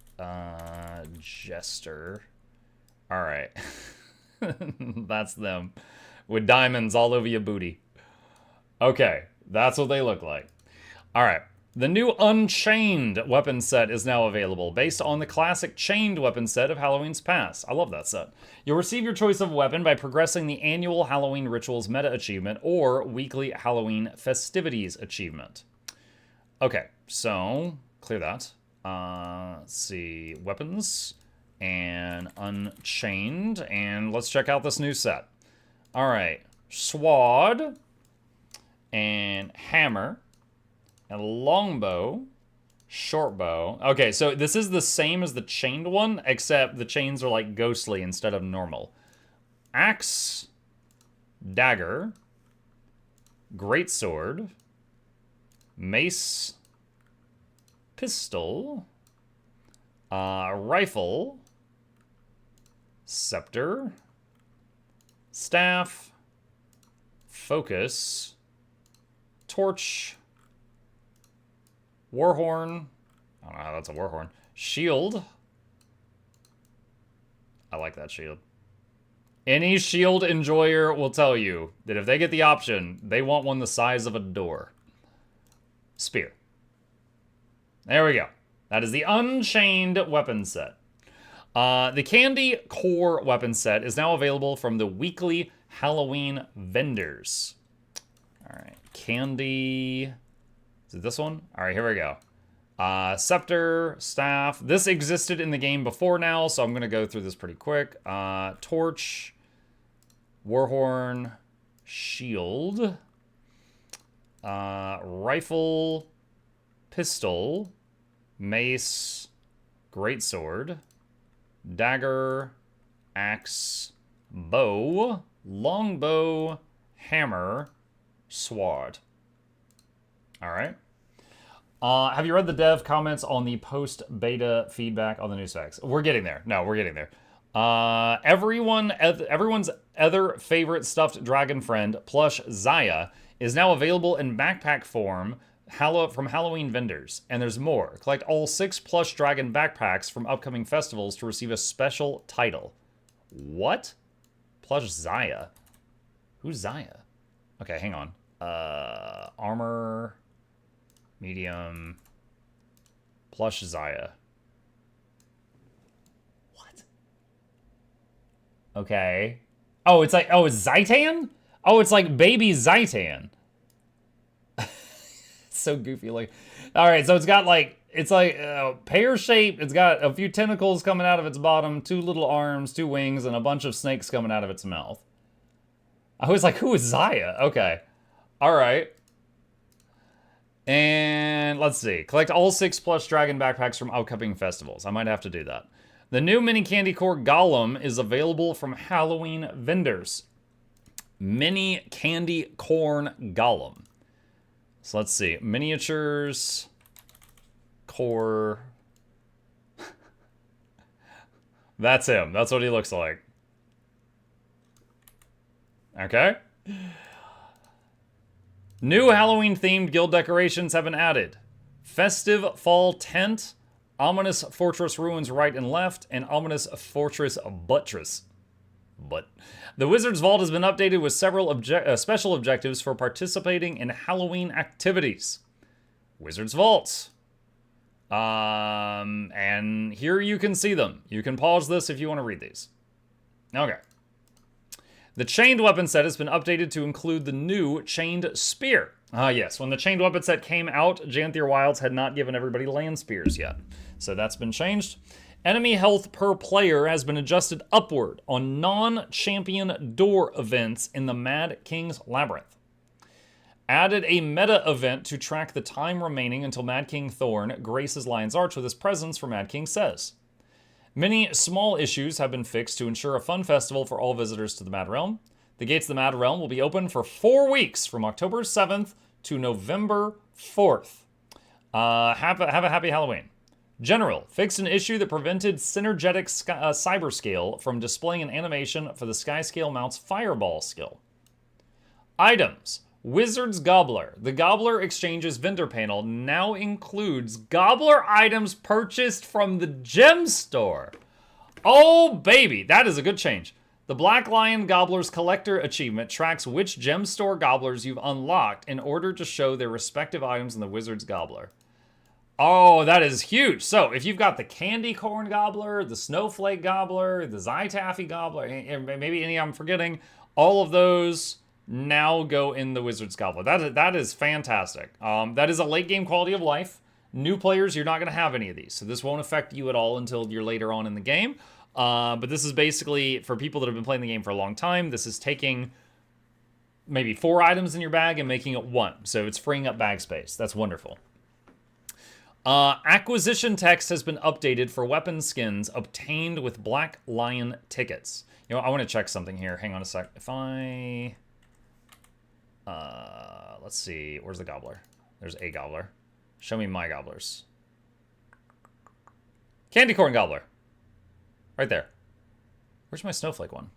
Jester. All right. That's them. With diamonds all over your booty. Okay, that's what they look like. All right. The new Unchained weapon set is now available, based on the classic chained weapon set of Halloween's past. I love that set. You'll receive your choice of weapon by progressing the annual Halloween Rituals meta achievement or weekly Halloween festivities achievement. Okay, so clear that. Let's see, weapons and Unchained, and let's check out this new set. All right, sword and hammer. And longbow, shortbow. Okay, so this is the same as the chained one, except the chains are like ghostly instead of normal. Axe, dagger, greatsword, mace, pistol, rifle, scepter, staff, focus, torch, warhorn. I don't know how that's a warhorn. Shield. I like that shield. Any shield enjoyer will tell you that if they get the option, they want one the size of a door. Spear. There we go. That is the Unchained weapon set. The Candy Core weapon set is now available from the weekly Halloween vendors. All right, Candy... Is it this one? All right, here we go. Scepter, staff. This existed in the game before now, so I'm going to go through this pretty quick. Torch, warhorn, shield, rifle, pistol, mace, greatsword, dagger, axe, bow, longbow, hammer, sword. All right. Have you read the dev comments on the post-beta feedback on the new specs? We're getting there. No, we're getting there. Everyone's other favorite stuffed dragon friend, plush Zaya, is now available in backpack form from Halloween vendors. And there's more. Collect all 6 plush dragon backpacks from upcoming festivals to receive a special title. What? Plush Zaya? Who's Zaya? Okay, hang on. Armor... medium, plush Zaya. What? Okay. Oh, it's like, oh, it's Zaitan? Oh, it's like baby Zaitan. So goofy. Like, all right, so it's got like, it's like pear-shaped. It's got a few tentacles coming out of its bottom, 2 little arms, 2 wings, and a bunch of snakes coming out of its mouth. I was like, who is Zaya? Okay. All right. And let's see. Collect all 6 plush dragon backpacks from upcoming festivals. I might have to do that. The new Mini Candy Core Golem is available from Halloween vendors. Mini Candy Corn Golem. So let's see. Miniatures. Core. That's him. That's what he looks like. Okay. New Halloween-themed guild decorations have been added. Festive Fall Tent, Ominous Fortress Ruins right and left, and Ominous Fortress Buttress. The Wizard's Vault has been updated with several special objectives for participating in Halloween activities. Wizard's Vault. And here you can see them. You can pause this if you want to read these. Okay. The chained weapon set has been updated to include the new chained spear. Yes, when the chained weapon set came out, Janthier Wilds had not given everybody land spears yet. So that's been changed. Enemy health per player has been adjusted upward on non-champion door events in the Mad King's Labyrinth. Added a meta event to track the time remaining until Mad King Thorn graces Lion's Arch with his presence for Mad King Says. Many small issues have been fixed to ensure a fun festival for all visitors to the Mad Realm. The gates of the Mad Realm will be open for 4 weeks from October 7th to November 4th. Have a happy Halloween. General, fixed an issue that prevented Synergetic Cyberscale from displaying an animation for the Skyscale Mount's Fireball skill. Items. Wizard's Gobbler. The Gobbler Exchanges vendor panel now includes Gobbler items purchased from the gem store. Oh, baby. That is a good change. The Black Lion Gobbler's Collector achievement tracks which gem store gobblers you've unlocked in order to show their respective items in the Wizard's Gobbler. Oh, that is huge. So if you've got the candy corn gobbler, the snowflake gobbler, the Zytaffy gobbler, and maybe any I'm forgetting, all of those now go in the wizard's gobbler. That is fantastic. That is a late game quality of life. New players, you're not going to have any of these, so this won't affect you at all until you're later on in the game. But this is basically, for people that have been playing the game for a long time, this is taking maybe 4 items in your bag and making it 1. So it's freeing up bag space. That's wonderful. Acquisition text has been updated for weapon skins obtained with Black Lion tickets. You know, I want to check something here. Hang on a sec. If I... let's see. Where's the gobbler? There's a gobbler. Show me my gobblers. Candy corn gobbler. Right there. Where's my snowflake one?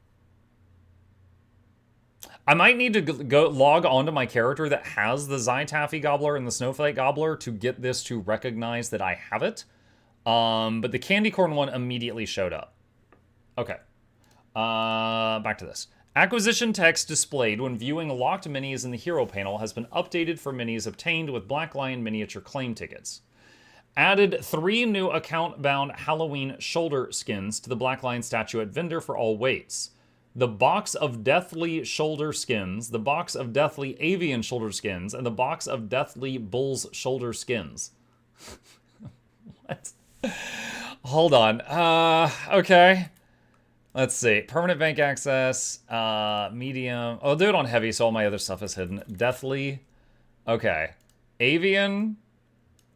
I might need to go log onto my character that has the Zytaffy gobbler and the snowflake gobbler to get this to recognize that I have it. But the candy corn one immediately showed up. Okay. Back to this. Acquisition text displayed when viewing locked minis in the hero panel has been updated for minis obtained with Black Lion miniature claim tickets. Added 3 new account-bound Halloween shoulder skins to the Black Lion statuette vendor for all weights. The box of Deathly shoulder skins, the box of Deathly avian shoulder skins, and the box of Deathly bull's shoulder skins. What? Hold on. Okay. Let's see. Permanent bank access, medium. I'll do it on heavy so all my other stuff is hidden. Deathly. Okay. Avian.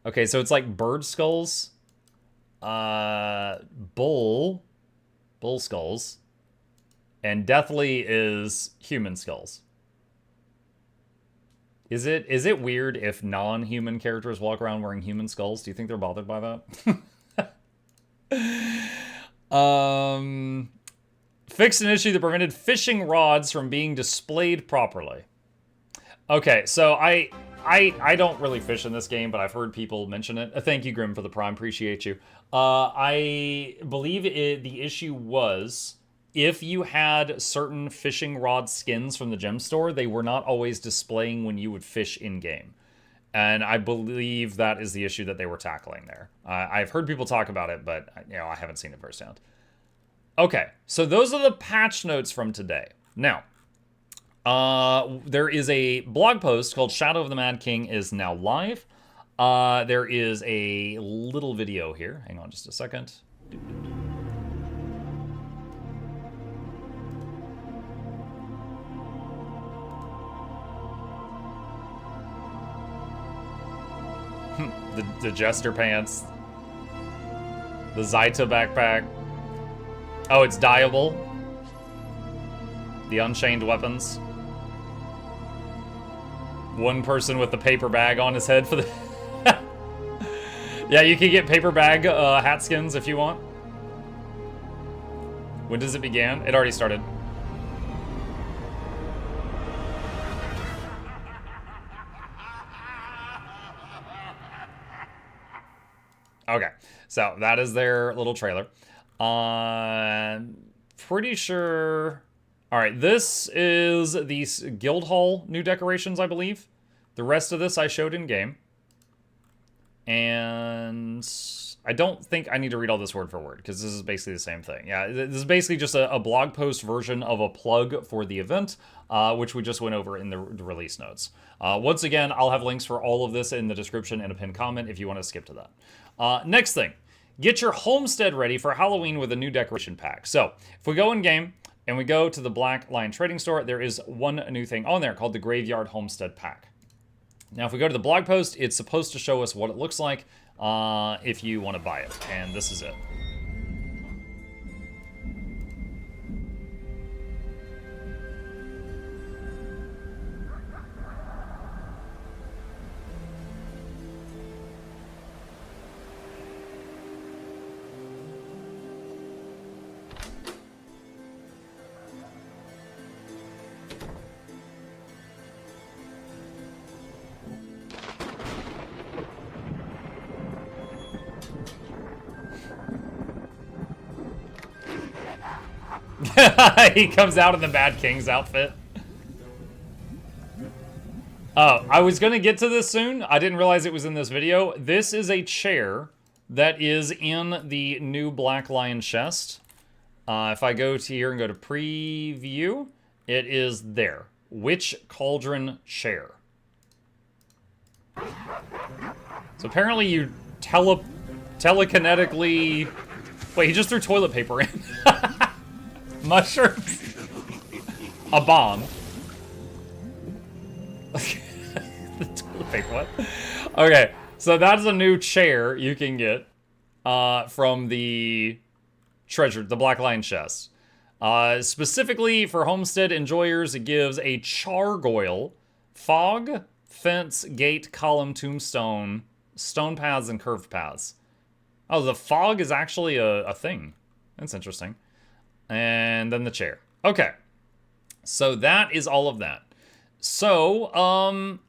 Okay, so it's like bird skulls. Bull skulls. And Deathly is human skulls. Is it weird if non-human characters walk around wearing human skulls? Do you think they're bothered by that? Fixed an issue that prevented fishing rods from being displayed properly. Okay, so I don't really fish in this game, but I've heard people mention it. Thank you, Grim, for the Prime. Appreciate you. I believe the issue was... if you had certain fishing rod skins from the gem store, they were not always displaying when you would fish in-game. And I believe that is the issue that they were tackling there. I've heard people talk about it, but I haven't seen it firsthand. Okay, so those are the patch notes from today. Now, there is a blog post called Shadow of the Mad King is now live. There is a little video here. Hang on just a second. The Jester pants. The Zyta backpack. Oh, it's dyeable. The Unchained weapons. One person with the paper bag on his head for the... Yeah, you can get paper bag hat skins if you want. When does it begin? It already started. Okay, so that is their little trailer. Pretty sure... Alright, this is the Guildhall new decorations, I believe. The rest of this I showed in-game. And I don't think I need to read all this word for word, because this is basically the same thing. Yeah, this is basically just a blog post version of a plug for the event, which we just went over in the release notes. Once again, I'll have links for all of this in the description and a pinned comment if you want to skip to that. Next thing, get your homestead ready for Halloween with a new decoration pack. So, if we go in-game and we go to the Black Lion Trading Store, there is one new thing on there called the Graveyard Homestead Pack. Now, if we go to the blog post, it's supposed to show us what it looks like if you want to buy it, and this is it. He comes out in the Mad King's outfit. I was going to get to this soon. I didn't realize it was in this video. This is a chair that is in the new Black Lion chest. If I go to here and go to preview, it is there. Witch Cauldron chair. So apparently you telekinetically... Wait, he just threw toilet paper in. Mushrooms. A bomb. The toilet paper, what? Okay, so that's a new chair you can get from the Black Lion chest. Specifically for homestead enjoyers, it gives a chargoyle, fog, fence, gate, column, tombstone, stone paths, and curved paths. Oh, the fog is actually a thing. That's interesting. And then the chair. Okay. So that is all of that. So,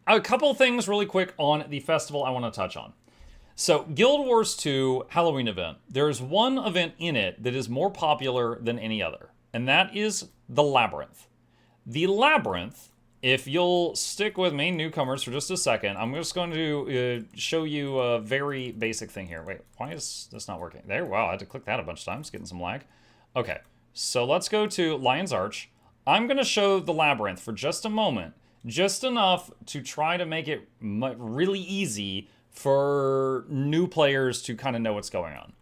a couple things really quick on the festival I want to touch on. So, Guild Wars 2 Halloween event. There's one event in it that is more popular than any other, and that is the Labyrinth. The Labyrinth, if you'll stick with me, newcomers, for just a second, I'm just going to show you a very basic thing here. Wait, why is this not working? There, wow, I had to click that a bunch of times, getting some lag. Okay, so let's go to Lion's Arch. I'm going to show the Labyrinth for just a moment, just enough to try to make it really easy for new players to kind of know what's going on.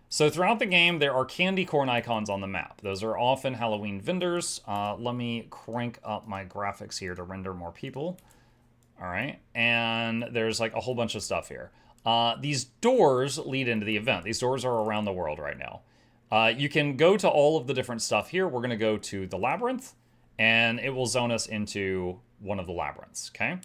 So throughout the game, there are candy corn icons on the map. Those are often Halloween vendors. Let me crank up my graphics here to render more people. All right, and there's like a whole bunch of stuff here. These doors lead into the event. These doors are around the world right now. You can go to all of the different stuff here. We're gonna go to the Labyrinth, and it will zone us into one of the labyrinths, okay?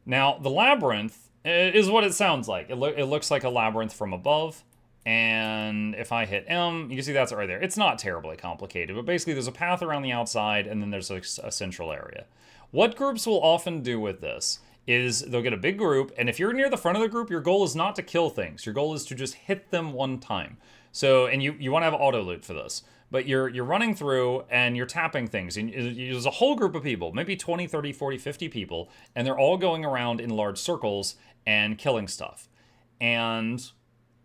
Now, the Labyrinth is what it sounds like. It looks like a labyrinth from above. And if I hit M, you can see that's right there. It's not terribly complicated, but basically there's a path around the outside and then there's a central area. What groups will often do with this is they'll get a big group, and if you're near the front of the group, your goal is not to kill things. Your goal is to just hit them one time. So, and you want to have auto loot for this. But you're running through and you're tapping things. And there's a whole group of people, maybe 20, 30, 40, 50 people, and they're all going around in large circles and killing stuff. And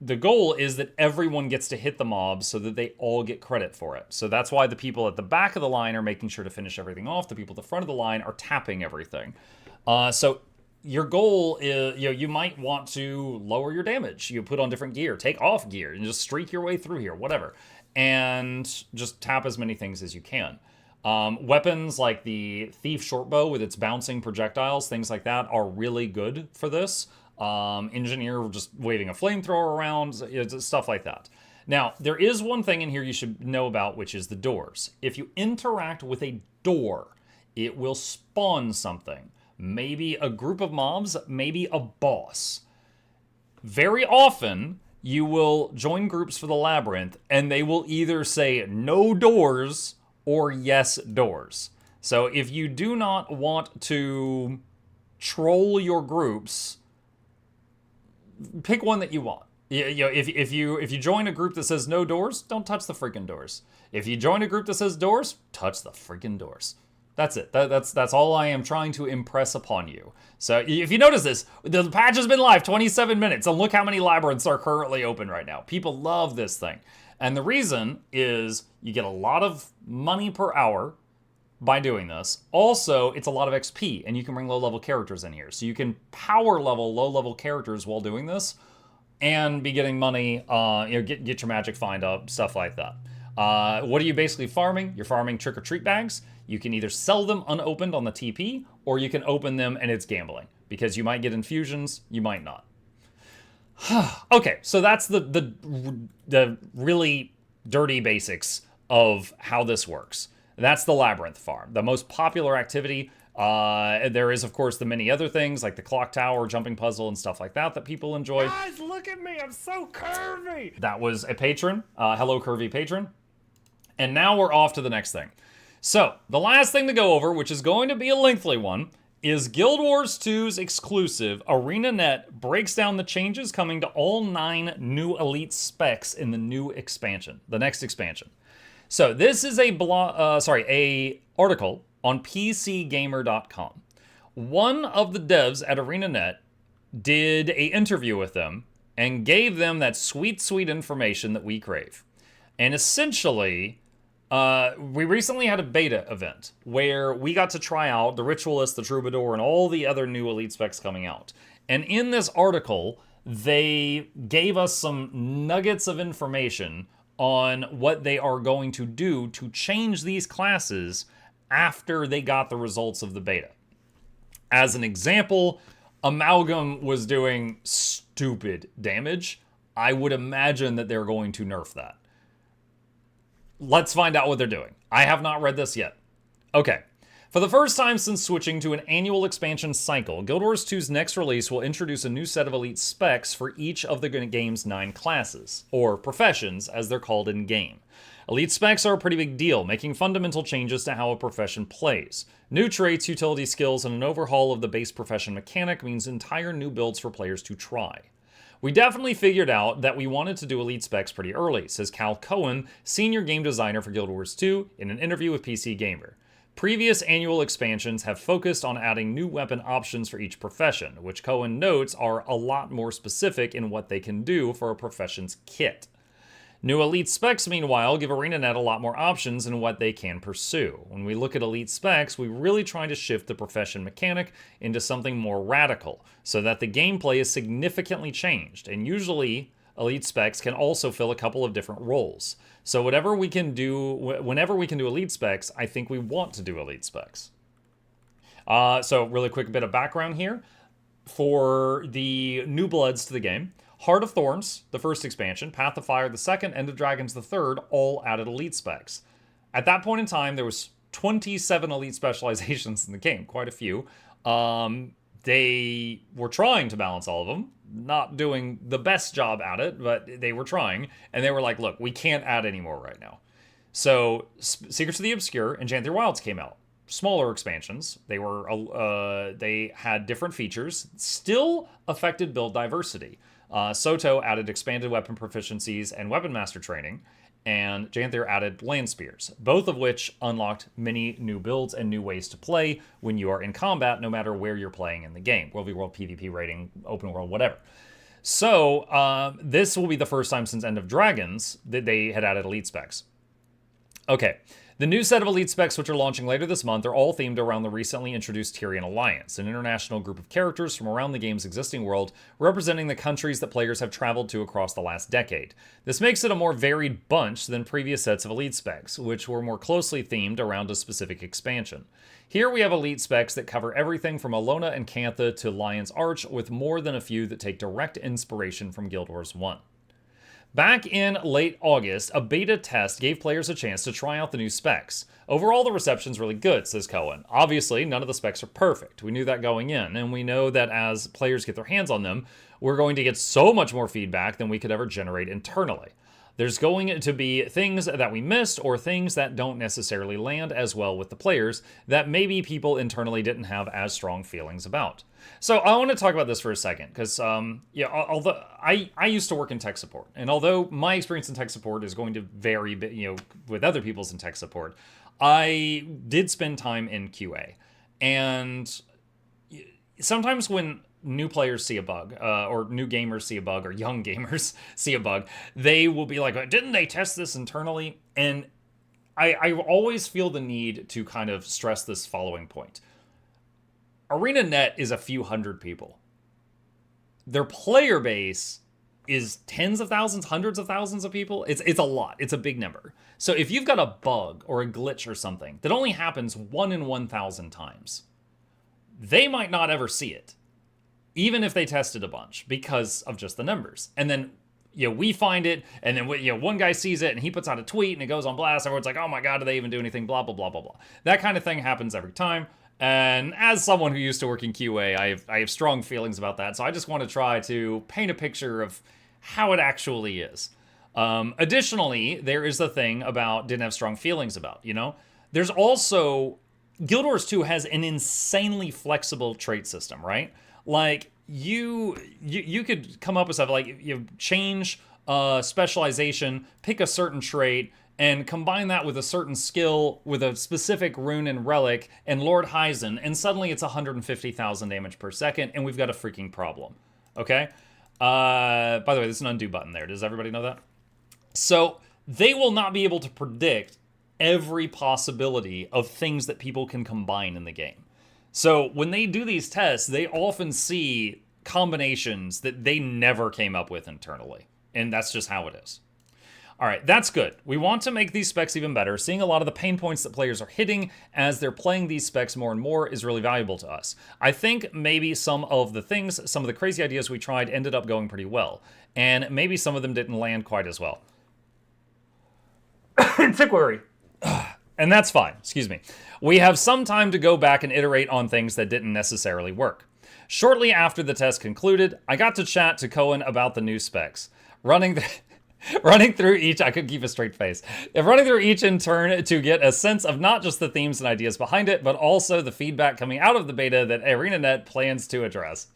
the goal is that everyone gets to hit the mobs so that they all get credit for it. So that's why the people at the back of the line are making sure to finish everything off. The people at the front of the line are tapping everything. So your goal is, you might want to lower your damage. You put on different gear, take off gear, and just streak your way through here, whatever. And just tap as many things as you can. Weapons like the Thief Shortbow with its bouncing projectiles, things like that, are really good for this. Engineer just waving a flamethrower around, stuff like that. Now, there is one thing in here you should know about, which is the doors. If you interact with a door, it will spawn something. Maybe a group of mobs, maybe a boss. Very often, you will join groups for the Labyrinth, and they will either say no doors or yes doors. So if you do not want to troll your groups, pick one that you want. If you join a group that says no doors, don't touch the freaking doors. If you join a group that says doors, touch the freaking doors. That's it. That's all I am trying to impress upon you. So if you notice this, the patch has been live 27 minutes, and look how many labyrinths are currently open right now. People love this thing. And the reason is you get a lot of money per hour by doing this. Also, it's a lot of XP, and you can bring low-level characters in here. So you can power level low-level characters while doing this and be getting money, get your magic find up, stuff like that. What are you basically farming? You're farming trick-or-treat bags. You can either sell them unopened on the TP, or you can open them and it's gambling, because you might get infusions, you might not. Okay, so that's the really dirty basics of how this works. That's the Labyrinth farm. The most popular activity. There is, of course, the many other things like the clock tower, jumping puzzle, and stuff like that people enjoy. Guys, look at me, I'm so curvy! That was a patron. Hello, curvy patron. And now we're off to the next thing. So, the last thing to go over, which is going to be a lengthy one, is Guild Wars 2's exclusive ArenaNet breaks down the changes coming to all 9 new elite specs in the new expansion, the next expansion. So this is a article on PCGamer.com. One of the devs at ArenaNet did a interview with them and gave them that sweet, sweet information that we crave. And essentially, we recently had a beta event where we got to try out the Ritualist, the Troubadour, and all the other new Elite specs coming out. And in this article, they gave us some nuggets of information on what they are going to do to change these classes after they got the results of the beta. As an example, Amalgam was doing stupid damage. I would imagine that they're going to nerf that. Let's find out what they're doing. I have not read this yet. Okay. For the first time since switching to an annual expansion cycle, Guild Wars 2's next release will introduce a new set of elite specs for each of the game's 9 classes, or professions as they're called in-game. Elite specs are a pretty big deal, making fundamental changes to how a profession plays. New traits, utility skills, and an overhaul of the base profession mechanic means entire new builds for players to try. We definitely figured out that we wanted to do elite specs pretty early, says Cal Cohen, senior game designer for Guild Wars 2, in an interview with PC Gamer. Previous annual expansions have focused on adding new weapon options for each profession, which Cohen notes are a lot more specific in what they can do for a profession's kit. New elite specs, meanwhile, give ArenaNet a lot more options in what they can pursue. When we look at elite specs, we really try to shift the profession mechanic into something more radical, so that the gameplay is significantly changed, and usually elite specs can also fill a couple of different roles. So whenever we can do elite specs, I think we want to do elite specs. So really quick bit of background here. For the new bloods to the game, Heart of Thorns, the first expansion, Path of Fire, the second, End of Dragons, the third, all added elite specs. At that point in time, there was 27 elite specializations in the game, quite a few. They were trying to balance all of them, not doing the best job at it, but they were trying, and they were like, look, we can't add any more right now. So Secrets of the Obscure and Janthir Wilds came out. Smaller expansions. They had different features, still affected build diversity. Soto added expanded weapon proficiencies and weapon master training, and Janthir added land spears, both of which unlocked many new builds and new ways to play when you are in combat, no matter where you're playing in the game. World v World, PvP rating, open world, whatever. So this will be the first time since End of Dragons that they had added elite specs. Okay. The new set of elite specs, which are launching later this month, are all themed around the recently introduced Tyrian Alliance, an international group of characters from around the game's existing world, representing the countries that players have traveled to across the last decade. This makes it a more varied bunch than previous sets of elite specs, which were more closely themed around a specific expansion. Here we have elite specs that cover everything from Alona and Cantha to Lion's Arch, with more than a few that take direct inspiration from Guild Wars 1. Back in late August, a beta test gave players a chance to try out the new specs. Overall, the reception's really good, says Cohen. Obviously, none of the specs are perfect. We knew that going in, and we know that as players get their hands on them, we're going to get so much more feedback than we could ever generate internally. There's going to be things that we missed or things that don't necessarily land as well with the players that maybe people internally didn't have as strong feelings about. So I want to talk about this for a second because, although I used to work in tech support, and although my experience in tech support is going to vary, with other people's in tech support, I did spend time in QA, and sometimes when new players see a bug, or new gamers see a bug, or young gamers see a bug, they will be like, didn't they test this internally? And I always feel the need to kind of stress this following point. ArenaNet is a few hundred people. Their player base is tens of thousands, hundreds of thousands of people. It's a lot. It's a big number. So if you've got a bug or a glitch or something that only happens 1 in 1,000 times, they might not ever see it, even if they tested a bunch, because of just the numbers. And then, we find it, and then, one guy sees it, and he puts out a tweet, and it goes on blast. Everyone's like, oh my god, did they even do anything? Blah, blah, blah, blah, blah. That kind of thing happens every time. And as someone who used to work in QA, I have strong feelings about that. So I just want to try to paint a picture of how it actually is. Additionally, there is the thing about didn't have strong feelings about, There's also, Guild Wars 2 has an insanely flexible trait system, right? Like, you could come up with stuff like, change specialization, pick a certain trait, and combine that with a certain skill, with a specific rune and relic, and Lord Hyzen, and suddenly it's 150,000 damage per second, and we've got a freaking problem. Okay? By the way, there's an undo button there. Does everybody know that? So, they will not be able to predict every possibility of things that people can combine in the game. So, when they do these tests, they often see combinations that they never came up with internally. And that's just how it is. All right, that's good. We want to make these specs even better. Seeing a lot of the pain points that players are hitting as they're playing these specs more and more is really valuable to us. I think maybe some of the crazy ideas we tried ended up going pretty well. And maybe some of them didn't land quite as well. Antiquary. And that's fine, excuse me. We have some time to go back and iterate on things that didn't necessarily work. Shortly after the test concluded, I got to chat to Cohen about the new specs. Running through each, I could keep a straight face. Running through each in turn to get a sense of not just the themes and ideas behind it, but also the feedback coming out of the beta that ArenaNet plans to address.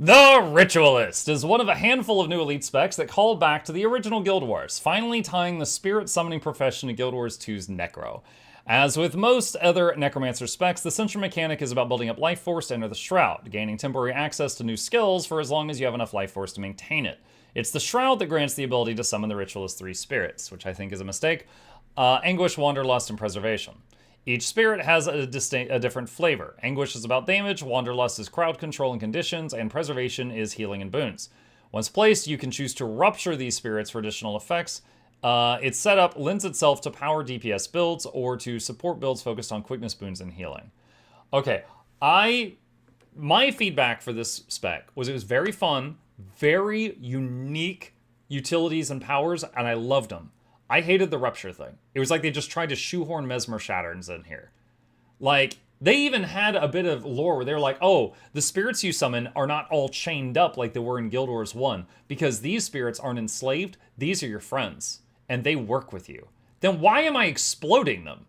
The Ritualist is one of a handful of new elite specs that call back to the original Guild Wars, finally tying the spirit summoning profession to Guild Wars 2's Necro. As with most other Necromancer specs, the central mechanic is about building up life force to enter the Shroud, gaining temporary access to new skills for as long as you have enough life force to maintain it. It's the Shroud that grants the ability to summon the Ritualist's 3 spirits, which I think is a mistake: Anguish, Wanderlust, and Preservation. Each spirit has a different flavor. Anguish is about damage, Wanderlust is crowd control and conditions, and Preservation is healing and boons. Once placed, you can choose to rupture these spirits for additional effects. Its setup lends itself to power DPS builds or to support builds focused on quickness, boons, and healing. Okay, my feedback for this spec was it was very fun, very unique utilities and powers, and I loved them. I hated the rupture thing. It was like they just tried to shoehorn Mesmer Shatterns in here. Like, they even had a bit of lore where they were like, oh, the spirits you summon are not all chained up like they were in Guild Wars 1, because these spirits aren't enslaved, these are your friends, and they work with you. Then why am I exploding them?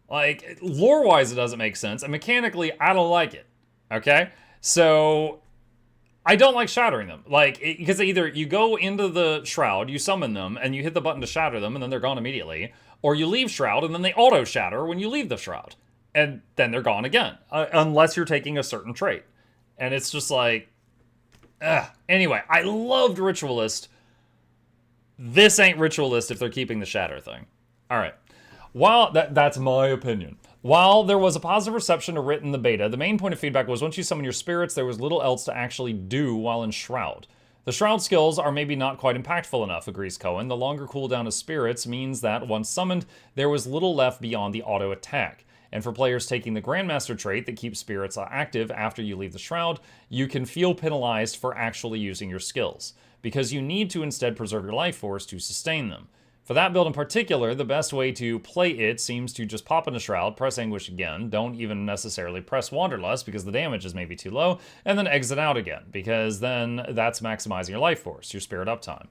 Like, lore-wise it doesn't make sense, and mechanically I don't like it, okay? So I don't like shattering them. Like, because either you go into the Shroud, you summon them, and you hit the button to shatter them, and then they're gone immediately. Or you leave Shroud, and then they auto-shatter when you leave the Shroud. And then they're gone again. Unless you're taking a certain trait. And it's just like, ugh. Anyway, I loved Ritualist. This ain't Ritualist if they're keeping the shatter thing. Alright. While that's my opinion. While there was a positive reception to Writ in the beta, the main point of feedback was once you summon your spirits, there was little else to actually do while in Shroud. The Shroud skills are maybe not quite impactful enough, agrees Cohen. The longer cooldown of spirits means that, once summoned, there was little left beyond the auto attack. And for players taking the Grandmaster trait that keeps spirits active after you leave the Shroud, you can feel penalized for actually using your skills, because you need to instead preserve your life force to sustain them. For that build in particular, the best way to play it seems to just pop into Shroud, press Anguish again, don't even necessarily press Wanderlust because the damage is maybe too low, and then exit out again, because then that's maximizing your life force, your spirit uptime.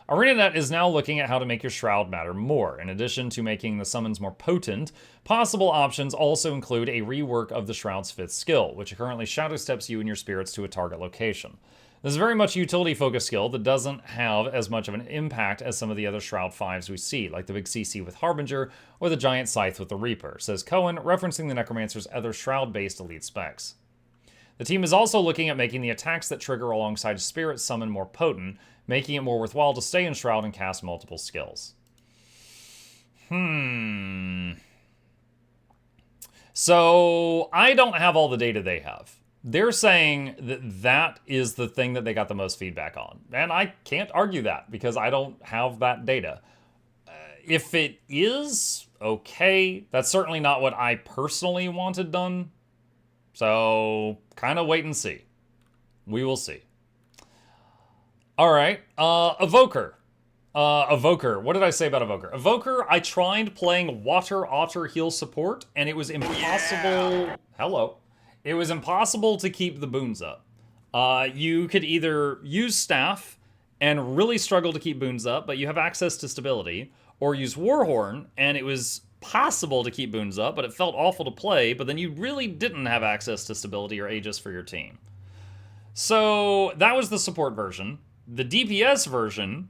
ArenaNet is now looking at how to make your Shroud matter more. In addition to making the summons more potent, possible options also include a rework of the Shroud's 5th skill, which currently shadow steps you and your spirits to a target location. This is very much a utility-focused skill that doesn't have as much of an impact as some of the other Shroud 5s we see, like the big CC with Harbinger or the giant Scythe with the Reaper, says Cohen, referencing the Necromancer's other Shroud-based elite specs. The team is also looking at making the attacks that trigger alongside Spirit Summon more potent, making it more worthwhile to stay in Shroud and cast multiple skills. So, I don't have all the data they have. They're saying that that is the thing that they got the most feedback on. And I can't argue that because I don't have that data. If it is, okay. That's certainly not what I personally wanted done. So, kind of wait and see. We will see. Alright, Evoker. Evoker, what did I say about Evoker? Evoker, I tried playing Water Otter heal support, and it was impossible... Yeah. Hello. It was impossible to keep the boons up. You could either use Staff and really struggle to keep boons up, but you have access to stability, or use Warhorn, and it was possible to keep boons up, but it felt awful to play, but then you really didn't have access to stability or Aegis for your team. So that was the support version. The DPS version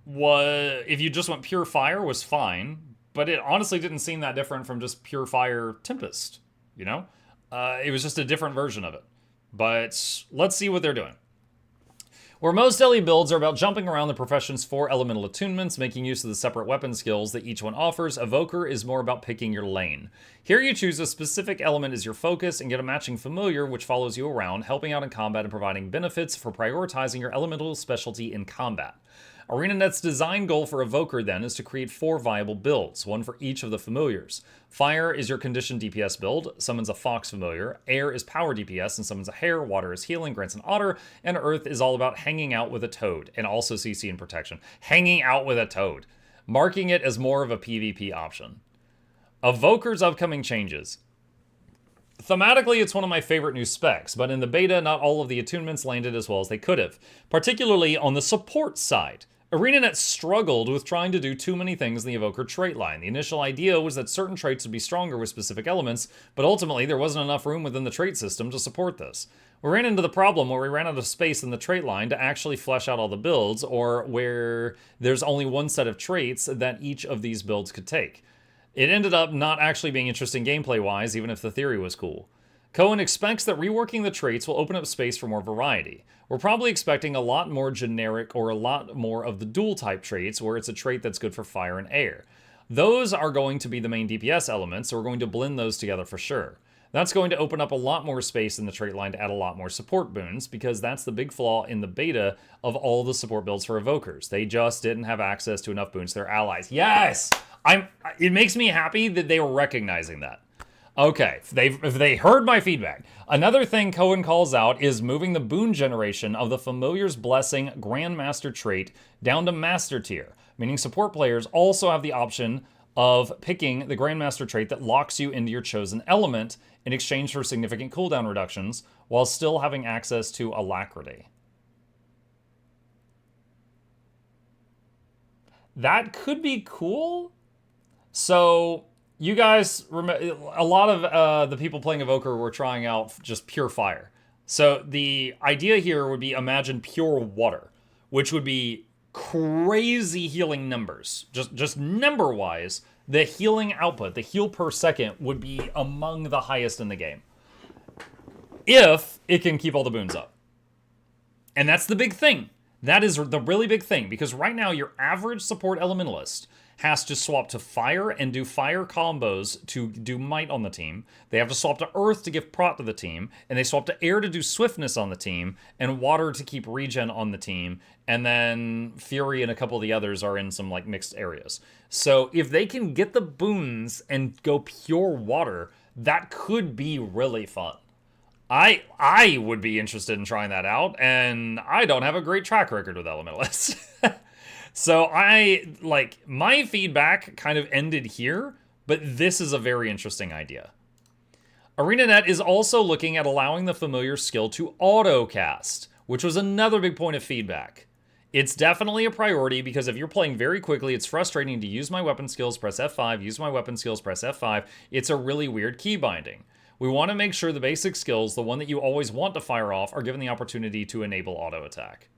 if you just went pure fire, was fine, but it honestly didn't seem that different from just pure fire Tempest, you know? It was just a different version of it. But let's see what they're doing. Where most daily builds are about jumping around the profession's 4 elemental attunements, making use of the separate weapon skills that each one offers, Evoker is more about picking your lane. Here you choose a specific element as your focus and get a matching familiar which follows you around, helping out in combat and providing benefits for prioritizing your elemental specialty in combat. ArenaNet's design goal for Evoker, then, is to create 4 viable builds, one for each of the familiars. Fire is your conditioned DPS build, summons a Fox familiar. Air is power DPS and summons a Hare. Water is healing, grants an Otter. And Earth is all about hanging out with a Toad, and also CC and protection. Hanging out with a Toad, marking it as more of a PvP option. Evoker's upcoming changes. Thematically, it's one of my favorite new specs, but in the beta, not all of the attunements landed as well as they could have, particularly on the support side. ArenaNet struggled with trying to do too many things in the Evoker trait line. The initial idea was that certain traits would be stronger with specific elements, but ultimately there wasn't enough room within the trait system to support this. We ran into the problem where we ran out of space in the trait line to actually flesh out all the builds, or where there's only one set of traits that each of these builds could take. It ended up not actually being interesting gameplay-wise, even if the theory was cool. Cohen expects that reworking the traits will open up space for more variety. We're probably expecting a lot more generic or a lot more of the dual-type traits, where it's a trait that's good for fire and air. Those are going to be the main DPS elements, so we're going to blend those together for sure. That's going to open up a lot more space in the trait line to add a lot more support boons, because that's the big flaw in the beta of all the support builds for Evokers. They just didn't have access to enough boons to their allies. Yes! It makes me happy that they were recognizing that. Okay, if they heard my feedback. Another thing Cohen calls out is moving the boon generation of the Familiar's Blessing Grandmaster trait down to Master tier, meaning support players also have the option of picking the Grandmaster trait that locks you into your chosen element in exchange for significant cooldown reductions, while still having access to Alacrity. That could be cool. So, you guys, a lot of the people playing Evoker were trying out just pure fire. So the idea here would be imagine pure water, which would be crazy healing numbers. Just number-wise, the healing output, the heal per second, would be among the highest in the game, if it can keep all the boons up. And that's the big thing. That is the really big thing, because right now your average support elementalist has to swap to fire and do fire combos to do might on the team. They have to swap to earth to give prot to the team, and they swap to air to do swiftness on the team, and water to keep regen on the team, and then fury and a couple of the others are in some like mixed areas. So if they can get the boons and go pure water, that could be really fun. I would be interested in trying that out, and I don't have a great track record with elementalists. So my feedback kind of ended here, but this is a very interesting idea. ArenaNet is also looking at allowing the familiar skill to auto-cast, which was another big point of feedback. It's definitely a priority, because if you're playing very quickly, it's frustrating to use my weapon skills, press F5, use my weapon skills, press F5. It's a really weird key binding. We want to make sure the basic skills, the one that you always want to fire off, are given the opportunity to enable auto attack.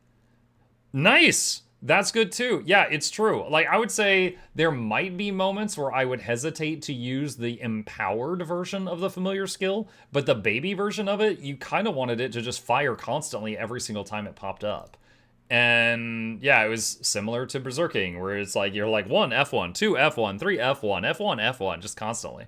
Nice! That's good too. Yeah, it's true. Like, I would say there might be moments where I would hesitate to use the empowered version of the familiar skill, but the baby version of it, you kind of wanted it to just fire constantly every single time it popped up. And yeah, it was similar to Berserking, where it's like, you're like 1 F1, 2 F1, 3 F1, F1, F1, just constantly.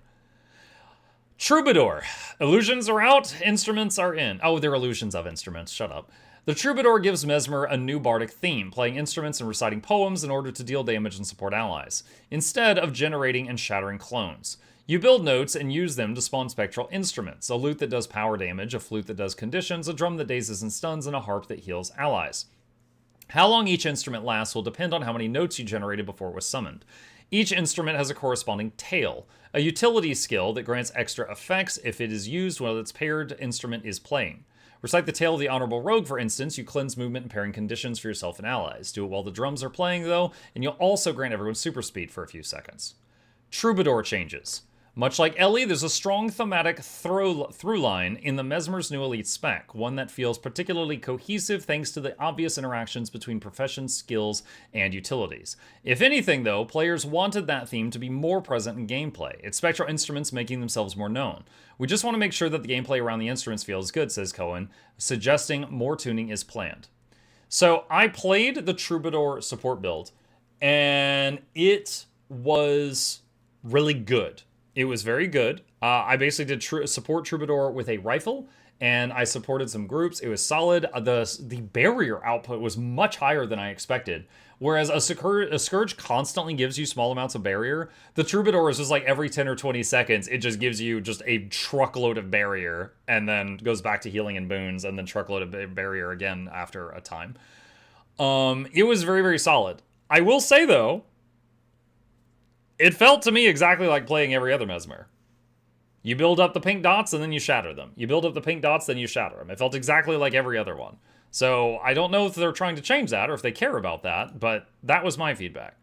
Troubadour. Illusions are out, instruments are in. Oh, they're illusions of instruments, shut up. The Troubadour gives Mesmer a new bardic theme, playing instruments and reciting poems in order to deal damage and support allies, instead of generating and shattering clones. You build notes and use them to spawn spectral instruments, a lute that does power damage, a flute that does conditions, a drum that dazes and stuns, and a harp that heals allies. How long each instrument lasts will depend on how many notes you generated before it was summoned. Each instrument has a corresponding tail, a utility skill that grants extra effects if it is used while its paired instrument is playing. Recite the Tale of the Honorable Rogue, for instance. You cleanse movement and pairing conditions for yourself and allies. Do it while the drums are playing, though, and you'll also grant everyone super speed for a few seconds. Troubadour changes. Much like Ellie, there's a strong thematic through line in the Mesmer's new elite spec, one that feels particularly cohesive thanks to the obvious interactions between professions, skills, and utilities. If anything, though, players wanted that theme to be more present in gameplay, its spectral instruments making themselves more known. We just want to make sure that the gameplay around the instruments feels good, says Cohen, suggesting more tuning is planned. So I played the Troubadour support build, and it was really good. It was very good. I basically did support Troubadour with a rifle, and I supported some groups. It was solid. The barrier output was much higher than I expected. Whereas a Scourge constantly gives you small amounts of barrier, the Troubadour is just like every 10 or 20 seconds, it just gives you just a truckload of barrier, and then goes back to healing and boons, and then truckload of barrier again after a time. It was very, very solid. I will say, though, it felt to me exactly like playing every other Mesmer. You build up the pink dots, and then you shatter them. You build up the pink dots, then you shatter them. It felt exactly like every other one. So I don't know if they're trying to change that or if they care about that, but that was my feedback.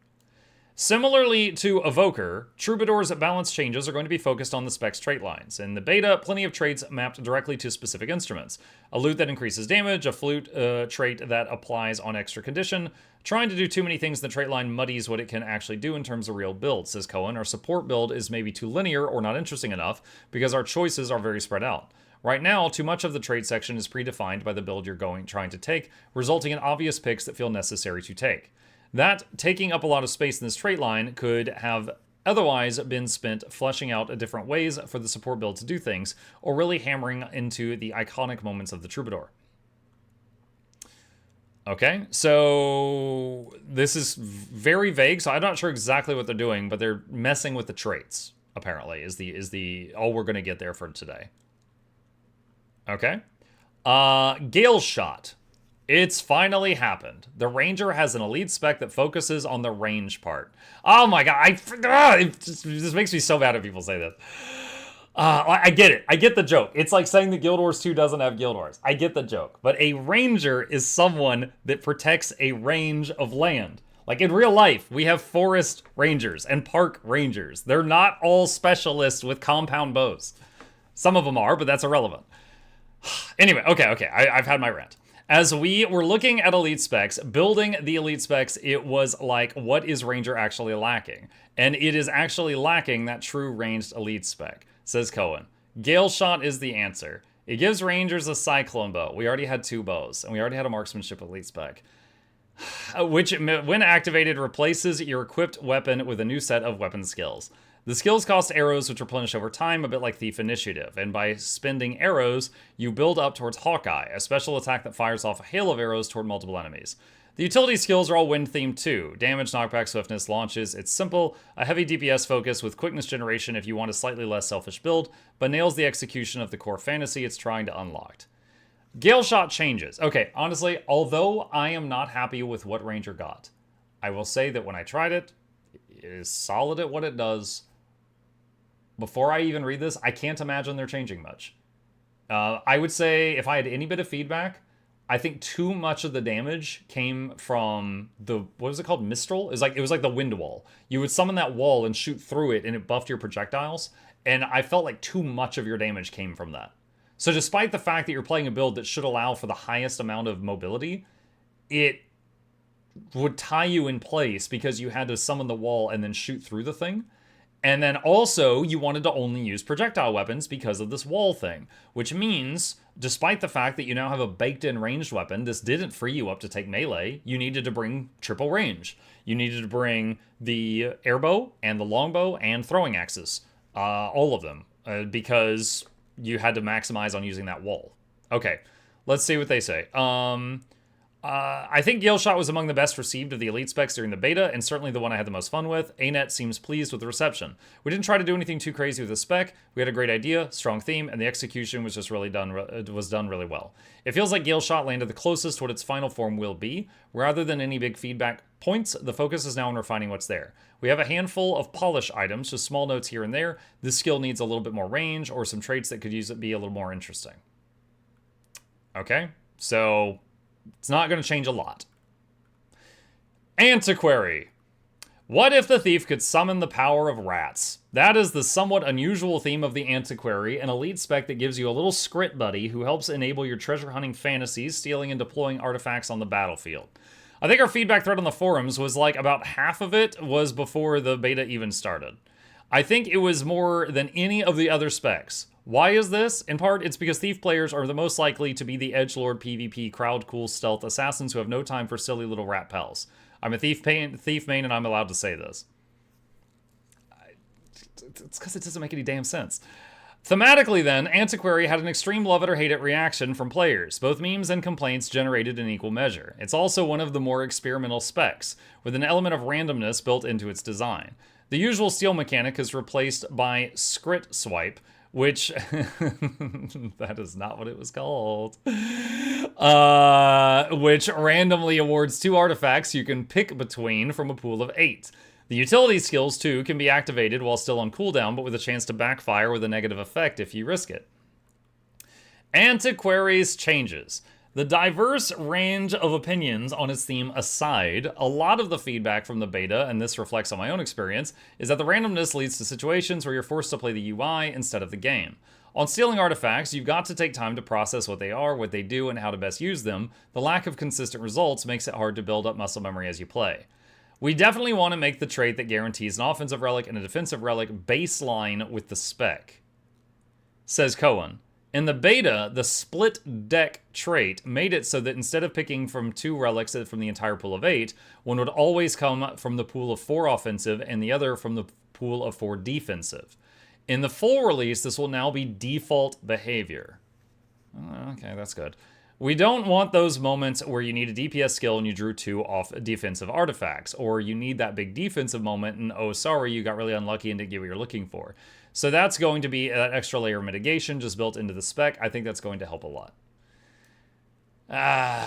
Similarly to Evoker, Troubadour's balance changes are going to be focused on the Spec's trait lines. In the beta, plenty of traits mapped directly to specific instruments. A lute that increases damage, a flute trait that applies on extra condition. Trying to do too many things in the trait line muddies what it can actually do in terms of real build, says Cohen. Our support build is maybe too linear or not interesting enough because our choices are very spread out. Right now, too much of the trait section is predefined by the build you're trying to take, resulting in obvious picks that feel necessary to take. That taking up a lot of space in this trait line could have otherwise been spent fleshing out different ways for the support build to do things, or really hammering into the iconic moments of the Troubadour. Okay, so this is very vague, so I'm not sure exactly what they're doing, but they're messing with the traits, apparently, is the all we're going to get there for today. Okay. Gale Shot. It's finally happened. The Ranger has an elite spec that focuses on the range part. Oh my god, this makes me so mad if people say this. I get it. I get the joke. It's like saying that Guild Wars 2 doesn't have Guild Wars. I get the joke. But a Ranger is someone that protects a range of land. Like in real life, we have forest rangers and park rangers. They're not all specialists with compound bows. Some of them are, but that's irrelevant. Anyway, okay, I've had my rant. As we were looking at elite specs, building the elite specs, it was like, what is Ranger actually lacking? And it is actually lacking that true ranged elite spec, says Cohen. Gale Shot is the answer. It gives Rangers a Cyclone bow. We already had 2 bows, and we already had a marksmanship elite spec. Which, when activated, replaces your equipped weapon with a new set of weapon skills. The skills cost arrows, which replenish over time, a bit like Thief Initiative, and by spending arrows, you build up towards Hawkeye, a special attack that fires off a hail of arrows toward multiple enemies. The utility skills are all wind-themed too. Damage, knockback, swiftness, launches. It's simple, a heavy DPS focus with quickness generation if you want a slightly less selfish build, but nails the execution of the core fantasy it's trying to unlock. Gale Shot changes. Okay, honestly, although I am not happy with what Ranger got, I will say that when I tried it, it is solid at what it does. Before I even read this, I can't imagine they're changing much. I would say, if I had any bit of feedback, I think too much of the damage came from the, what was it called, Mistral? It was like the wind wall. You would summon that wall and shoot through it, and it buffed your projectiles, and I felt like too much of your damage came from that. So despite the fact that you're playing a build that should allow for the highest amount of mobility, it would tie you in place because you had to summon the wall and then shoot through the thing. And then also, you wanted to only use projectile weapons because of this wall thing. Which means, despite the fact that you now have a baked-in ranged weapon, this didn't free you up to take melee. You needed to bring triple range. You needed to bring the airbow and the longbow and throwing axes. All of them. Because you had to maximize on using that wall. Okay, let's see what they say. I think Gale Shot was among the best received of the elite specs during the beta, and certainly the one I had the most fun with. ANET seems pleased with the reception. We didn't try to do anything too crazy with the spec. We had a great idea, strong theme, and the execution was just really done really well. It feels like Gale Shot landed the closest to what its final form will be. Rather than any big feedback points, the focus is now on refining what's there. We have a handful of polish items, just small notes here and there. This skill needs a little bit more range, or some traits that could use it be a little more interesting. Okay, so it's not going to change a lot. Antiquary. What if the thief could summon the power of rats? That is the somewhat unusual theme of the Antiquary, an elite spec that gives you a little scrit buddy who helps enable your treasure hunting fantasies, stealing and deploying artifacts on the battlefield. I think our feedback thread on the forums was like about half of it was before the beta even started. I think it was more than any of the other specs. Why is this? In part, it's because Thief players are the most likely to be the edgelord PvP crowd cool stealth assassins who have no time for silly little rat pals. I'm a thief main and I'm allowed to say this. It's because it doesn't make any damn sense. Thematically then, Antiquary had an extreme love it or hate it reaction from players, both memes and complaints generated in equal measure. It's also one of the more experimental specs, with an element of randomness built into its design. The usual steal mechanic is replaced by Scrit Swipe, which, that is not what it was called, which randomly awards 2 artifacts you can pick between from a pool of 8. The utility skills, too, can be activated while still on cooldown, but with a chance to backfire with a negative effect if you risk it. Antiquary's changes. The diverse range of opinions on its theme aside, a lot of the feedback from the beta, and this reflects on my own experience, is that the randomness leads to situations where you're forced to play the UI instead of the game. On stealing artifacts, you've got to take time to process what they are, what they do, and how to best use them. The lack of consistent results makes it hard to build up muscle memory as you play. We definitely want to make the trait that guarantees an offensive relic and a defensive relic baseline with the spec, says Cohen. In the beta, the split deck trait made it so that instead of picking from 2 relics from the entire pool of 8, one would always come from the pool of 4 offensive and the other from the pool of 4 defensive. In the full release, this will now be default behavior. Okay, that's good. We don't want those moments where you need a DPS skill and you drew 2 off defensive artifacts, or you need that big defensive moment and, oh, sorry, you got really unlucky and didn't get what you're looking for. So that's going to be that extra layer of mitigation just built into the spec. I think that's going to help a lot. Yeah,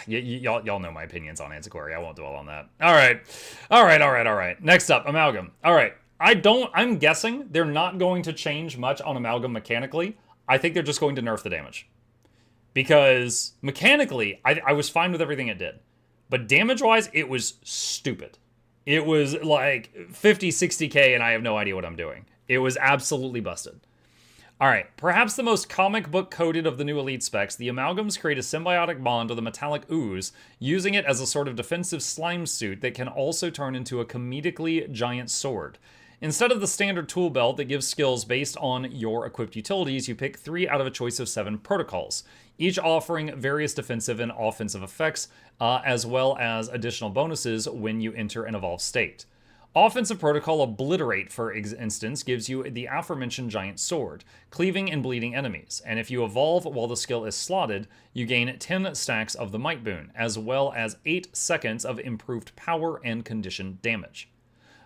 y'all know my opinions on Antiquary. I won't dwell on that. All right. Next up, Amalgam. All right, I'm guessing they're not going to change much on Amalgam mechanically. I think they're just going to nerf the damage. Because mechanically, I was fine with everything it did. But damage-wise, it was stupid. It was like 50, 60k, and I have no idea what I'm doing. It was absolutely busted. All right, perhaps the most comic book coded of the new elite specs, the Amalgams create a symbiotic bond with a metallic ooze, using it as a sort of defensive slime suit that can also turn into a comedically giant sword. Instead of the standard tool belt that gives skills based on your equipped utilities, you pick 3 out of a choice of 7 protocols, each offering various defensive and offensive effects, as well as additional bonuses when you enter an evolved state. Offensive protocol Obliterate, for instance, gives you the aforementioned giant sword, cleaving and bleeding enemies, and if you evolve while the skill is slotted, you gain 10 stacks of the might boon, as well as 8 seconds of improved power and condition damage.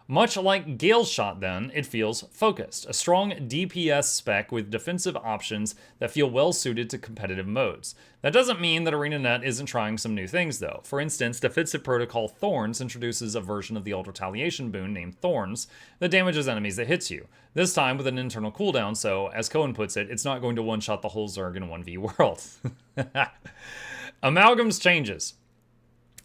Much like Gale Shot then, it feels focused, a strong DPS spec with defensive options that feel well suited to competitive modes. That doesn't mean that ArenaNet isn't trying some new things though. For instance, defensive protocol Thorns introduces a version of the old retaliation boon named Thorns that damages enemies that hits you, this time with an internal cooldown, so as Cohen puts it, it's not going to one-shot the whole Zerg in a 1v world. Amalgam's changes.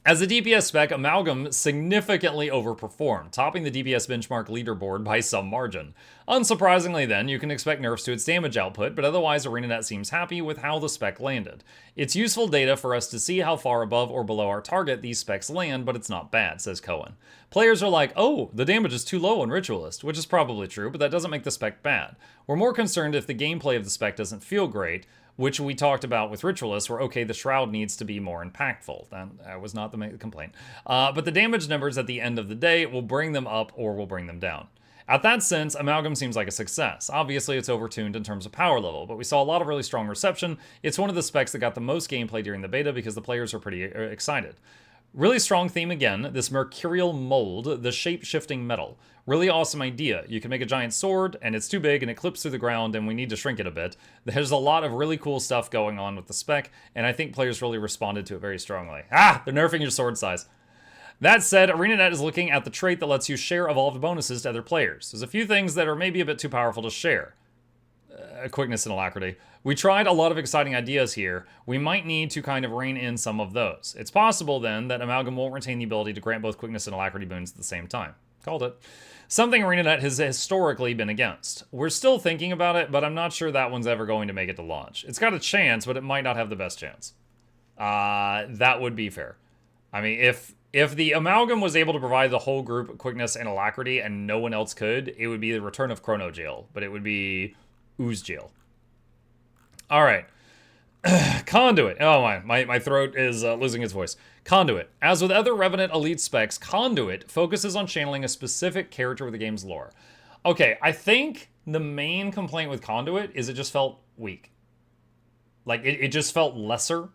As a DPS spec, Amalgam significantly overperformed, topping the DPS benchmark leaderboard by some margin. Unsurprisingly then, you can expect nerfs to its damage output, but otherwise ArenaNet seems happy with how the spec landed. It's useful data for us to see how far above or below our target these specs land, but it's not bad, says Cohen. Players are like, oh, the damage is too low on Ritualist, which is probably true, but that doesn't make the spec bad. We're more concerned if the gameplay of the spec doesn't feel great, which we talked about with Ritualist, where, okay, the Shroud needs to be more impactful. That was not the complaint. But the damage numbers at the end of the day will bring them up or will bring them down. At that sense, Amalgam seems like a success. Obviously, it's overtuned in terms of power level, but we saw a lot of really strong reception. It's one of the specs that got the most gameplay during the beta because the players are pretty excited. Really strong theme again, this mercurial mold, the shape-shifting metal. Really awesome idea. You can make a giant sword, and it's too big, and it clips through the ground, and we need to shrink it a bit. There's a lot of really cool stuff going on with the spec, and I think players really responded to it very strongly. Ah, they're nerfing your sword size. That said, ArenaNet is looking at the trait that lets you share evolved bonuses to other players. There's a few things that are maybe a bit too powerful to share. Quickness and alacrity. We tried a lot of exciting ideas here. We might need to kind of rein in some of those. It's possible then that Amalgam won't retain the ability to grant both quickness and alacrity boons at the same time. Called it. Something ArenaNet has historically been against. We're still thinking about it, but I'm not sure that one's ever going to make it to launch. It's got a chance, but it might not have the best chance. That would be fair. I mean, if the Amalgam was able to provide the whole group quickness and alacrity and no one else could, it would be the return of Chrono Jail, but it would be Ooze Jail. All right. Conduit. Oh, my throat is losing its voice. Conduit. As with other Revenant Elite specs, Conduit focuses on channeling a specific character with the game's lore. Okay, I think the main complaint with Conduit is it just felt weak. Like, it just felt lesser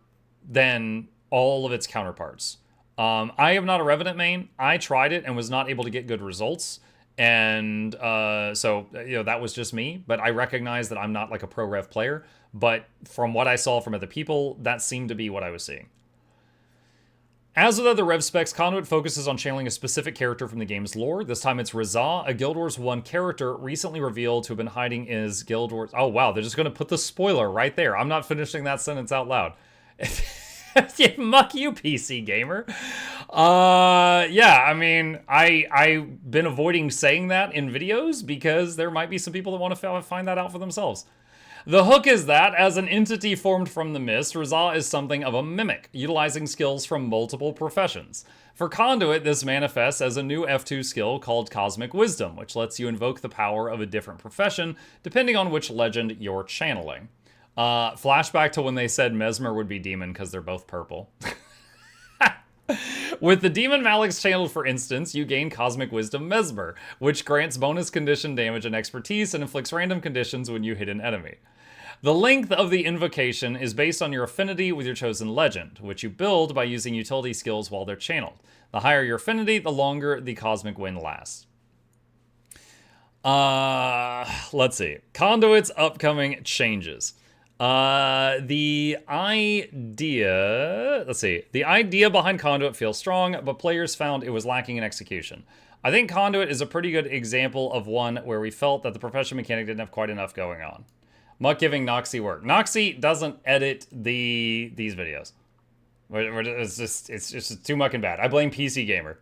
than all of its counterparts. I am not a Revenant main. I tried it and was not able to get good results. And so, that was just me. But I recognize that I'm not like a pro Rev player. But from what I saw from other people, that seemed to be what I was seeing. As with other Rev specs, Conduit focuses on channeling a specific character from the game's lore. This time it's Rizah, a Guild Wars 1 character recently revealed to have been hiding in his Guild Wars... Oh, wow, they're just going to put the spoiler right there. I'm not finishing that sentence out loud. Muck you, PC gamer. Yeah, I mean, I've been avoiding saying that in videos because there might be some people that want to find that out for themselves. The hook is that, as an entity formed from the mist, Rizah is something of a mimic, utilizing skills from multiple professions. For Conduit, this manifests as a new F2 skill called Cosmic Wisdom, which lets you invoke the power of a different profession, depending on which legend you're channeling. Flashback to when they said Mesmer would be demon because they're both purple. With the Demon Malix channeled, for instance, you gain Cosmic Wisdom Mesmer, which grants bonus condition damage and expertise and inflicts random conditions when you hit an enemy. The length of the invocation is based on your affinity with your chosen legend, which you build by using utility skills while they're channeled. The higher your affinity, the longer the Cosmic Wind lasts. Let's see. Conduit's upcoming changes. The idea behind Conduit feels strong, but players found it was lacking in execution. I think Conduit is a pretty good example of one where we felt that the profession mechanic didn't have quite enough going on. Muck giving Noxxi work. Noxxi doesn't edit these videos. It's just too mucking bad. I blame PC Gamer.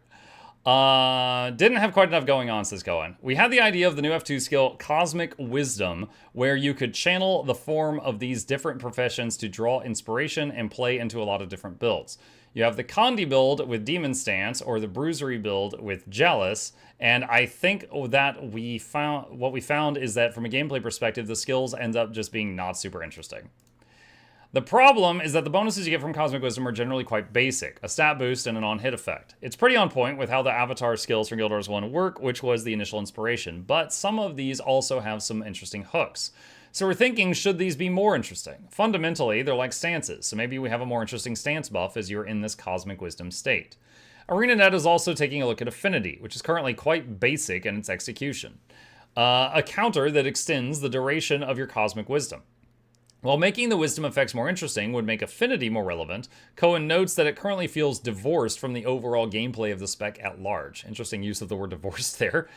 Didn't have quite enough going on, says Cohen. We had the idea of the new F2 skill, Cosmic Wisdom, where you could channel the form of these different professions to draw inspiration and play into a lot of different builds. You have the Condi build with Demon Stance, or the Bruisery build with Jealous, and I think that what we found is that from a gameplay perspective, the skills end up just being not super interesting. The problem is that the bonuses you get from Cosmic Wisdom are generally quite basic, a stat boost and an on-hit effect. It's pretty on point with how the Avatar skills from Guild Wars 1 work, which was the initial inspiration, but some of these also have some interesting hooks. So we're thinking, should these be more interesting? Fundamentally, they're like stances, so maybe we have a more interesting stance buff as you're in this Cosmic Wisdom state. ArenaNet is also taking a look at Affinity, which is currently quite basic in its execution. A counter that extends the duration of your Cosmic Wisdom. While making the wisdom effects more interesting would make Affinity more relevant, Cohen notes that it currently feels divorced from the overall gameplay of the spec at large. Interesting use of the word divorced there.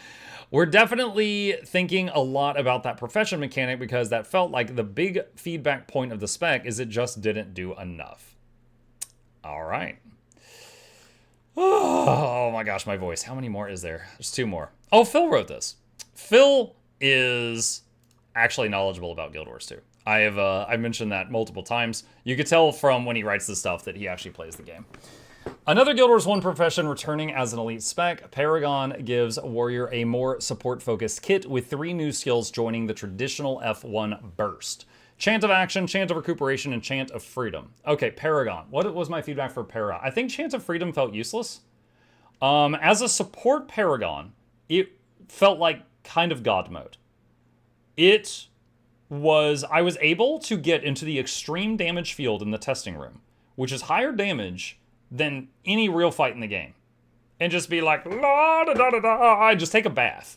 We're definitely thinking a lot about that profession mechanic because that felt like the big feedback point of the spec is it just didn't do enough. All right. Oh my gosh, my voice. How many more is there? There's 2 more. Oh, Phil wrote this. Phil is actually knowledgeable about Guild Wars 2. I've mentioned that multiple times. You could tell from when he writes the stuff that he actually plays the game. Another Guild Wars 1 profession returning as an elite spec, Paragon gives Warrior a more support-focused kit with 3 new skills joining the traditional F1 burst. Chant of Action, Chant of Recuperation, and Chant of Freedom. Okay, Paragon. What was my feedback for Paragon? I think Chant of Freedom felt useless. As a support Paragon, it felt like kind of God mode. I was able to get into the extreme damage field in the testing room, which is higher damage than any real fight in the game. And just be like, la da da da da, just take a bath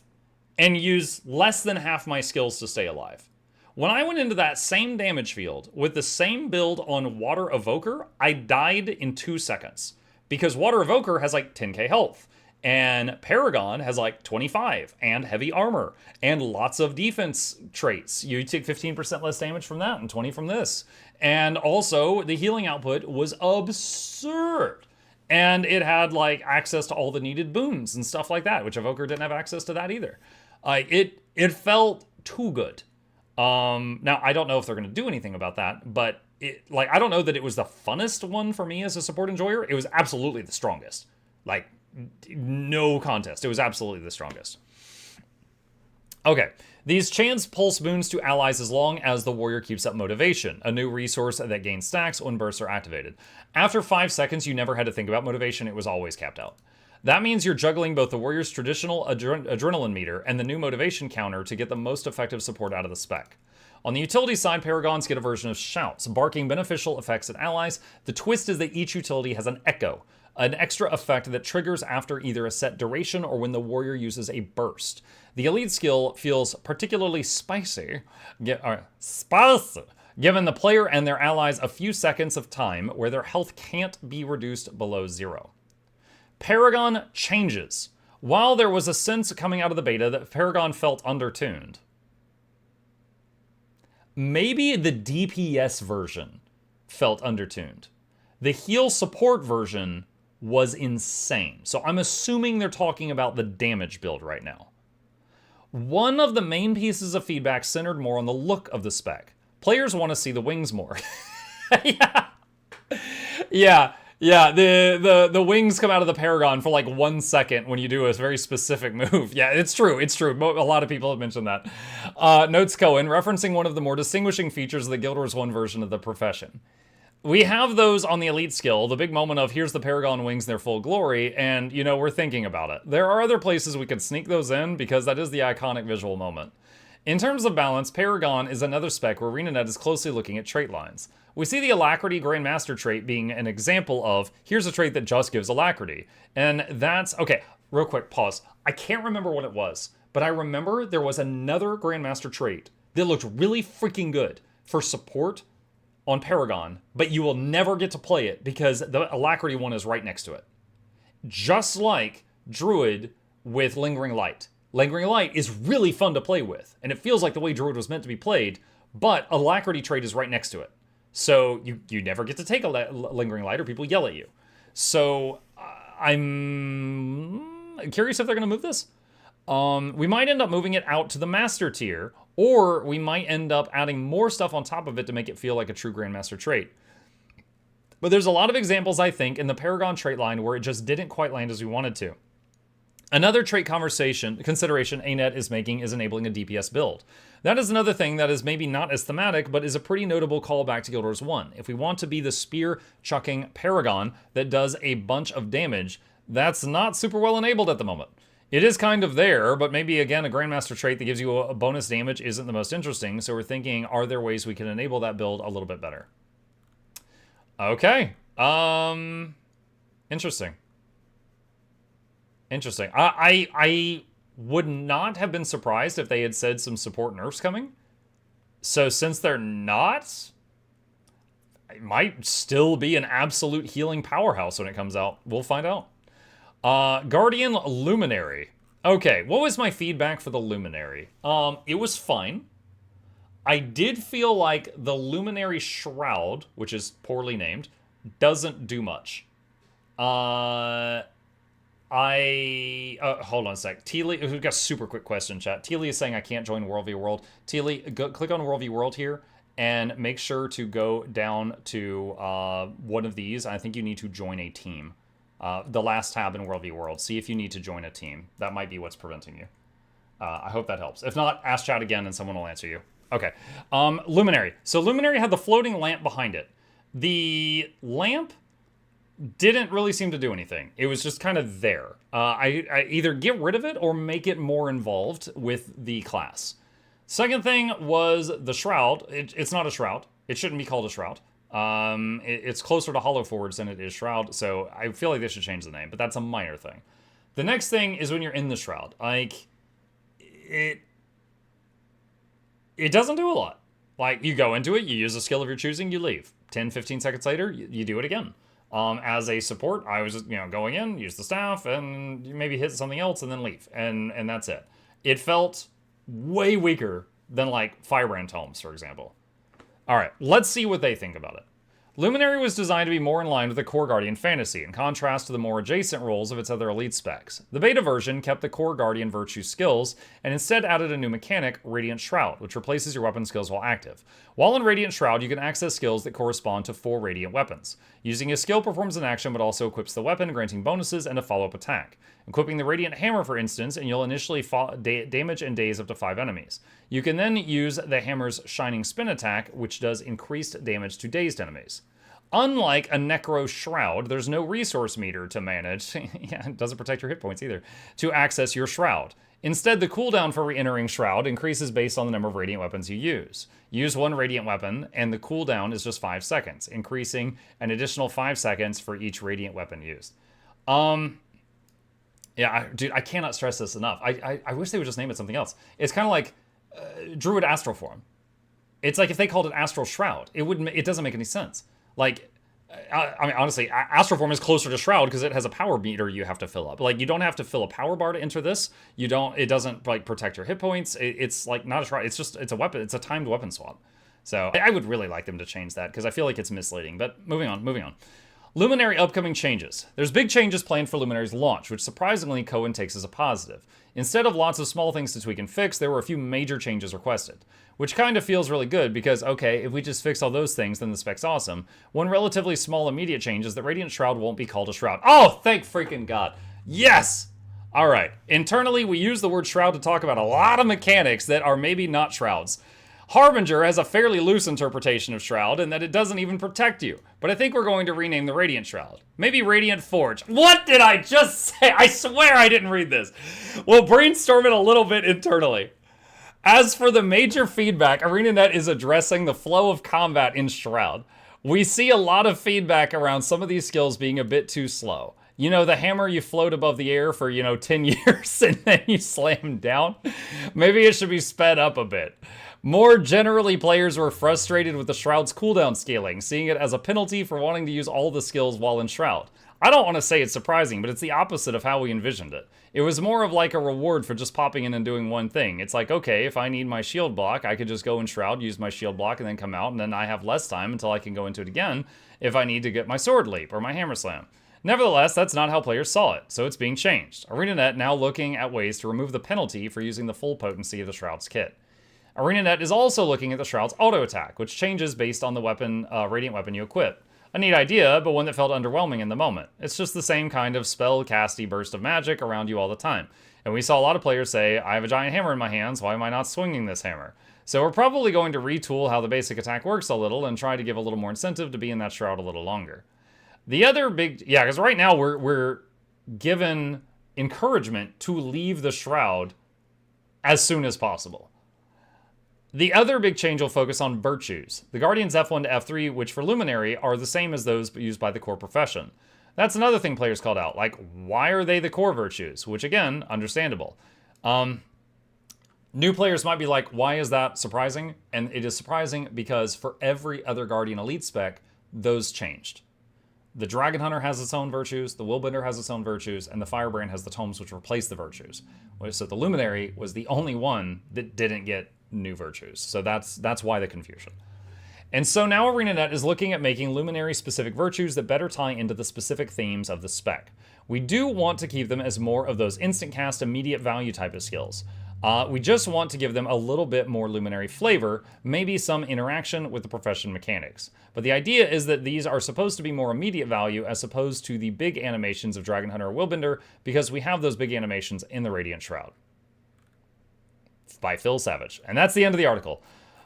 and use less than half my skills to stay alive. When I went into that same damage field with the same build on Water Evoker, I died in 2 seconds because Water Evoker has like 10k health. And Paragon has like 25 and heavy armor and lots of defense traits. You take 15% less damage from that and 20 from this. And also the healing output was absurd. And it had like access to all the needed boons and stuff like that, which Evoker didn't have access to that either. It felt too good. Now I don't know if they're going to do anything about that, but I don't know that it was the funnest one for me as a support enjoyer. It was absolutely the strongest. Like, no contest. It was absolutely the strongest. Okay. These chance pulse boons to allies as long as the warrior keeps up motivation, a new resource that gains stacks when bursts are activated. After 5 seconds, you never had to think about motivation. It was always capped out. That means you're juggling both the warrior's traditional adrenaline meter and the new motivation counter to get the most effective support out of the spec. On the utility side, Paragons get a version of Shouts, barking beneficial effects at allies. The twist is that each utility has an echo, an extra effect that triggers after either a set duration or when the warrior uses a burst. The elite skill feels particularly spicy, given the player and their allies a few seconds of time where their health can't be reduced below 0. Paragon changes. While there was a sense coming out of the beta that Paragon felt undertuned, maybe the DPS version felt undertuned. The heal support version was insane. So I'm assuming they're talking about the damage build right now. One of the main pieces of feedback centered more on the look of the spec. Players want to see the wings more. Yeah. The wings come out of the Paragon for like 1 second when you do a very specific move. Yeah, it's true. A lot of people have mentioned that. Notes Cohen, referencing one of the more distinguishing features of the Guild Wars 1 version of the profession. We have those on the elite skill, the big moment of here's the Paragon wings in their full glory, and, you know, we're thinking about it. There are other places we could sneak those in because that is the iconic visual moment. In terms of balance, Paragon is another spec where ArenaNet is closely looking at trait lines. We see the Alacrity Grandmaster trait being an example of, here's a trait that just gives Alacrity. And that's, okay, real quick, pause. I can't remember what it was, but I remember there was another Grandmaster trait that looked really freaking good for support on Paragon, but you will never get to play it because the Alacrity one is right next to it. Just like Druid with Lingering Light. Lingering Light is really fun to play with, and it feels like the way Druid was meant to be played, but Alacrity trait is right next to it. So you never get to take a Lingering Light or people yell at you. So I'm curious if they're going to move this. We might end up moving it out to the Master tier, or we might end up adding more stuff on top of it to make it feel like a true Grandmaster trait. But there's a lot of examples, I think, in the Paragon trait line where it just didn't quite land as we wanted to. Another trait consideration ANET is making is enabling a DPS build. That is another thing that is maybe not as thematic, but is a pretty notable callback to Guild Wars 1. If we want to be the spear-chucking Paragon that does a bunch of damage, that's not super well enabled at the moment. It is kind of there, but maybe, again, a Grandmaster trait that gives you a bonus damage isn't the most interesting, so we're thinking, are there ways we can enable that build a little bit better? Okay. Interesting. I would not have been surprised if they had said some support nerfs coming. So since they're not, it might still be an absolute healing powerhouse when it comes out. We'll find out. Guardian Luminary. Okay, what was my feedback for the Luminary? It was fine. I did feel like the Luminary Shroud, which is poorly named, doesn't do much. Hold on a sec. Teely, we've got a super quick question, chat. Teely is saying I can't join Worldview World. Teely, click on Worldview World here and make sure to go down to one of these. I think you need to join a team. The last tab in Worldview World. See if you need to join a team. That might be what's preventing you. I hope that helps. If not, ask chat again and someone will answer you. Okay. Luminary. So Luminary had the floating lamp behind it. The lamp didn't really seem to do anything. It was just kind of there. I either get rid of it or make it more involved with the class. Second thing was the Shroud. It's not a Shroud. It shouldn't be called a Shroud. It's closer to Hollow Forge than it is Shroud, so I feel like they should change the name, but that's a minor thing. The next thing is when you're in the Shroud. Like, it doesn't do a lot. Like, you go into it, you use a skill of your choosing, you leave. 10, 15 seconds later, you do it again. As a support, I was just, going in, use the staff, and maybe hit something else, and then leave. And that's it. It felt way weaker than, like, Firebrand Tomes, for example. All right, let's see what they think about it. Luminary was designed to be more in line with the Core Guardian fantasy, in contrast to the more adjacent roles of its other elite specs. The beta version kept the Core Guardian virtue skills, and instead added a new mechanic, Radiant Shroud, which replaces your weapon skills while active. While in Radiant Shroud, you can access skills that correspond to 4 Radiant weapons. Using a skill performs an action but also equips the weapon, granting bonuses and a follow-up attack. Equipping the Radiant Hammer, for instance, and you'll initially damage and daze up to 5 enemies. You can then use the hammer's Shining Spin attack, which does increased damage to dazed enemies. Unlike a Necro Shroud, there's no resource meter to manage. Yeah, it doesn't protect your hit points either. To access your Shroud. Instead, the cooldown for re-entering Shroud increases based on the number of Radiant weapons you use. Use 1 Radiant weapon, and the cooldown is just 5 seconds, increasing an additional 5 seconds for each Radiant weapon used. Yeah, dude, I cannot stress this enough. I wish they would just name it something else. It's kind of like Druid Astral Form. It's like if they called it Astral Shroud, it doesn't make any sense. Like, I mean, honestly, Astral Form is closer to Shroud because it has a power meter you have to fill up. Like, you don't have to fill a power bar to enter this. It doesn't, like, protect your hit points. It's, like, not a Shroud. It's a weapon. It's a timed weapon swap. So, I would really like them to change that because I feel like it's misleading. But moving on. Luminary upcoming changes. There's big changes planned for Luminary's launch, which surprisingly Cohen takes as a positive. Instead of lots of small things to tweak and fix, there were a few major changes requested. Which kind of feels really good because, okay, if we just fix all those things, then the spec's awesome. One relatively small immediate change is that Radiant Shroud won't be called a Shroud. Oh, thank freaking God. Yes! Alright, internally we use the word Shroud to talk about a lot of mechanics that are maybe not Shrouds. Harbinger has a fairly loose interpretation of Shroud in that it doesn't even protect you. But I think we're going to rename the Radiant Shroud. Maybe Radiant Forge. What did I just say? I swear I didn't read this. We'll brainstorm it a little bit internally. As for the major feedback, ArenaNet is addressing the flow of combat in Shroud. We see a lot of feedback around some of these skills being a bit too slow. You know, the hammer you float above the air for, 10 years and then you slam down? Maybe it should be sped up a bit. More generally, players were frustrated with the Shroud's cooldown scaling, seeing it as a penalty for wanting to use all the skills while in Shroud. I don't want to say it's surprising, but it's the opposite of how we envisioned it. It was more of like a reward for just popping in and doing one thing. It's like, okay, if I need my shield block, I could just go in Shroud, use my shield block, and then come out, and then I have less time until I can go into it again if I need to get my sword leap or my hammer slam. Nevertheless, that's not how players saw it, so it's being changed. ArenaNet now looking at ways to remove the penalty for using the full potency of the Shroud's kit. ArenaNet is also looking at the Shroud's auto attack, which changes based on the weapon, Radiant weapon you equip. A neat idea, but one that felt underwhelming in the moment. It's just the same kind of spell-casty burst of magic around you all the time. And we saw a lot of players say, I have a giant hammer in my hands, why am I not swinging this hammer? So we're probably going to retool how the basic attack works a little and try to give a little more incentive to be in that Shroud a little longer. The other big, because right now we're given encouragement to leave the Shroud as soon as possible. The other big change will focus on virtues. The Guardian's F1 to F3, which for Luminary are the same as those used by the core profession. That's another thing players called out, like, why are they the core virtues? Which again, understandable. New players might be like, why is that surprising? And it is surprising because for every other Guardian Elite spec, those changed. The Dragon Hunter has its own virtues, the Willbender has its own virtues, and the Firebrand has the tomes which replace the virtues. So the Luminary was the only one that didn't get new virtues. So that's why the confusion. And so now ArenaNet is looking at making Luminary-specific virtues that better tie into the specific themes of the spec. We do want to keep them as more of those instant cast, immediate value type of skills. We just want to give them a little bit more Luminary flavor, maybe some interaction with the profession mechanics. But the idea is that these are supposed to be more immediate value as opposed to the big animations of Dragon Hunter or Willbender, because we have those big animations in the Radiant Shroud. By Phil Savage. And that's the end of the article.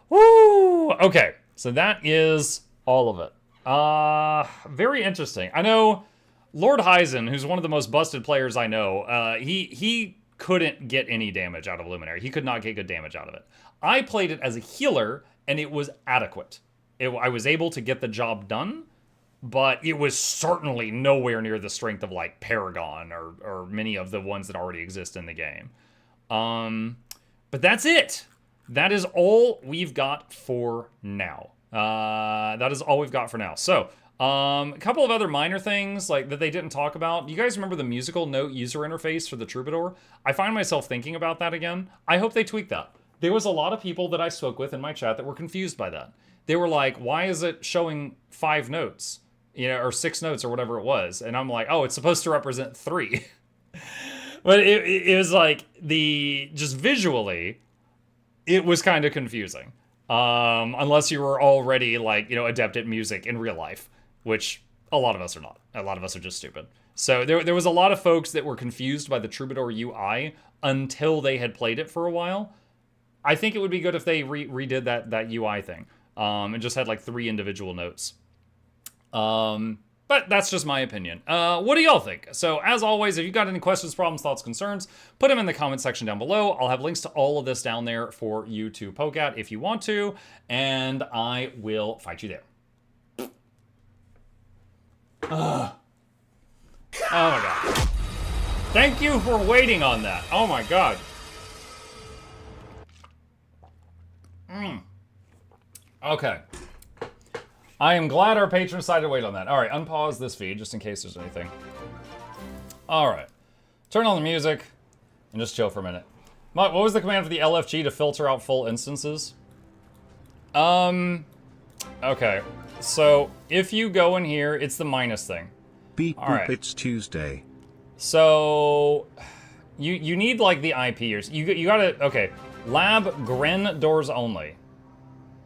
Woo! Okay, so that is all of it. Very interesting. I know Lord Heisen, who's one of the most busted players I know, he couldn't get any damage out of Luminary. He could not get good damage out of it. I played it as a healer, and it was adequate. I was able to get the job done, but it was certainly nowhere near the strength of, like, Paragon or many of the ones that already exist in the game. But that's it. That is all we've got for now. That is all we've got for now. So, a couple of other minor things like that they didn't talk about. You guys remember the musical note user interface for the Troubadour? I find myself thinking about that again. I hope they tweak that. There was a lot of people that I spoke with in my chat that were confused by that. they were like, why is it showing 5 notes? You know, or 6 notes or whatever it was. And I'm like, oh, it's supposed to represent 3. But it was like, just visually, it was kind of confusing. Unless you were already, like, you know, adept at music in real life, which a lot of us are not. A lot of us are just stupid. So there was a lot of folks that were confused by the Troubadour UI until they had played it for a while. I think it would be good if they redid that UI thing, and just had like 3 individual notes. But that's just my opinion. What do y'all think? So as always, if you've got any questions, problems, thoughts, concerns, put them in the comment section down below. I'll have links to all of this down there for you to poke at if you want to, and I will fight you there. Oh my god. Thank you for waiting on that. Oh my god. Okay. I am glad our patrons decided to wait on that. All right, unpause this feed just in case there's anything. All right. Turn on the music and just chill for a minute. What was the command for the LFG to filter out full instances? Okay. So, if you go in here, it's the minus thing. Beep All boop, right. it's Tuesday. So, you need, like, the IP. You gotta, okay. Lab Gren doors only.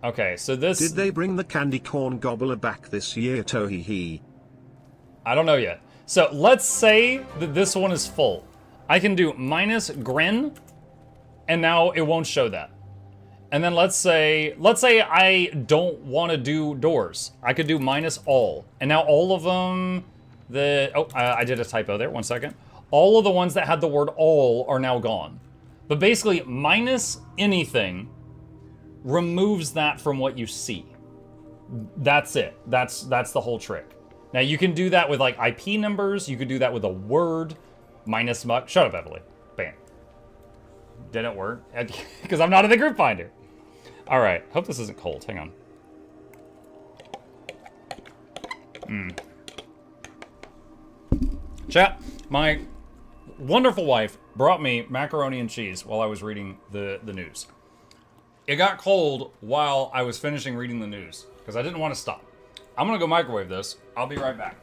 Okay, so this... Did they bring the candy corn gobbler back this year, Tohihi? I don't know yet. So, let's say that this one is full. I can do minus Gren, and now it won't show that. And then let's say I don't want to do doors. I could do minus all. And now all of them... I did a typo there, 1 second. All of the ones that had the word all are now gone. But basically, minus anything removes that from what you see. That's it. That's the whole trick. Now, you can do that with, like, IP numbers. You could do that with a word. Minus muck. Shut up, Emily. Bam. Didn't work. Because I'm not in the group finder. All right. Hope this isn't cold. Hang on. Chat, my wonderful wife brought me macaroni and cheese while I was reading the news. It got cold while I was finishing reading the news because I didn't want to stop. I'm going to go microwave this. I'll be right back.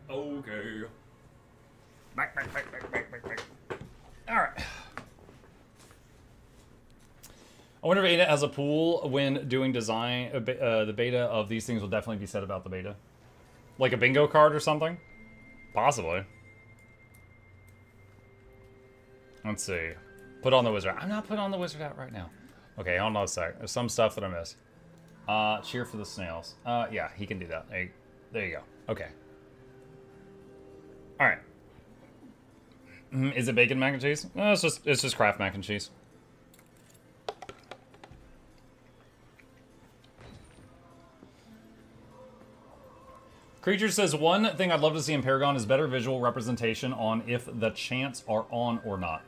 Okay. Back. All right. I wonder if Ada has a pool when doing design. The beta of these things will definitely be said about the beta. Like a bingo card or something? Possibly. Let's see. Put on the wizard. I'm not putting on the wizard out right now. Okay, hold on a sec. There's some stuff that I missed. Cheer for the snails. Yeah, he can do that. There you go. Okay. All right. Is it bacon mac and cheese? No, it's just Kraft mac and cheese. Creature says, one thing I'd love to see in Paragon is better visual representation on if the chants are on or not.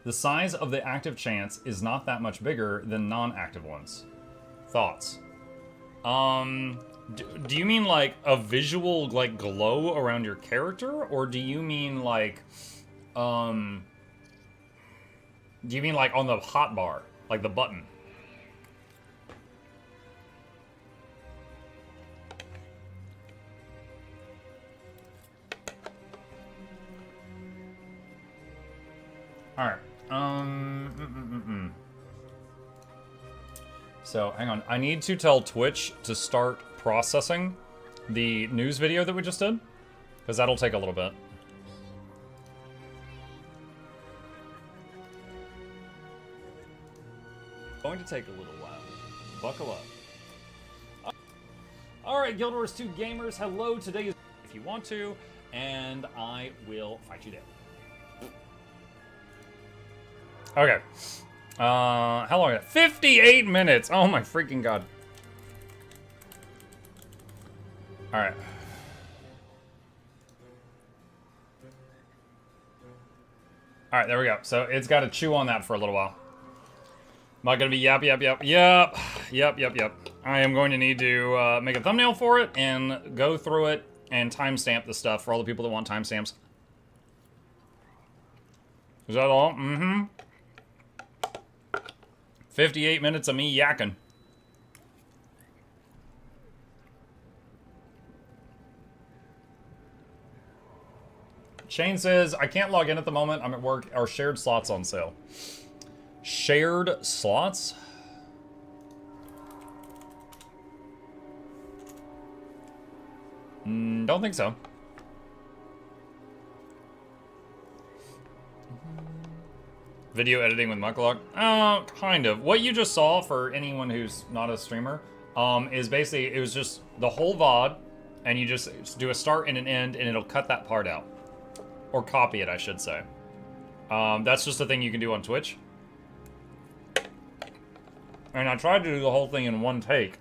The size of the active chants is not that much bigger than non-active ones. Thoughts? Do you mean like a visual like glow around your character, or do you mean like on the hotbar, like the button? All right. So hang on, I need to tell Twitch to start processing the news video that we just did, because that'll take a little bit. going to take a little while. Buckle up. Alright, Guild Wars 2 gamers, hello. Today is if you want to, and I will fight you down. Okay. How long is it? 58 minutes! Oh my freaking god. Alright. Alright, there we go. So it's got to chew on that for a little while. Am I going to be yep. I am going to need to make a thumbnail for it and go through it and timestamp the stuff for all the people that want timestamps. Is that all? Mm-hmm. 58 minutes of me yakking. Shane says, I can't log in at the moment. I'm at work. Are shared slots on sale? Shared slots? Don't think so. Video editing with Mukluk? Kind of. What you just saw, for anyone who's not a streamer, is basically, it was just the whole VOD, and you just do a start and an end, and it'll cut that part out. Or copy it, I should say. That's just a thing you can do on Twitch. And I tried to do the whole thing in one take,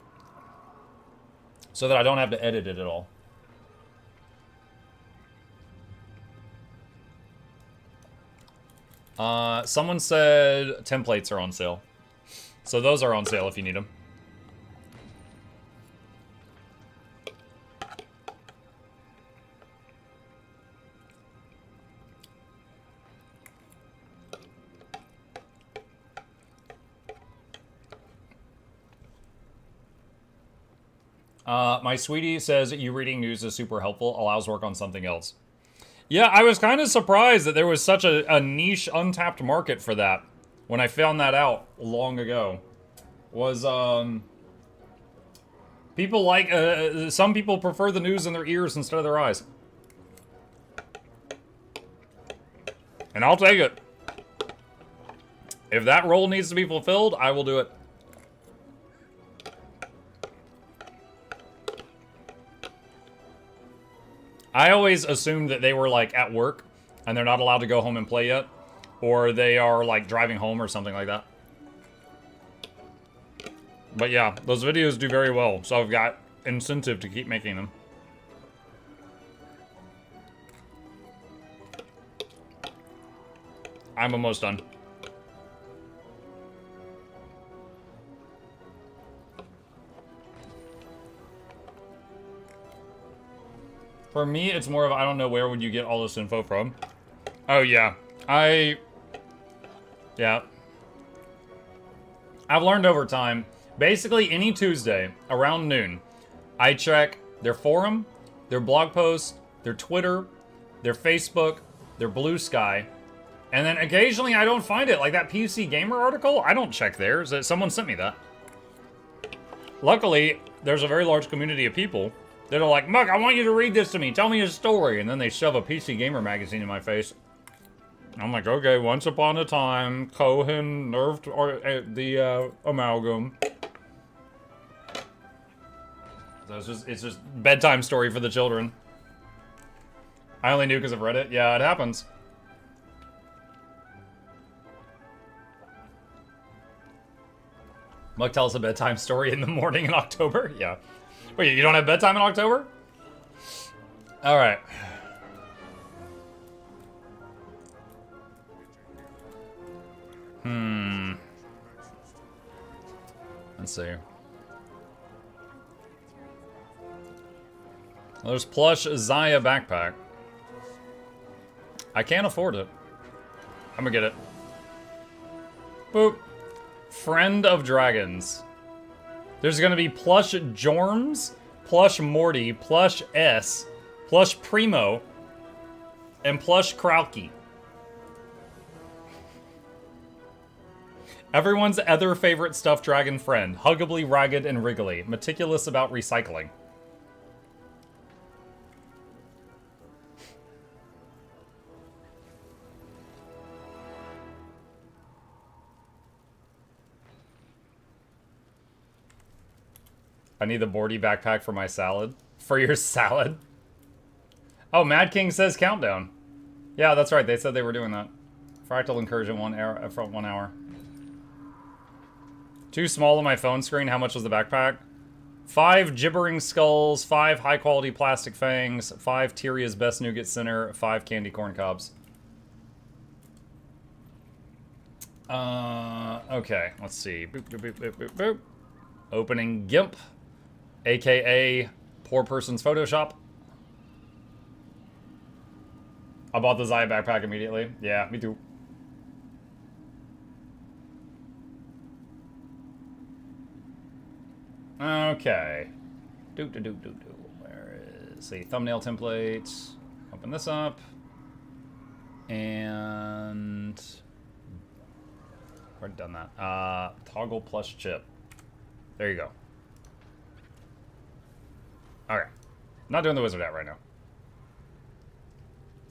so that I don't have to edit it at all. Someone said templates are on sale. So those are on sale if you need them. My sweetie says you reading news is super helpful, allows work on something else. Yeah, I was kind of surprised that there was such a niche, untapped market for that when I found that out long ago. Was, people like, some people prefer the news in their ears instead of their eyes. And I'll take it. If that role needs to be fulfilled, I will do it. I always assumed that they were, like, at work, and they're not allowed to go home and play yet. Or they are, like, driving home or something like that. But yeah, those videos do very well, so I've got incentive to keep making them. I'm almost done. For me, it's more of, I don't know where would you get all this info from. Oh, yeah. Yeah. I've learned over time, basically any Tuesday, around noon, I check their forum, their blog post, their Twitter, their Facebook, their Blue Sky, and then occasionally I don't find it. Like that PC Gamer article, I don't check theirs. Someone sent me that. Luckily, there's a very large community of people that are like, Muk, I want you to read this to me. Tell me a story. And then they shove a PC Gamer magazine in my face. I'm like, okay, once upon a time, Cohen nerfed the amalgam. So it's just bedtime story for the children. I only knew because I've read it. Yeah, it happens. Muk, tell us a bedtime story in the morning in October? Yeah. Wait, you don't have bedtime in October? Alright. Let's see. Well, there's plush Zaya backpack. I can't afford it. I'm gonna get it. Boop. Friend of Dragons. There's gonna be plush Jorms, plush Morty, plush S, plush Primo, and plush Krauke. Everyone's other favorite stuffed dragon friend, huggably ragged and wriggly, meticulous about recycling. I need the Bordy backpack for my salad. For your salad? Oh, Mad King says countdown. Yeah, that's right. They said they were doing that. Fractal incursion 1 hour for 1 hour. Too small on my phone screen. How much was the backpack? 5 gibbering skulls, 5 high quality plastic fangs, 5 Tyria's best nougat center, 5 candy corn cobs. Okay, let's see. Boop, boop, boop, boop, boop, boop. Opening GIMP, aka poor person's Photoshop. I bought the Zaya backpack immediately. Yeah, me too. Okay. Where is the thumbnail template? Open this up. And already done that. Toggle plus chip. There you go. Okay. Not doing the wizard hat right now.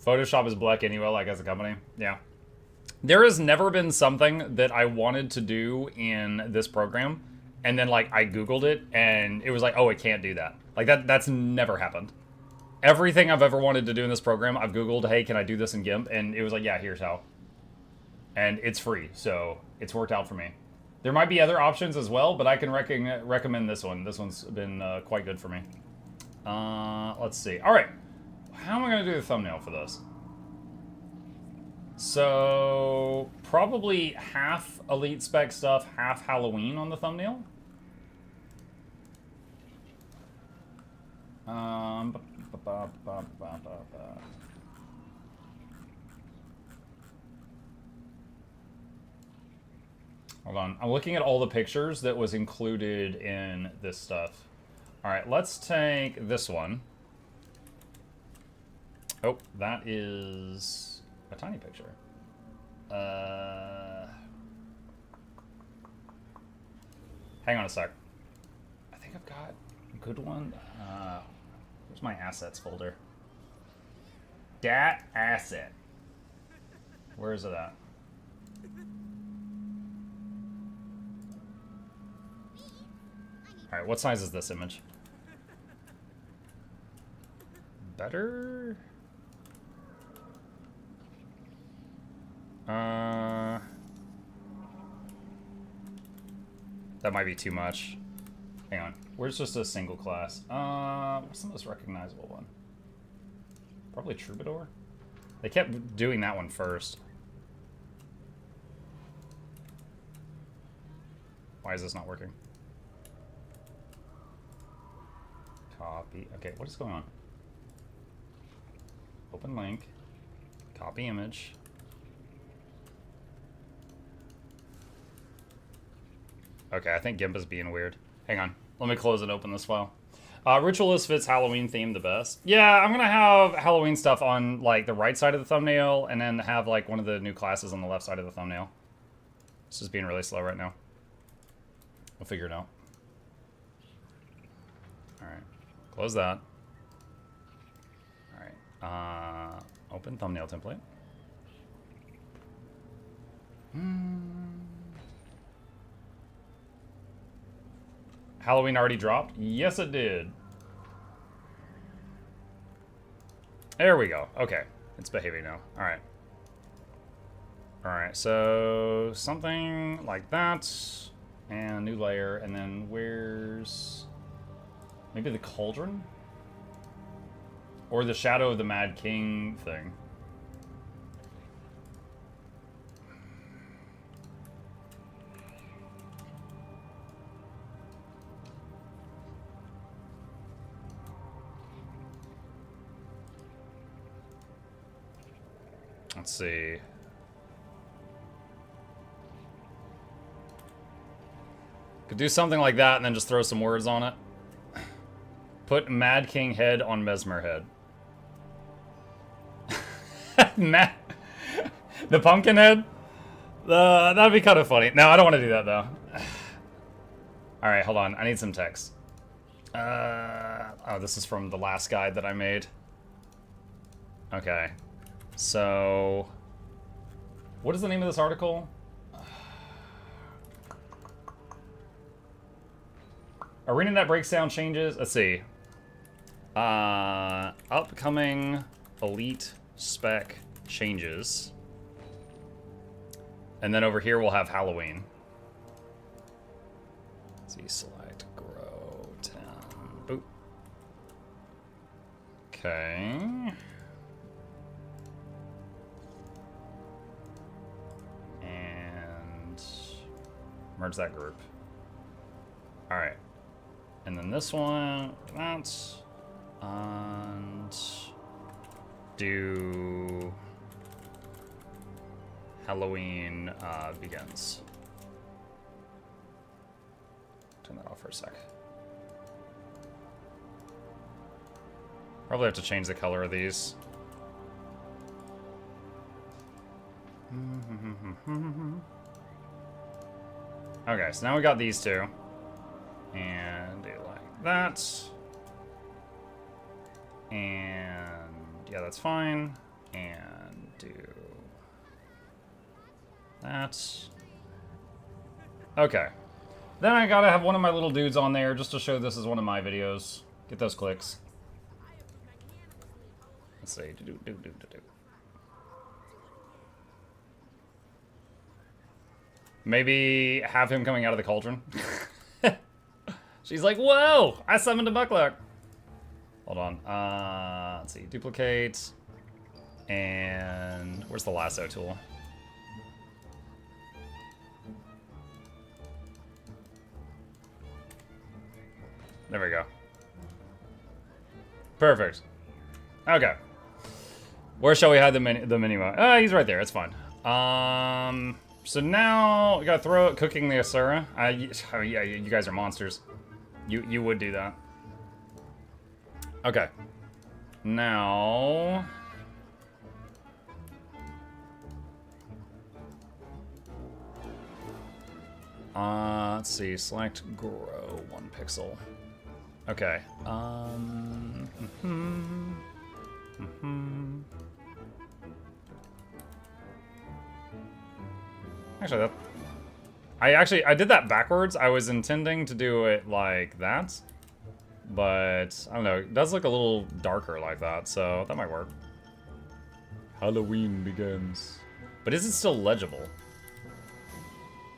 Photoshop is black anyway, like as a company. Yeah. There has never been something that I wanted to do in this program, and then like I Googled it and it was like, oh, it can't do that. Like that's never happened. Everything I've ever wanted to do in this program, I've Googled, hey, can I do this in GIMP? And it was like, yeah, here's how. And it's free, so it's worked out for me. There might be other options as well, but I can recommend this one. This one's been quite good for me. Let's see. All right. How am I going to do the thumbnail for this? So, probably half Elite Spec stuff, half Halloween on the thumbnail. Hold on. I'm looking at all the pictures that was included in this stuff. All right, let's take this one. Oh, that is a tiny picture. Hang on a sec. I think I've got a good one. Where's my assets folder? Dat asset. Where is it at? All right, what size is this image? Better? That might be too much. Hang on. Where's just a single class? What's the most recognizable one? Probably Troubadour? They kept doing that one first. Why is this not working? Copy. Okay, what is going on? Open link. Copy image. Okay, I think GIMP is being weird. Hang on. Let me close and open this file. Ritualist fits Halloween theme the best. Yeah, I'm going to have Halloween stuff on, like, the right side of the thumbnail, and then have, like, one of the new classes on the left side of the thumbnail. It's just being really slow right now. We'll figure it out. Alright. Close that. Alright. Open thumbnail template. Halloween already dropped? Yes, it did. There we go. Okay. It's behaving now. Alright. Alright, so something like that. And a new layer. And then where's... maybe the cauldron? Or the Shadow of the Mad King thing. Let's see. Could do something like that and then just throw some words on it. Put Mad King head on Mesmer head. The pumpkin head? That'd be kind of funny. No, I don't want to do that though. Alright, hold on. I need some text. Oh, this is from the last guide that I made. Okay. So, what is the name of this article? ArenaNet breakdown changes. Let's see. Upcoming Elite Spec changes. And then over here we'll have Halloween. Let's see, select, grow, 10. Boop. Okay. And merge that group. Alright. And then this one, that. And do Halloween begins. Turn that off for a sec. Probably have to change the color of these. Okay, so now we got these two. And do like that. And yeah, that's fine. And do that. Okay. Then I gotta have one of my little dudes on there just to show this is one of my videos. Get those clicks. Let's see. Maybe have him coming out of the cauldron. She's like, whoa! I summoned a Mukluk. Hold on. Let's see. Duplicate. And where's the lasso tool? There we go. Perfect. Okay. Where shall we hide the mini? He's right there. It's fine. So now we gotta throw it cooking the Asura. Oh yeah, you guys are monsters. You would do that. Okay. Now. Let's see. Select grow 1 pixel. Okay. Actually, I did that backwards. I was intending to do it like that, but I don't know. It does look a little darker like that, so that might work. Halloween begins. But is it still legible?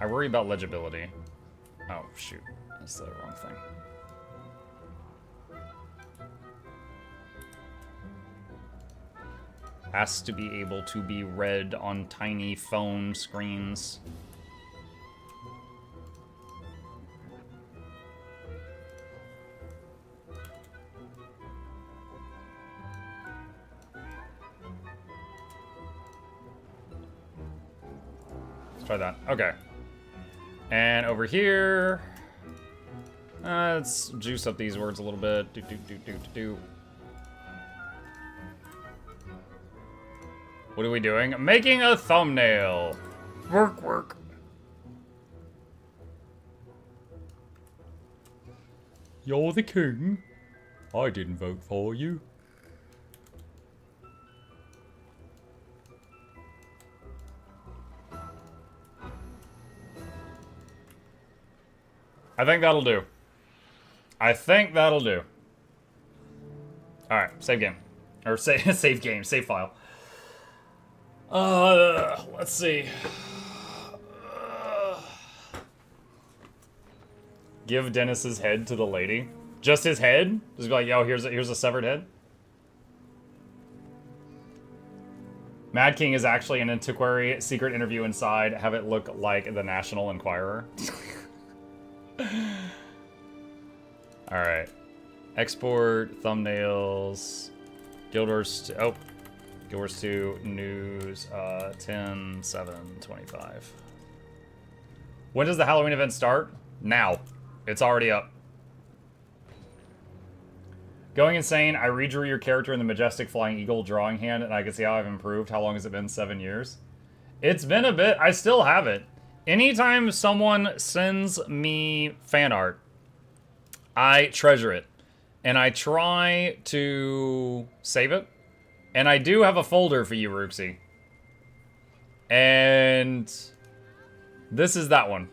I worry about legibility. Oh, shoot. That's the wrong thing. Has to be able to be read on tiny phone screens. Let's try that. Okay. And over here, let's juice up these words a little bit. Do. What are we doing? Making a thumbnail. Work. You're the king. I didn't vote for you. I think that'll do. Alright, save game. Or save game, save file. Let's see. Give Dennis's head to the lady. Just his head? Just be like, yo, here's a severed head. Mad King is actually an antiquary. Secret interview inside. Have it look like the National Enquirer. Alright. Export, thumbnails. Guild Wars 2. Oh. Guild Wars 2 news 10/7/25. When does the Halloween event start? Now. It's already up. Going insane, I redrew your character in the Majestic Flying Eagle drawing hand, and I can see how I've improved. How long has it been? 7 years? It's been a bit. I still have it. Anytime someone sends me fan art, I treasure it. And I try to save it. And I do have a folder for you, Roopsie. And this is that one.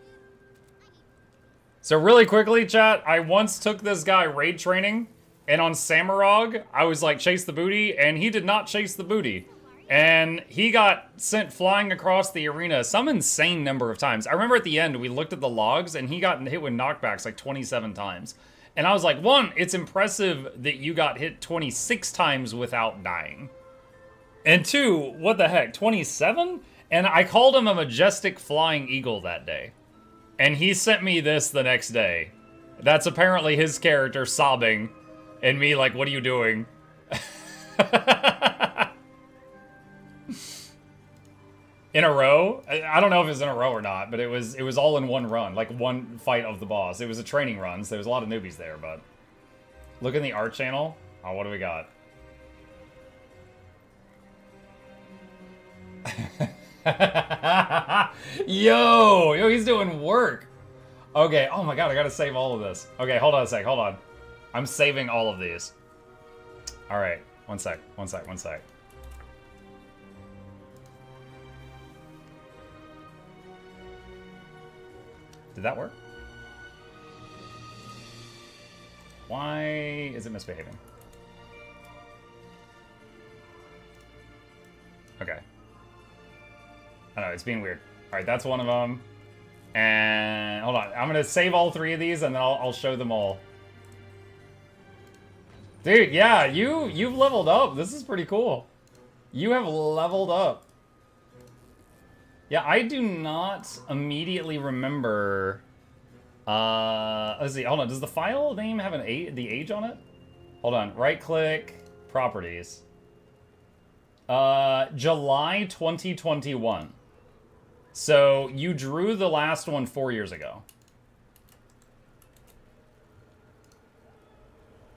So really quickly, chat, I once took this guy raid training, and on Samarog, I was like, chase the booty, and he did not chase the booty. And he got sent flying across the arena some insane number of times. I remember at the end, we looked at the logs, and he got hit with knockbacks like 27 times. And I was like, one, it's impressive that you got hit 26 times without dying. And two, what the heck, 27? And I called him a majestic flying eagle that day. And he sent me this the next day. That's apparently his character sobbing. And me like, what are you doing? In a row? I don't know if it was in a row or not, but it was all in one run. Like one fight of the boss. It was a training run, so there was a lot of newbies there, but... Look in the art channel. Oh, what do we got? Yo, he's doing work. Okay, oh my god, I gotta save all of this. Okay, hold on a sec, hold on. I'm saving all of these. Alright, one sec. Did that work? Why is it misbehaving? Okay. I don't know, it's being weird. Alright, that's one of them. And hold on, I'm gonna save all three of these and then I'll show them all. Dude, yeah, you've leveled up. This is pretty cool. You have leveled up. Yeah, I do not immediately remember. Let's see. Hold on. Does the file name have the age on it? Hold on. Right click. Properties. July 2021. So you drew the last one 4 years ago.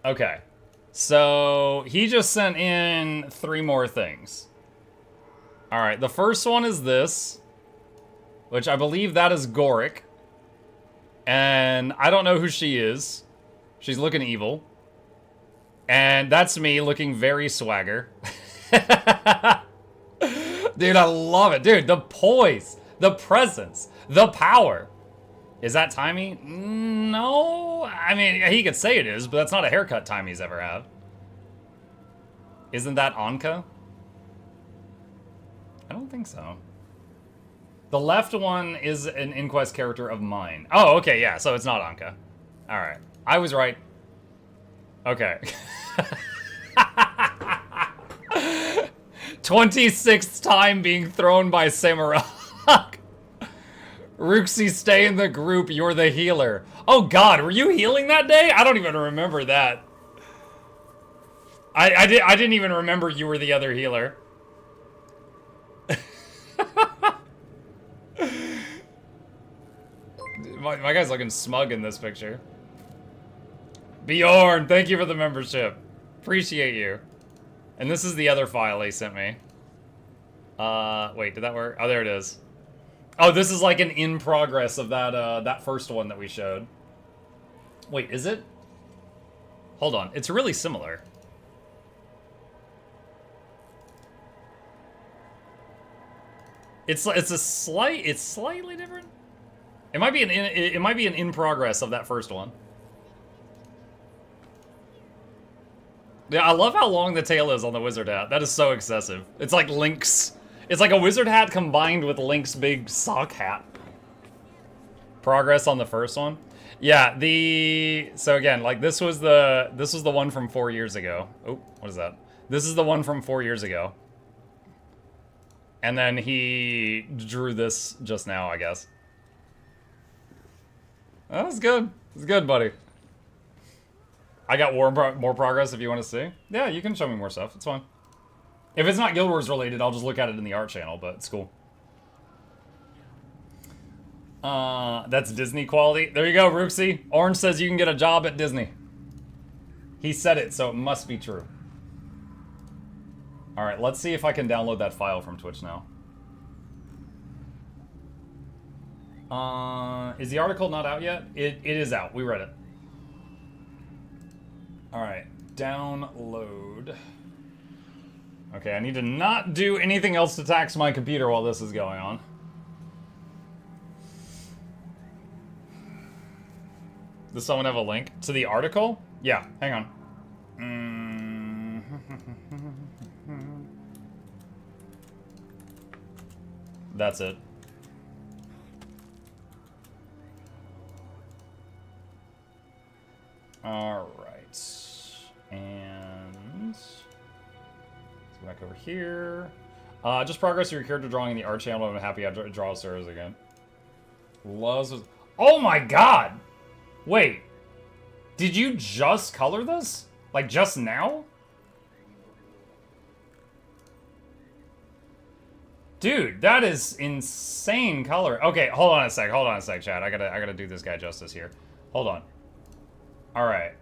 Okay. So he just sent in 3 more things. All right. The first one is this, which I believe that is Goric. And I don't know who she is. She's looking evil. And that's me looking very swagger. Dude, I love it. Dude, the poise, the presence, the power. Is that Timey? No. I mean, he could say it is, but that's not a haircut Timey's ever had. Isn't that Anka? I don't think so. The left one is an Inquest character of mine. Oh, okay, yeah, so it's not Anka. All right. I was right. Okay. 26th time being thrown by Samurai. Ruxy, stay in the group. You're the healer. Oh God, were you healing that day? I don't even remember that. I didn't even remember you were the other healer. my guy's looking smug in this picture. Bjorn, thank you for the membership. Appreciate you. And this is the other file he sent me. Wait, did that work? Oh, there it is. Oh, this is like an in progress of that that first one that we showed. Wait, is it? Hold on, it's really similar. It's slightly different. It might be an in progress of that first one. Yeah, I love how long the tail is on the wizard hat. That is so excessive. It's like Link's. It's like a wizard hat combined with Link's big sock hat. Progress on the first one. Yeah, so again, like this was the one from 4 years ago. Oh, what is that? This is the one from 4 years ago. And then he drew this just now, I guess. That was good. It's good, buddy. I got more progress if you want to see. Yeah, you can show me more stuff. It's fine. If it's not Guild Wars related, I'll just look at it in the art channel, but it's cool. That's Disney quality. There you go, Ruxy. Orange says you can get a job at Disney. He said it, so it must be true. All right, let's see if I can download that file from Twitch now. Is the article not out yet? It is out. We read it. All right, download. Okay, I need to not do anything else to tax my computer while this is going on. Does someone have a link to the article? Yeah, hang on. That's it. All right. And let's go back over here. Just progress your character drawing in the art channel. I'm happy I draw Sarah's again. Loves. Oh my god! Wait. Did you just color this? Like just now? Dude, that is insane color. Okay, hold on a sec, chat. I gotta do this guy justice here. Hold on. All right.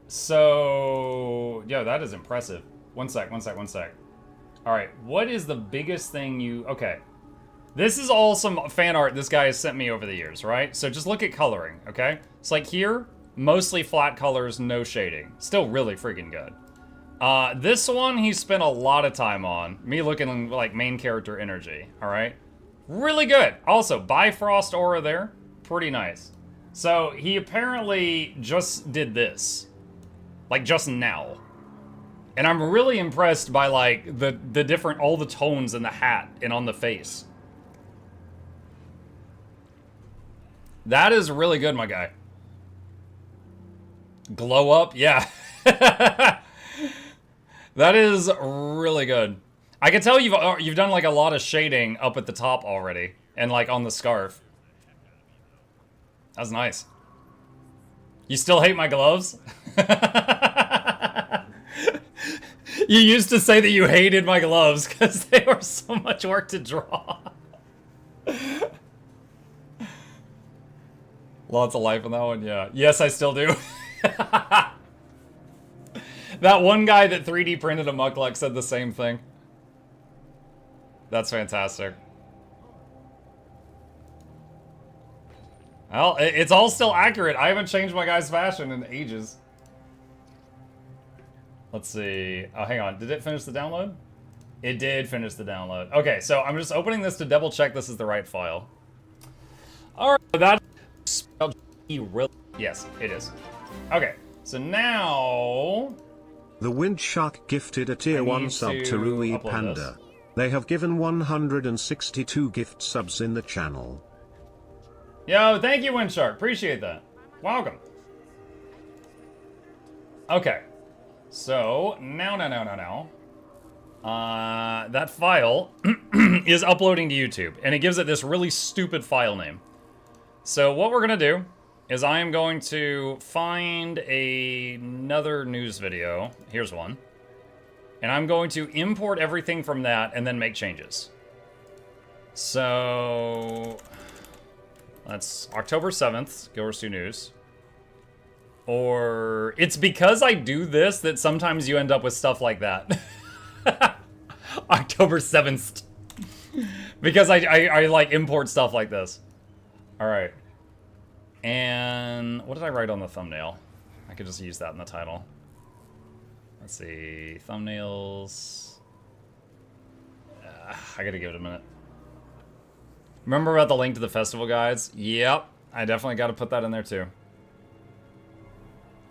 So, yo, that is impressive. One sec. All right, what is the biggest thing you... Okay. This is all some fan art this guy has sent me over the years, right? So just look at coloring, okay? It's like here, mostly flat colors, no shading. Still really freaking good. This one he spent a lot of time on. Me looking like main character energy, all right? Really good. Also, Bifrost aura there. Pretty nice. So he apparently just did this. Like just now. And I'm really impressed by like the different, all the tones in the hat and on the face. That is really good, my guy. Glow up? Yeah. That is really good. I can tell you've done like a lot of shading up at the top already. And like on the scarf. That's nice. You still hate my gloves? You used to say that you hated my gloves because they were so much work to draw. Lots of life in that one, yeah. Yes, I still do. That one guy that 3D printed a Mukluk said the same thing. That's fantastic. Well, it's all still accurate. I haven't changed my guy's fashion in ages. Let's see. Oh, hang on. Did it finish the download? It did finish the download. Okay, so I'm just opening this to double check this is the right file. All right, that spelled yes, it is. Okay, so now the Wind Shark gifted a tier 1 sub to Rui Panda. This. They have given 162 gift subs in the channel. Yo, thank you, Windshark. Appreciate that. Welcome. Okay. So, now. That file is uploading to YouTube, and it gives it this really stupid file name. So what we're going to do is I am going to find another news video. Here's one. And I'm going to import everything from that and then make changes. So... that's October 7th, GW2 News. Or it's because I do this that sometimes you end up with stuff like that. October 7th. Because I like import stuff like this. All right. And what did I write on the thumbnail? I could just use that in the title. Let's see, thumbnails. I gotta give it a minute. Remember about the link to the festival guides? Yep, I definitely got to put that in there too.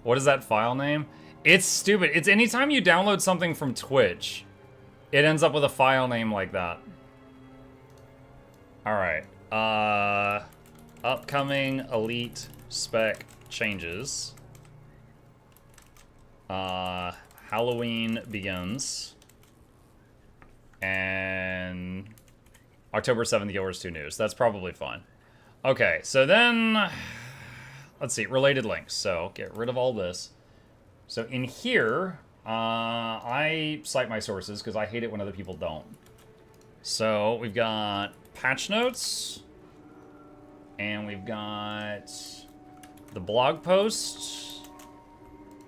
What is that file name? It's stupid. It's anytime you download something from Twitch, it ends up with a file name like that. All right. Upcoming Elite Spec changes. Halloween begins. And October 7th, GW2 News. That's probably fine. Okay, so then, let's see, related links. So get rid of all this. So in here, I cite my sources because I hate it when other people don't. So we've got patch notes, and we've got the blog post,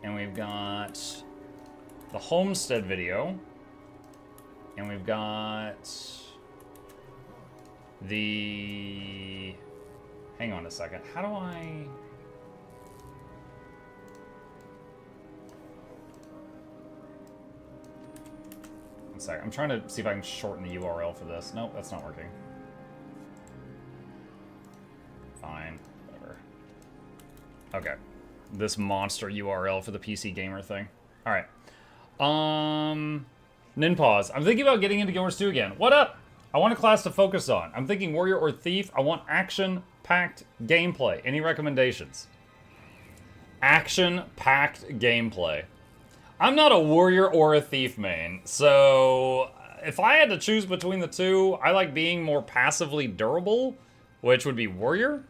and we've got the homestead video, and we've got the... hang on a second. How do I... one second. I'm trying to see if I can shorten the URL for this. Nope, that's not working. Fine. Whatever. Okay. this monster URL for the PC gamer thing. All right. Ninpause. I'm thinking about getting into Guild Wars 2 again. What up? I want a class to focus on. I'm thinking warrior or thief. I want action-packed gameplay. Any recommendations? Action-packed gameplay. I'm not a warrior or a thief main, so if I had to choose between the two, I like being more passively durable, which would be warrior.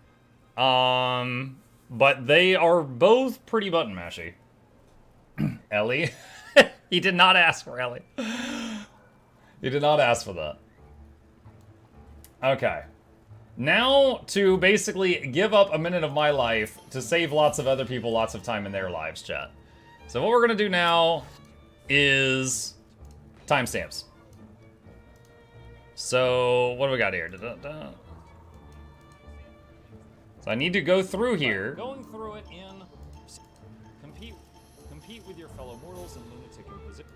But they are both pretty button mashy. Ellie. He did not ask for Ellie. He did not ask for that. Okay. Now to basically give up a minute of my life to save lots of other people lots of time in their lives, chat. So what we're gonna do now is timestamps. So what do we got here? Da-da-da. So I need to go through here. Going through it in compete with your fellow mortals in lunatic inquisition.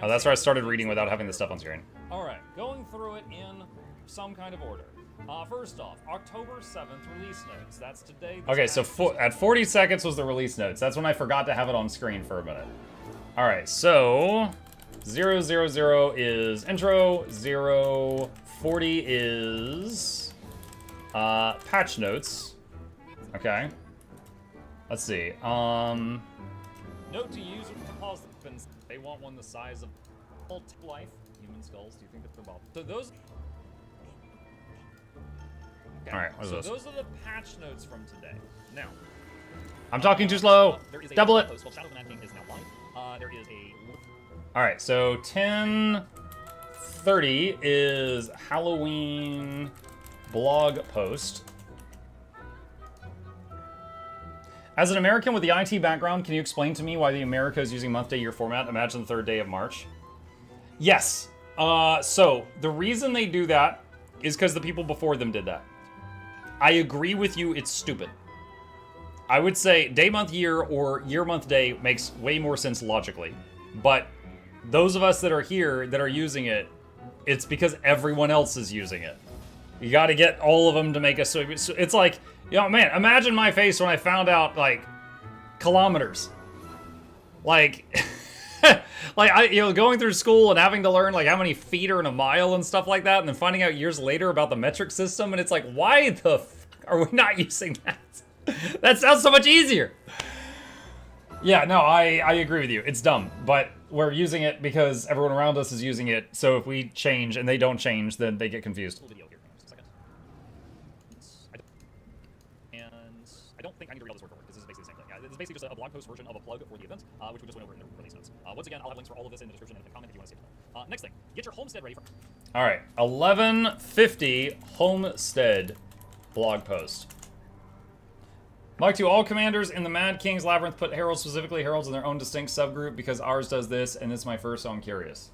Oh, that's where I started reading without having the stuff on screen. All right, going through it in some kind of order. First off, October 7th release notes. That's today. Okay, so at 40 seconds was the release notes. That's when I forgot to have it on screen for a minute. All right, so 000 is intro. 040 is patch notes. Okay. Let's see. Note to users to pause the pins. They want one the size of life human skulls. Do you think that they're both? So those. Okay. All right. What is this? Those are the patch notes from today. Now. I'm talking too slow. Double it. All right. So 10:30 is Halloween blog post. As an American with the IT background, can you explain to me why the America is using month, day, year format? Imagine the third day of March. Yes. So the reason they do that is because the people before them did that. I agree with you, it's stupid. I would say day, month, year, or year, month, day makes way more sense logically. But those of us that are here that are using it, it's because everyone else is using it. You got to get all of them to make a... So it's like, you know, man, imagine my face when I found out, like, kilometers. Like, going through school and having to learn, like, how many feet are in a mile and stuff like that, and then finding out years later about the metric system, and it's like, why the f are we not using that? That sounds so much easier. Yeah, no, I agree with you. It's dumb, but we're using it because everyone around us is using it, so if we change and they don't change, then they get confused. I don't think I need to read all this word for word, because this is basically the same thing. This is basically just a blog post version of a plug for the event, which we just went over in the release notes. Once again, I'll have links for all of this in the description and in the comment if you want to see it. Next thing, get your homestead ready for... All right, 11:50 homestead blog post. Mike, to all commanders in the Mad King's Labyrinth put heralds, specifically heralds, in their own distinct subgroup because ours does this, and this is my first, so I'm curious.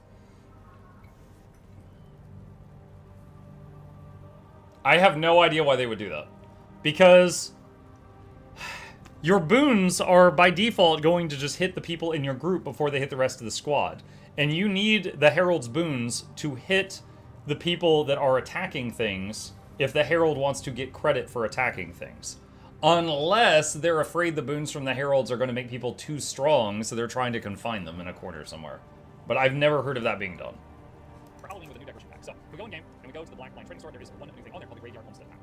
I have no idea why they would do that. Because your boons are by default going to just hit the people in your group before they hit the rest of the squad. And you need the herald's boons to hit the people that are attacking things if the herald wants to get credit for attacking things. Unless they're afraid the boons from the heralds are going to make people too strong, so they're trying to confine them in a corner somewhere. But I've never heard of that being done. For Halloween with a new decoration pack. So, we go in game, and we go to the Black Line Trading Store. There is one new thing on there called the Graveyard Homestead Pack.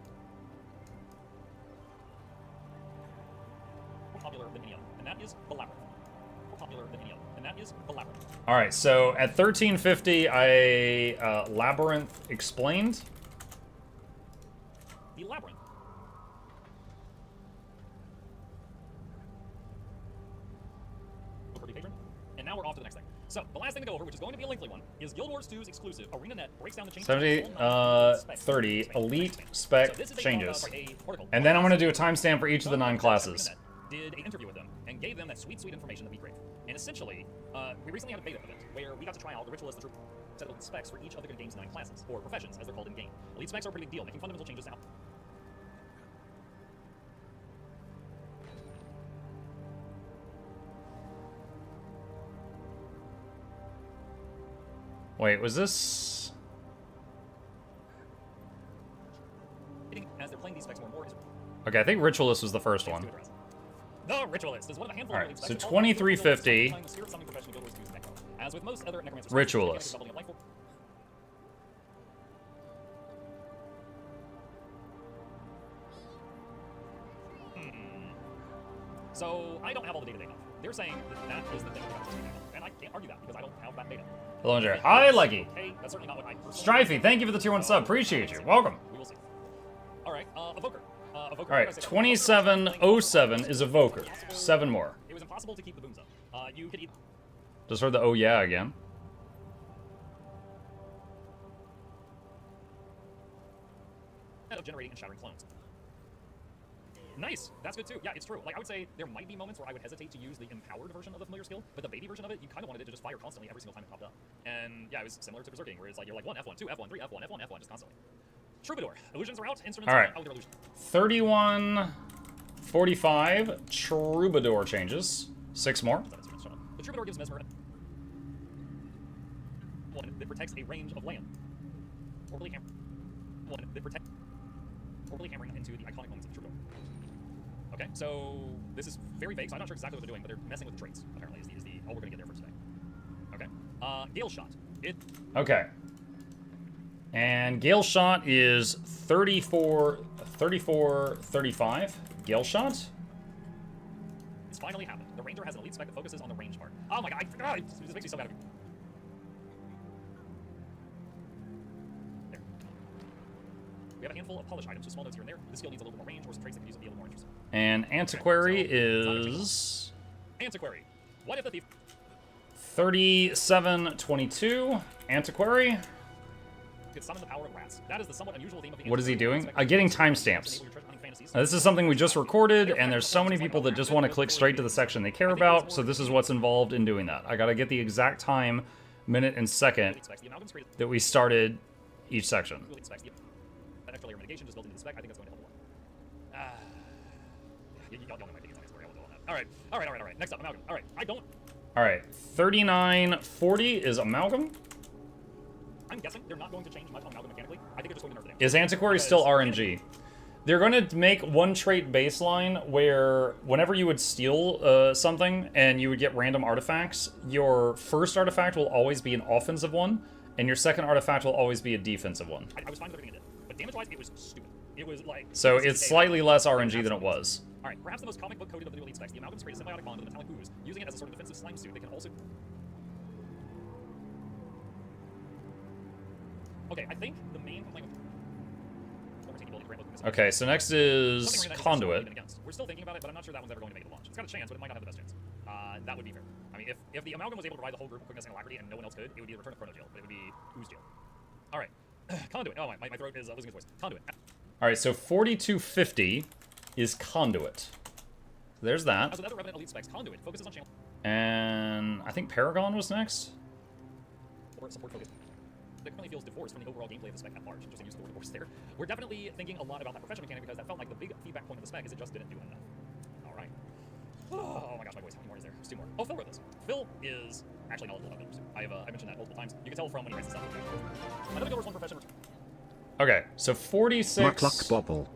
More popular than any other, and that is the Labyrinth. More popular than any other, and that is the Labyrinth. Alright, so at 13:50, Labyrinth explained. The Labyrinth. And now we're off to the next thing. So, the last thing to go over, which is going to be a lengthy one, is Guild Wars 2's exclusive ArenaNet breaks down the changes. 30 elite spec changes. And then I'm going to do a timestamp for each of the 9 classes. Did an interview with them and gave them that sweet information that we crave. And essentially, we recently had a beta event where we got to try out the Ritualist and set up specs for each of the game's 9 classes, or professions as they're called in game. Elite specs are a pretty big deal, making fundamental changes now. Wait, was this? As they're playing these specs more and more, Okay, I think Ritualist was the first one. The Ritualist is one of a handful All of right, elite so specs. 2350. As with most other necromancers, Ritualist. So I don't have all the data they have. They're saying that is the thing about this data, and I can't argue that because I don't have that data. Hello, Jerry. Hi, Leggy. Okay, that's certainly not what I personally Strifey, thank you for the tier 1 sub. Appreciate you. Welcome. We will see. All right, Evoker. Evoker. All right, 2707 is Evoker. 7 more. It was impossible to keep the booms up. You could eat. Just heard the oh yeah again. Of generating and shattering clones. Nice, that's good too. Yeah, it's true. Like, I would say there might be moments where I would hesitate to use the empowered version of the familiar skill, but the baby version of it, you kind of wanted it to just fire constantly every single time it popped up. And yeah, it was similar to Berserking, where it's like you're like 1 F1, 2 F1, 3 F1, F1, F1, just constantly. Troubadour. Illusions are out, instruments are right. out with their illusions. 3145 Troubadour changes. 6 more. The Troubadour gives Mesmer one that protects a range of land. Orbally hammer. One that protects orbally hammering into the iconic moments of the Troubadour. Okay, so this is very vague, so I'm not sure exactly what they're doing, but they're messing with the traits, apparently, is the all we're gonna get there for today. Okay. Gale Shot. Okay. And Gale Shot is 3435. Gale Shot? It's finally happened. The Ranger has an elite spec that focuses on the range part. Oh my god, this makes me so mad. There. We have a handful of polish items with small notes here and there. This skill needs a little bit more range or some traits that could use it to be a little more interesting. And Antiquary okay, is... Antiquary. What if the thief... 3722. Antiquary. Could summon the power of rats. That is the somewhat unusual theme of the What is he doing? Getting timestamps. This is something we just recorded, and there's so many people that just want to click straight to the section they care about, so this is what's involved in doing that. I gotta get the exact time, minute, and second that we started each section. That extra layer of mitigation just built into the spec, I think that's going to help a lot. Y'all know my opinions on this, I won't go on that. Alright. Next up, Amalgam. Alright, I don't... Alright, 3940 is Amalgam. I'm guessing they're not going to change much on Amalgam mechanically. I think they're just going to nerf the damage. Is Antiquary still RNG? They're going to make one trait baseline where whenever you would steal something and you would get random artifacts, your first artifact will always be an offensive one, and your second artifact will always be a defensive one. I was fine with everything it did, but damage-wise, it was stupid. It was like... So it's slightly less RNG than it was. Alright, perhaps the most comic book coded of the new elite specs, the Amalgam's create a symbiotic bond with the metallic ooze, using it as a sort of defensive slime suit that can also... Okay, I think the main complaint with... Okay, so next is Conduit. We're still thinking about it, but I'm not sure that one's ever going to make the launch. It's got a chance, but it might not have the best chance. That would be fair. I mean, if the Amalgam was able to ride the whole group with quickness and alacrity and no one else could, it would be the return of Chrono Jail, but it would be Ooze Jail. Alright. Conduit. Oh, my throat is losing its voice. Conduit. Alright, so 4250 is Conduit. There's that. As with other Revenant elite specs, Conduit focuses on channel... And I think Paragon was next? Or support focus. That currently feels divorced from the overall gameplay of the spec at large. Just use the word divorce there. We're definitely thinking a lot about that profession mechanic because that felt like the big feedback point of the spec is it just didn't do enough. Alright. Oh my gosh, my voice. How many more is there? There's 2 more. Oh, Phil wrote this. Phil is actually knowledgeable about Pursuit. I mentioned that multiple times. You can tell from when he writes this stuff. Another Go one profession. Okay, so 46... Mukluk Bobble.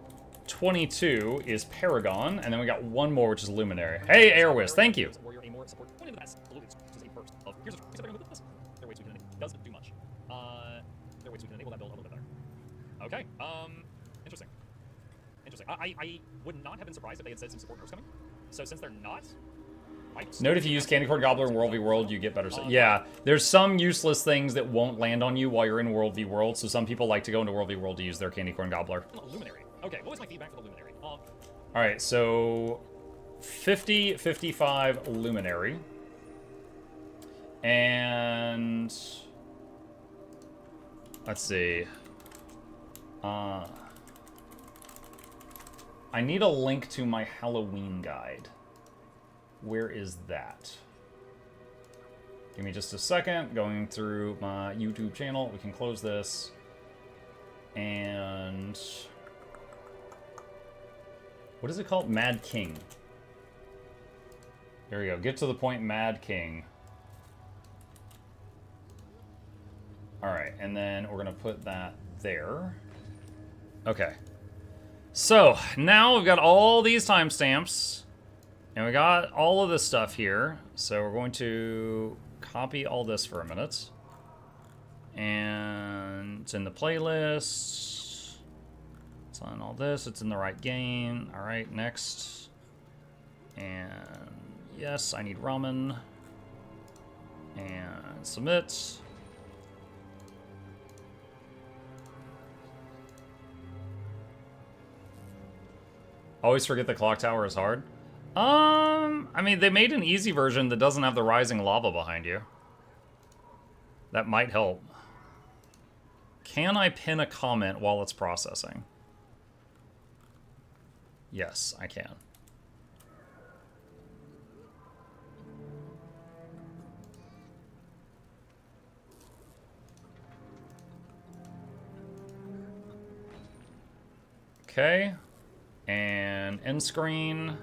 22 is Paragon, and then we got one more, which is Luminary. Hey, Airwiz, thank you. Warrior, a more support point in the best. Absolutely, just a burst of here's a with this. There are ways we can doesn't do much. There are ways we can enable that build a little bit better. Okay, interesting. I would not have been surprised if they had said some support nerfs coming. So since they're not, note if you use Candy Corn Gobbler in World v World, you get better. Yeah, there's some useless things that won't land on you while you're in World v World, so some people like to go into World v World to use their Candy Corn Gobbler. Luminary. Okay, what was my feedback for the Luminary? Alright, so 50-55 Luminary. And let's see. I need a link to my Halloween guide. Where is that? Give me just a second. Going through my YouTube channel. We can close this. And what is it called? Mad King. There we go. Get to the point, Mad King. Alright, and then we're going to put that there. Okay. So, now we've got all these timestamps. And we got all of this stuff here. So we're going to copy all this for a minute. And it's in the playlist. It's on all this. It's in the right game. All right, next. And yes, I need ramen. And submit. Always forget the clock tower is hard. I mean, they made an easy version that doesn't have the rising lava behind you. That might help. Can I pin a comment while it's processing? Yes, I can. Okay. And end screen.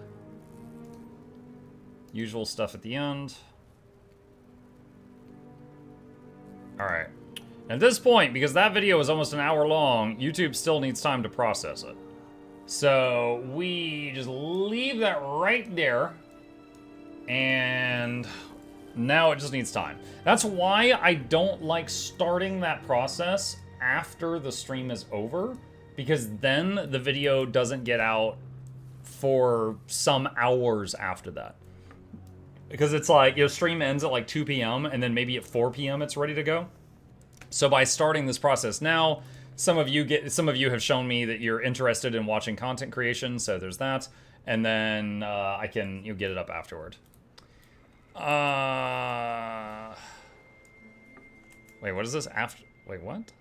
Usual stuff at the end. Alright. At this point, because that video is almost an hour long, YouTube still needs time to process it. So we just leave that right there. And now it just needs time. That's why I don't like starting that process after the stream is over. Because then the video doesn't get out for some hours after that. Because it's like, your stream ends at like 2 p.m. and then maybe at 4 p.m. it's ready to go. So by starting this process now, some of you have shown me that you're interested in watching content creation, so there's that. And then I can get it up afterward. Wait, what is this? Wait, what?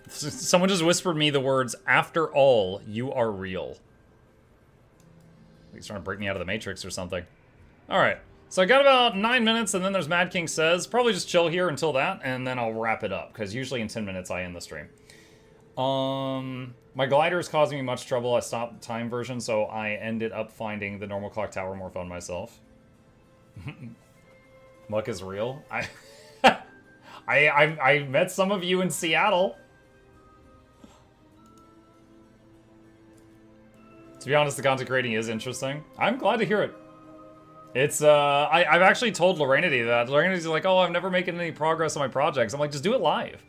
Someone just whispered me the words, "After all, you are real." He's trying to break me out of the Matrix or something. Alright, so I got about 9 minutes, and then there's Mad King Says. Probably just chill here until that, and then I'll wrap it up, because usually in 10 minutes I end the stream. My glider is causing me much trouble. I stopped the time version, so I ended up finding the normal clock tower more fun myself. Muck is real. I met some of you in Seattle. To be honest, the content creating is interesting. I'm glad to hear it. It's, I've actually told Lorenity that. Lorenity's like, oh, I'm never making any progress on my projects. I'm like, just do it live.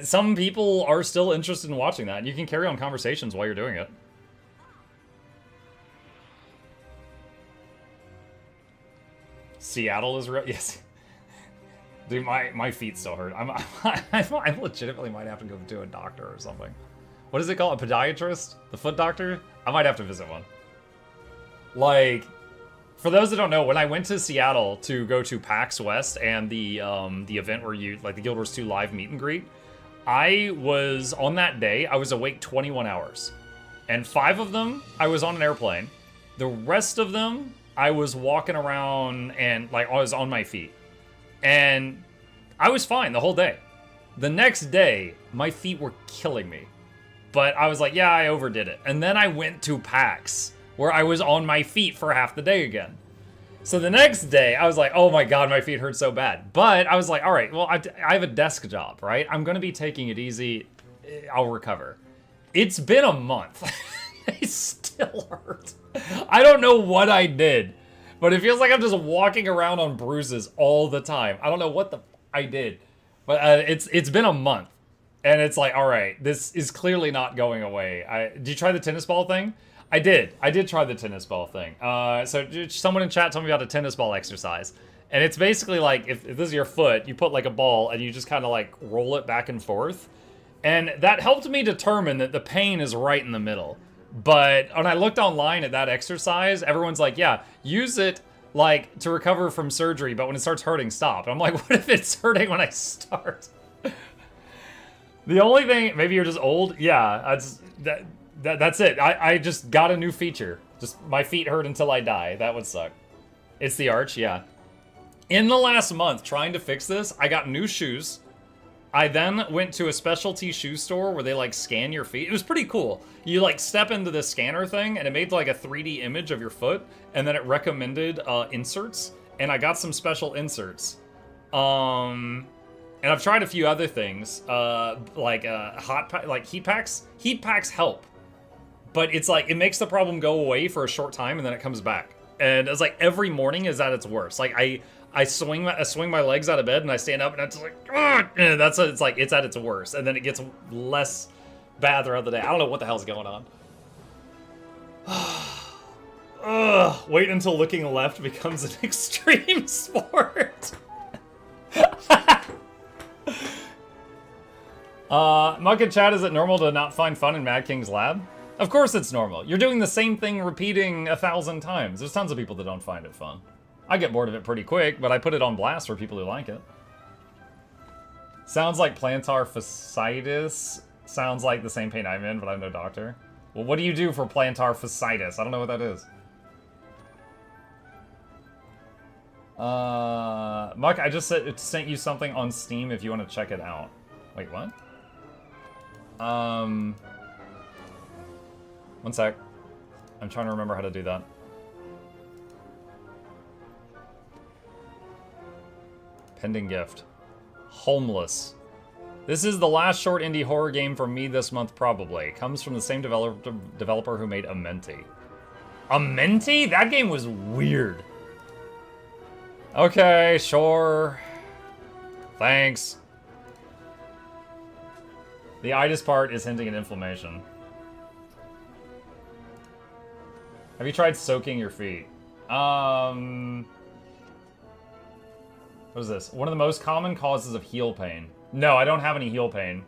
Some people are still interested in watching that, and you can carry on conversations while you're doing it. Seattle is real? Yes. Dude, my feet still hurt. I legitimately might have to go to a doctor or something. What is it called? A podiatrist? The foot doctor? I might have to visit one. Like, for those that don't know, when I went to Seattle to go to PAX West and the event where you, like the Guild Wars 2 live meet and greet, I was, on that day, I was awake 21 hours. And 5 of them, I was on an airplane. The rest of them, I was walking around and, like, I was on my feet. And I was fine the whole day. The next day, my feet were killing me. But I was like, yeah, I overdid it. And then I went to PAX, where I was on my feet for half the day again. So the next day, I was like, oh my god, my feet hurt so bad. But I was like, all right, well, I have a desk job, right? I'm going to be taking it easy. I'll recover. It's been a month. They still hurt. I don't know what I did, but it feels like I'm just walking around on bruises all the time. I don't know what I did, but it's been a month. And it's like, all right, this is clearly not going away. Did you try the tennis ball thing? I did. I did try the tennis ball thing. So someone in chat told me about a tennis ball exercise. And it's basically like, if this is your foot, you put like a ball and you just kind of like roll it back and forth. And that helped me determine that the pain is right in the middle. But when I looked online at that exercise, everyone's like, yeah, use it like to recover from surgery. But when it starts hurting, stop. And I'm like, what if it's hurting when I start? The only thing, maybe you're just old. Yeah, that's it. I just got a new feature. Just my feet hurt until I die. That would suck. It's the arch, yeah. In the last month, trying to fix this, I got new shoes. I then went to a specialty shoe store where they like scan your feet. It was pretty cool. You like step into the scanner thing and it made like a 3D image of your foot. And then it recommended inserts. And I got some special inserts. And I've tried a few other things, like heat packs. Heat packs help, but it's like, it makes the problem go away for a short time and then it comes back. And it's like every morning is at its worst. Like I swing my legs out of bed and I stand up and it's like, ugh! And it's like, it's at its worst. And then it gets less bad throughout the day. I don't know what the hell's going on. Ugh, wait until looking left becomes an extreme sport. Muck in chat, is it normal to not find fun in Mad King's lab? Of course it's normal. You're doing the same thing repeating 1,000 times. There's tons of people that don't find it fun. I get bored of it pretty quick, but I put it on blast for people who like it. Sounds like plantar fasciitis. Sounds like the same pain I'm in, but I'm no doctor. Well, what do you do for plantar fasciitis? I don't know what that is. Muck, I just sent you something on Steam if you want to check it out. Wait, what? One sec. I'm trying to remember how to do that. Pending gift. Homeless. This is the last short indie horror game from me this month, probably. Comes from the same developer who made Amenti. Amenti? That game was weird. Okay, sure. Thanks. The itis part is hinting at inflammation. Have you tried soaking your feet? What is this? One of the most common causes of heel pain. No, I don't have any heel pain.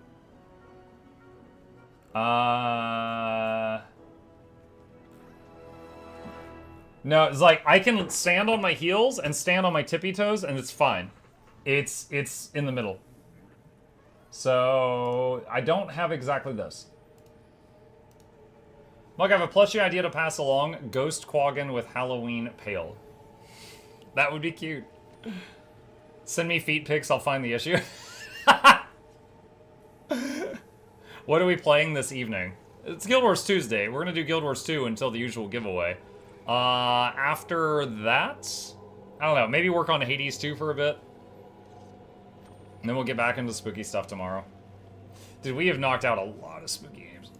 No, it's like, I can stand on my heels and stand on my tippy toes, and it's fine. It's in the middle. So, I don't have exactly this. Look, I have a plushie idea to pass along. Ghost Quaggan with Halloween Pale. That would be cute. Send me feet pics, I'll find the issue. What are we playing this evening? It's Guild Wars Tuesday. We're gonna do Guild Wars 2 until the usual giveaway. After that, I don't know, maybe work on Hades 2 for a bit. And then we'll get back into spooky stuff tomorrow. Dude, we have knocked out a lot of spooky games.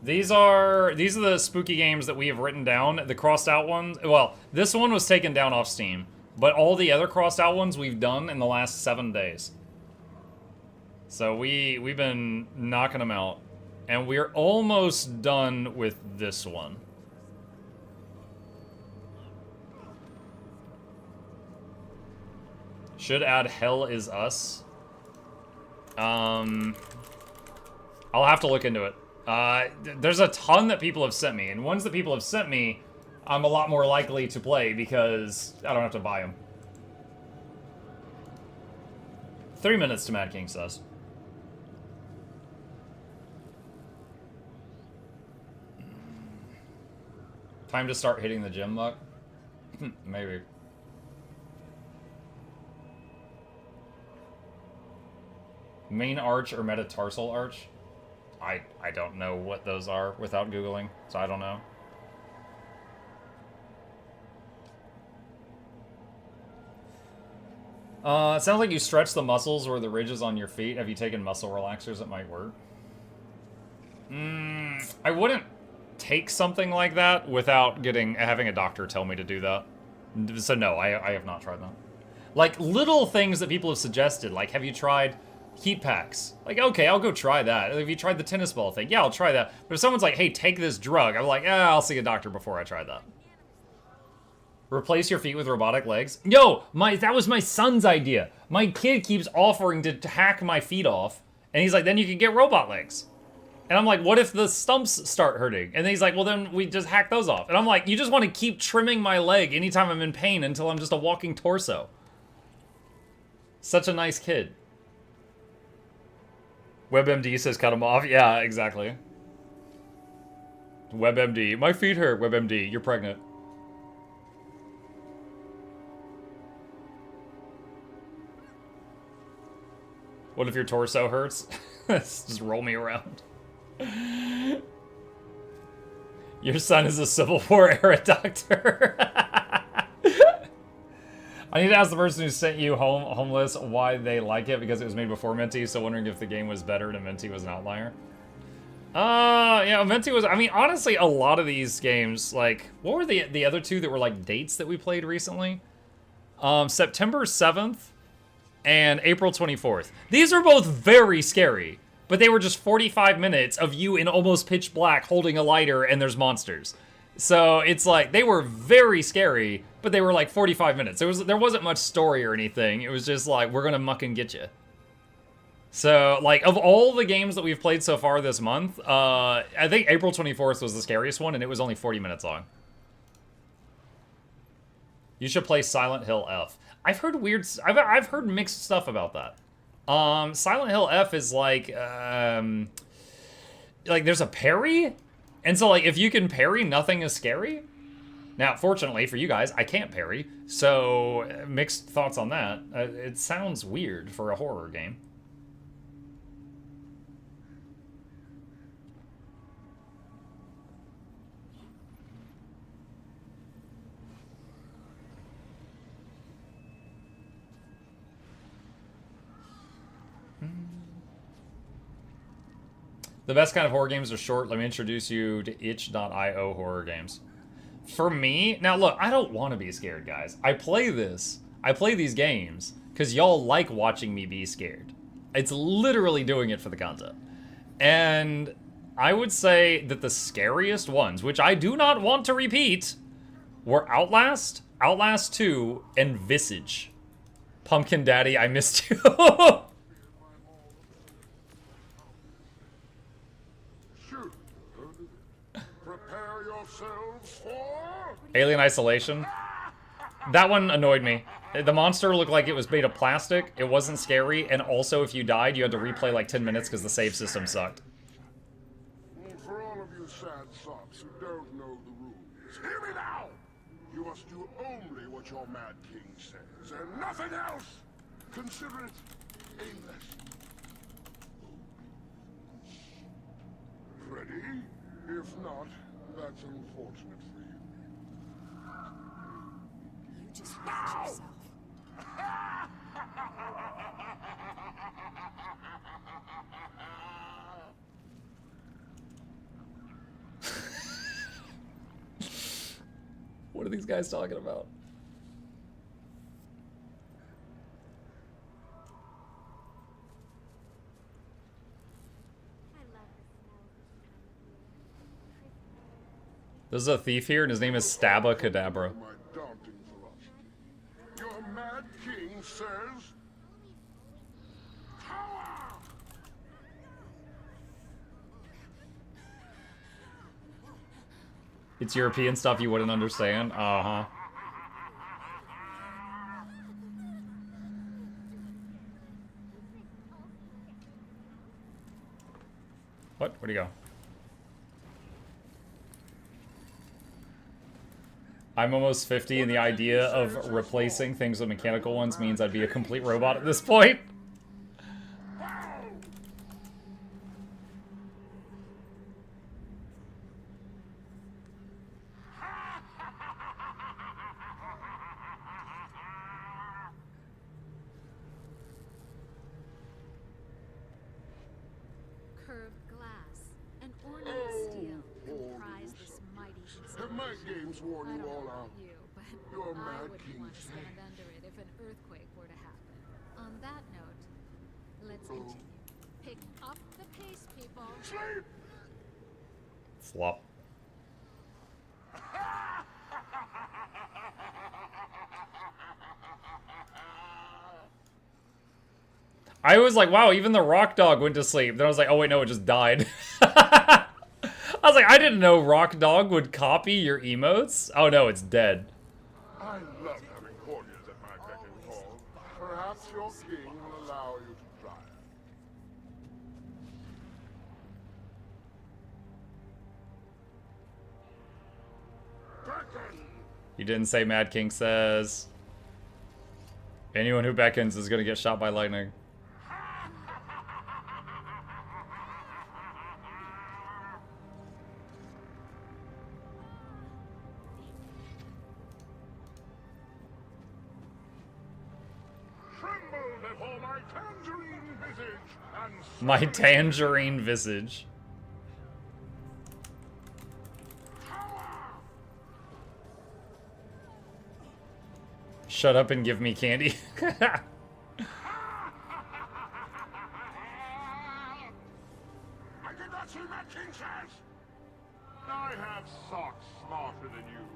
These are the spooky games that we have written down. The crossed out ones, well, this one was taken down off Steam, but all the other crossed out ones we've done in the last 7 days. So we've been knocking them out. And we're almost done with this one. Should add Hell Is Us. I'll have to look into it. There's a ton that people have sent me, and ones that people have sent me, I'm a lot more likely to play because I don't have to buy them. 3 minutes to Mad King says. Time to start hitting the gym, Luck? Maybe. Main arch or metatarsal arch? I don't know what those are without Googling, so I don't know. It sounds like you stretch the muscles or the ridges on your feet. Have you taken muscle relaxers that might work? I wouldn't take something like that without having a doctor tell me to do that. So no, I have not tried that. Like little things that people have suggested, like have you tried heat packs? Like, okay, I'll go try that. Have you tried the tennis ball thing? Yeah, I'll try that. But if someone's like, hey, take this drug, I'm like, I'll see a doctor before I try that. Replace your feet with robotic legs. Yo, that was my son's idea. My kid keeps offering to hack my feet off, and he's like, then you can get robot legs. And I'm like, what if the stumps start hurting? And then he's like, well, then we just hack those off. And I'm like, you just want to keep trimming my leg anytime I'm in pain until I'm just a walking torso. Such a nice kid. WebMD says cut them off. Yeah, exactly. WebMD. My feet hurt. WebMD. You're pregnant. What if your torso hurts? Just roll me around. Your son is a Civil War era doctor. I need to ask the person who sent you Homeless why they like it, because it was made before Minty, so wondering if the game was better and Minty was an outlier. Yeah, Menti was, I mean, honestly, a lot of these games, like, what were the other two that were, like, dates that we played recently? September 7th and April 24th. These are both very scary, but they were just 45 minutes of you in almost pitch black holding a lighter and there's monsters. So it's like, they were very scary, but they were like 45 minutes. There wasn't much story or anything. It was just like, we're gonna muck and get you. So, like, of all the games that we've played so far this month, I think April 24th was the scariest one, and it was only 40 minutes long. You should play Silent Hill F. I've heard I've heard mixed stuff about that. Silent Hill F is like there's a parry, and so like if you can parry, nothing is scary. Now, fortunately for you guys, I can't parry, so mixed thoughts on that. It sounds weird for a horror game. The best kind of horror games are short. Let me introduce you to itch.io horror games. For me, now look, I don't want to be scared, guys. I play these games because y'all like watching me be scared. It's literally doing it for the content. And I would say that the scariest ones, which I do not want to repeat, were Outlast, Outlast 2, and Visage. Pumpkin Daddy, I missed you. Alien Isolation. That one annoyed me. The monster looked like it was made of plastic. It wasn't scary, and also if you died, you had to replay like 10 minutes because the save system sucked. For all of you sad sops who don't know the rules, hear me now! You must do only what your Mad King says, and nothing else! Consider it aimless. Ready? If not, that's unfortunate for you. You just hurt yourself. What are these guys talking about? There's a thief here, and his name is Stabba Kadabra. My daunting philosophy. Your Mad King says, power! It's European stuff you wouldn't understand. Uh-huh. What? Where'd he go? I'm almost 50, and the idea of replacing things with mechanical ones means I'd be a complete robot at this point. Curved glass and ornate steel comprise this mighty Have my games worn I you don't know all about out? you, but Your I Mad wouldn't King want to says. stand under it if an earthquake were to happen. On that note, let's continue. Pick up the pace, people. Sleep! Flop. I was like, wow, even the rock dog went to sleep. Then I was like, oh wait, no, it just died. I was like, I didn't know rock dog would copy your emotes. Oh no, it's dead. I love having courtiers at my beck and call. Perhaps your king will allow you to try it. Beckon! You didn't say Mad King says. Anyone who beckons is gonna get shot by lightning. Tremble before my tangerine visage and My tangerine visage. Shut up and give me candy. I did not see Mad King says. I have socks smarter than you.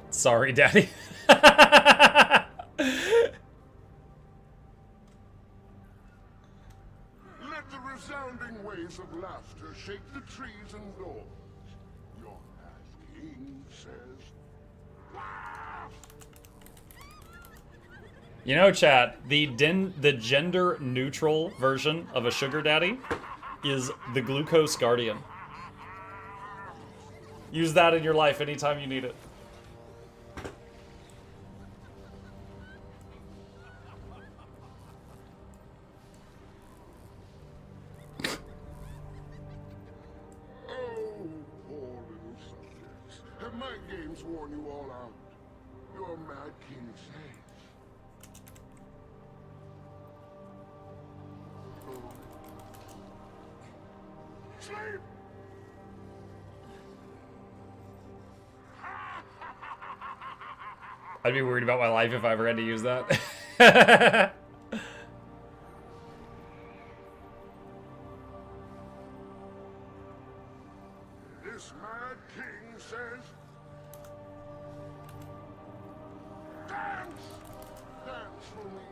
Sorry, Daddy. Let the resounding waves of laughter shake the trees and doors. Your Mad King says, laugh! You know, chat, the gender neutral version of a sugar daddy is the glucose guardian. Use that in your life anytime you need it. Oh, poor little subjects. Have my games worn you all out? Your Mad King says. Sleep! I'd be worried about my life if I ever had to use that. This Mad King says, dance! Dance for me.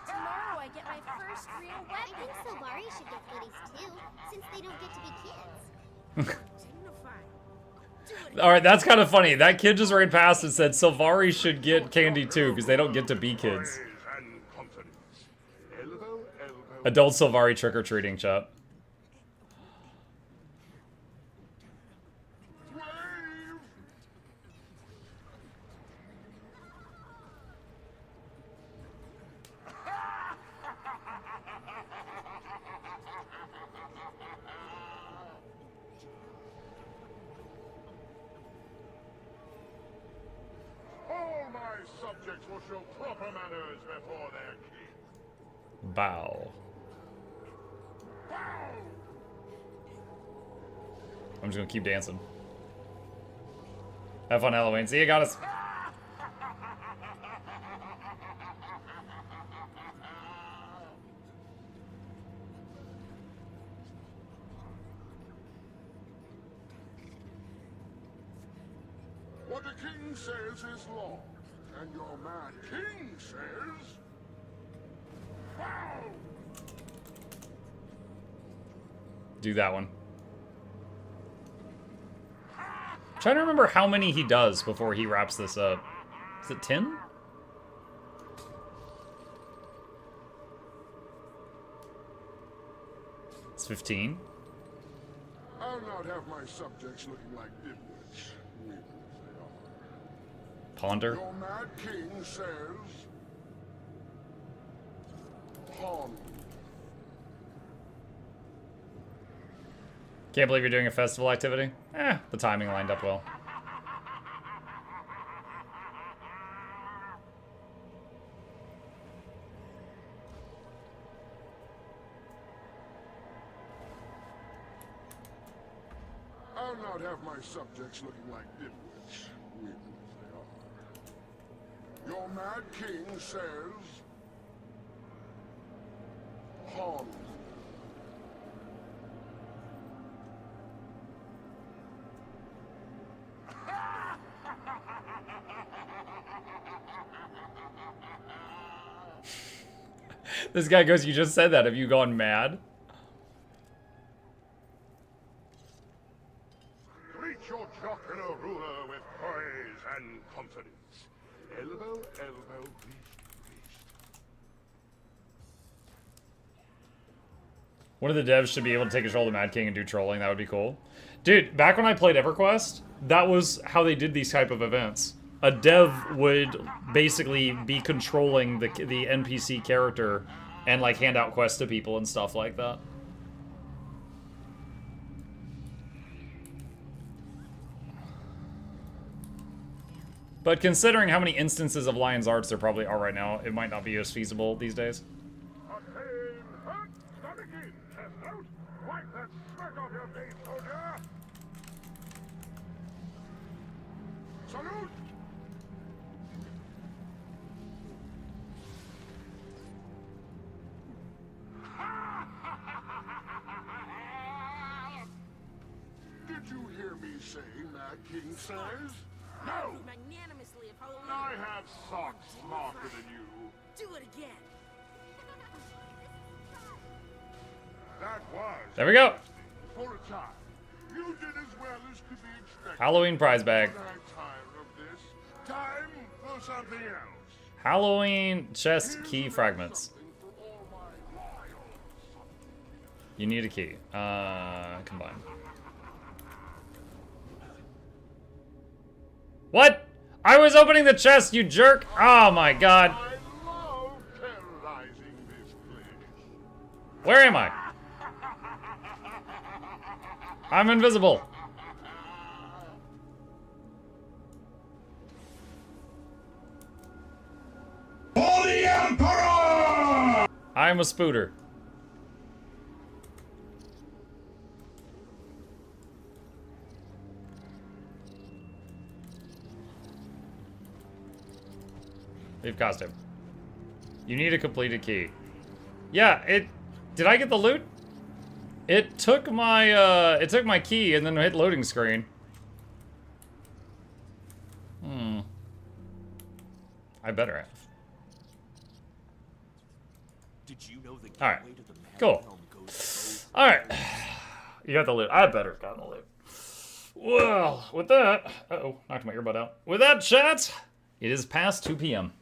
Tomorrow I get my first real weapon. I think Solari should get goodies too, since they don't get to be kids. Alright, that's kind of funny. That kid just ran past and said Sylvari should get candy too, because they don't get to be kids. Praise and confidence. Elbow, elbow. Adult Sylvari trick-or-treating, chat. Wave! All my subjects will show proper manners before their king. Bow. Wow! I'm just gonna keep dancing. Have fun, Halloween. See you, got us. What the king says is law, and your Mad King says, wow! Do that one. Trying to remember how many he does before he wraps this up. Is it 10? It's 15. I'll not have my subjects looking like dimwits, weird as they are. Ponder. Your Mad King says, pond. Can't believe you're doing a festival activity. The timing lined up well. I'll not have my subjects looking like dimwits, weird as they are. Your Mad King says, pond. This guy goes, you just said that. Have you gone mad? Greet your jock and a ruler with poise and confidence. Elbow, elbow, wrist, wrist. One of the devs should be able to take control of the Mad King and do trolling. That would be cool. Dude, back when I played EverQuest, that was how they did these type of events. A dev would basically be controlling the NPC character and like hand out quests to people and stuff like that. But considering how many instances of Lion's Arts there probably are right now, it might not be as feasible these days. Attain, hut, start again, chest out. that smirk off your face, soldier! Salute! Did you hear me say Mad King says? No! Magnanimously if Halloween. I have socks smarter than you. Do it again. That was. There we go. For a time. You did as well as could be expected. Halloween prize bag. But I'm tired of this. Time for something else. Halloween chest key fragments. Something for all my loyal subjects. You need a key. Combine. What? I was opening the chest, you jerk! Oh my god. I love terrorizing this place. Where am I? I'm invisible. For the Emperor! I'm a spooter. Leave costume. You need a completed key. Yeah, did I get the loot? It took my key and then hit loading screen. I better have. Did you know the All right. gateway to the Mad Cool. Realm goes All right. You got the loot. I better have gotten the loot. Well, with that, uh-oh, knocked my earbud out. With that, chat, it is past 2 p.m.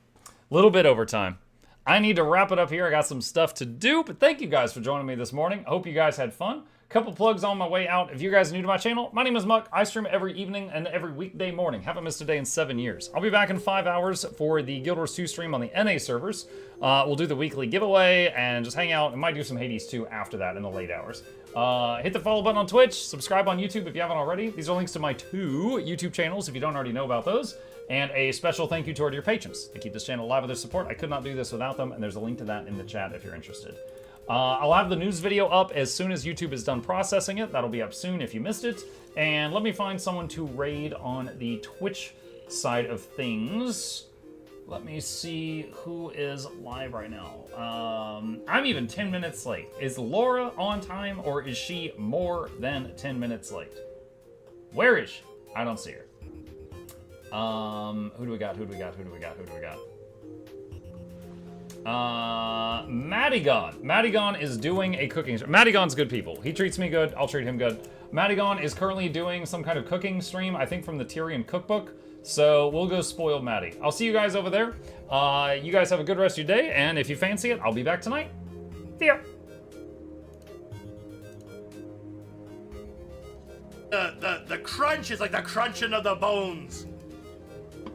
Little bit overtime. I need to wrap it up here. I got some stuff to do, but thank you guys for joining me this morning. I hope you guys had fun. Couple plugs on my way out. If you guys are new to my channel, my name is Muck. I stream every evening and every weekday morning. Haven't missed a day in 7 years. I'll be back in 5 hours for the Guild Wars 2 stream on the NA servers. We'll do the weekly giveaway and just hang out. I might do some Hades 2 after that in the late hours. Hit the follow button on Twitch. Subscribe on YouTube if you haven't already. These are links to my 2 YouTube channels if you don't already know about those. And a special thank you toward your patrons. They keep this channel alive with their support. I could not do this without them, and there's a link to that in the chat if you're interested. I'll have the news video up as soon as YouTube is done processing it. That'll be up soon if you missed it. And let me find someone to raid on the Twitch side of things. Let me see who is live right now. I'm even 10 minutes late. Is Laura on time, or is she more than 10 minutes late? Where is she? I don't see her. Who do we got? Madigon. Madigon is doing a cooking. Madigon's good people. He treats me good. I'll treat him good. Madigon is currently doing some kind of cooking stream, I think from the Tyrion cookbook. So we'll go spoil Maddie. I'll see you guys over there. You guys have a good rest of your day, and if you fancy it, I'll be back tonight. See ya. The crunch is like the crunching of the bones.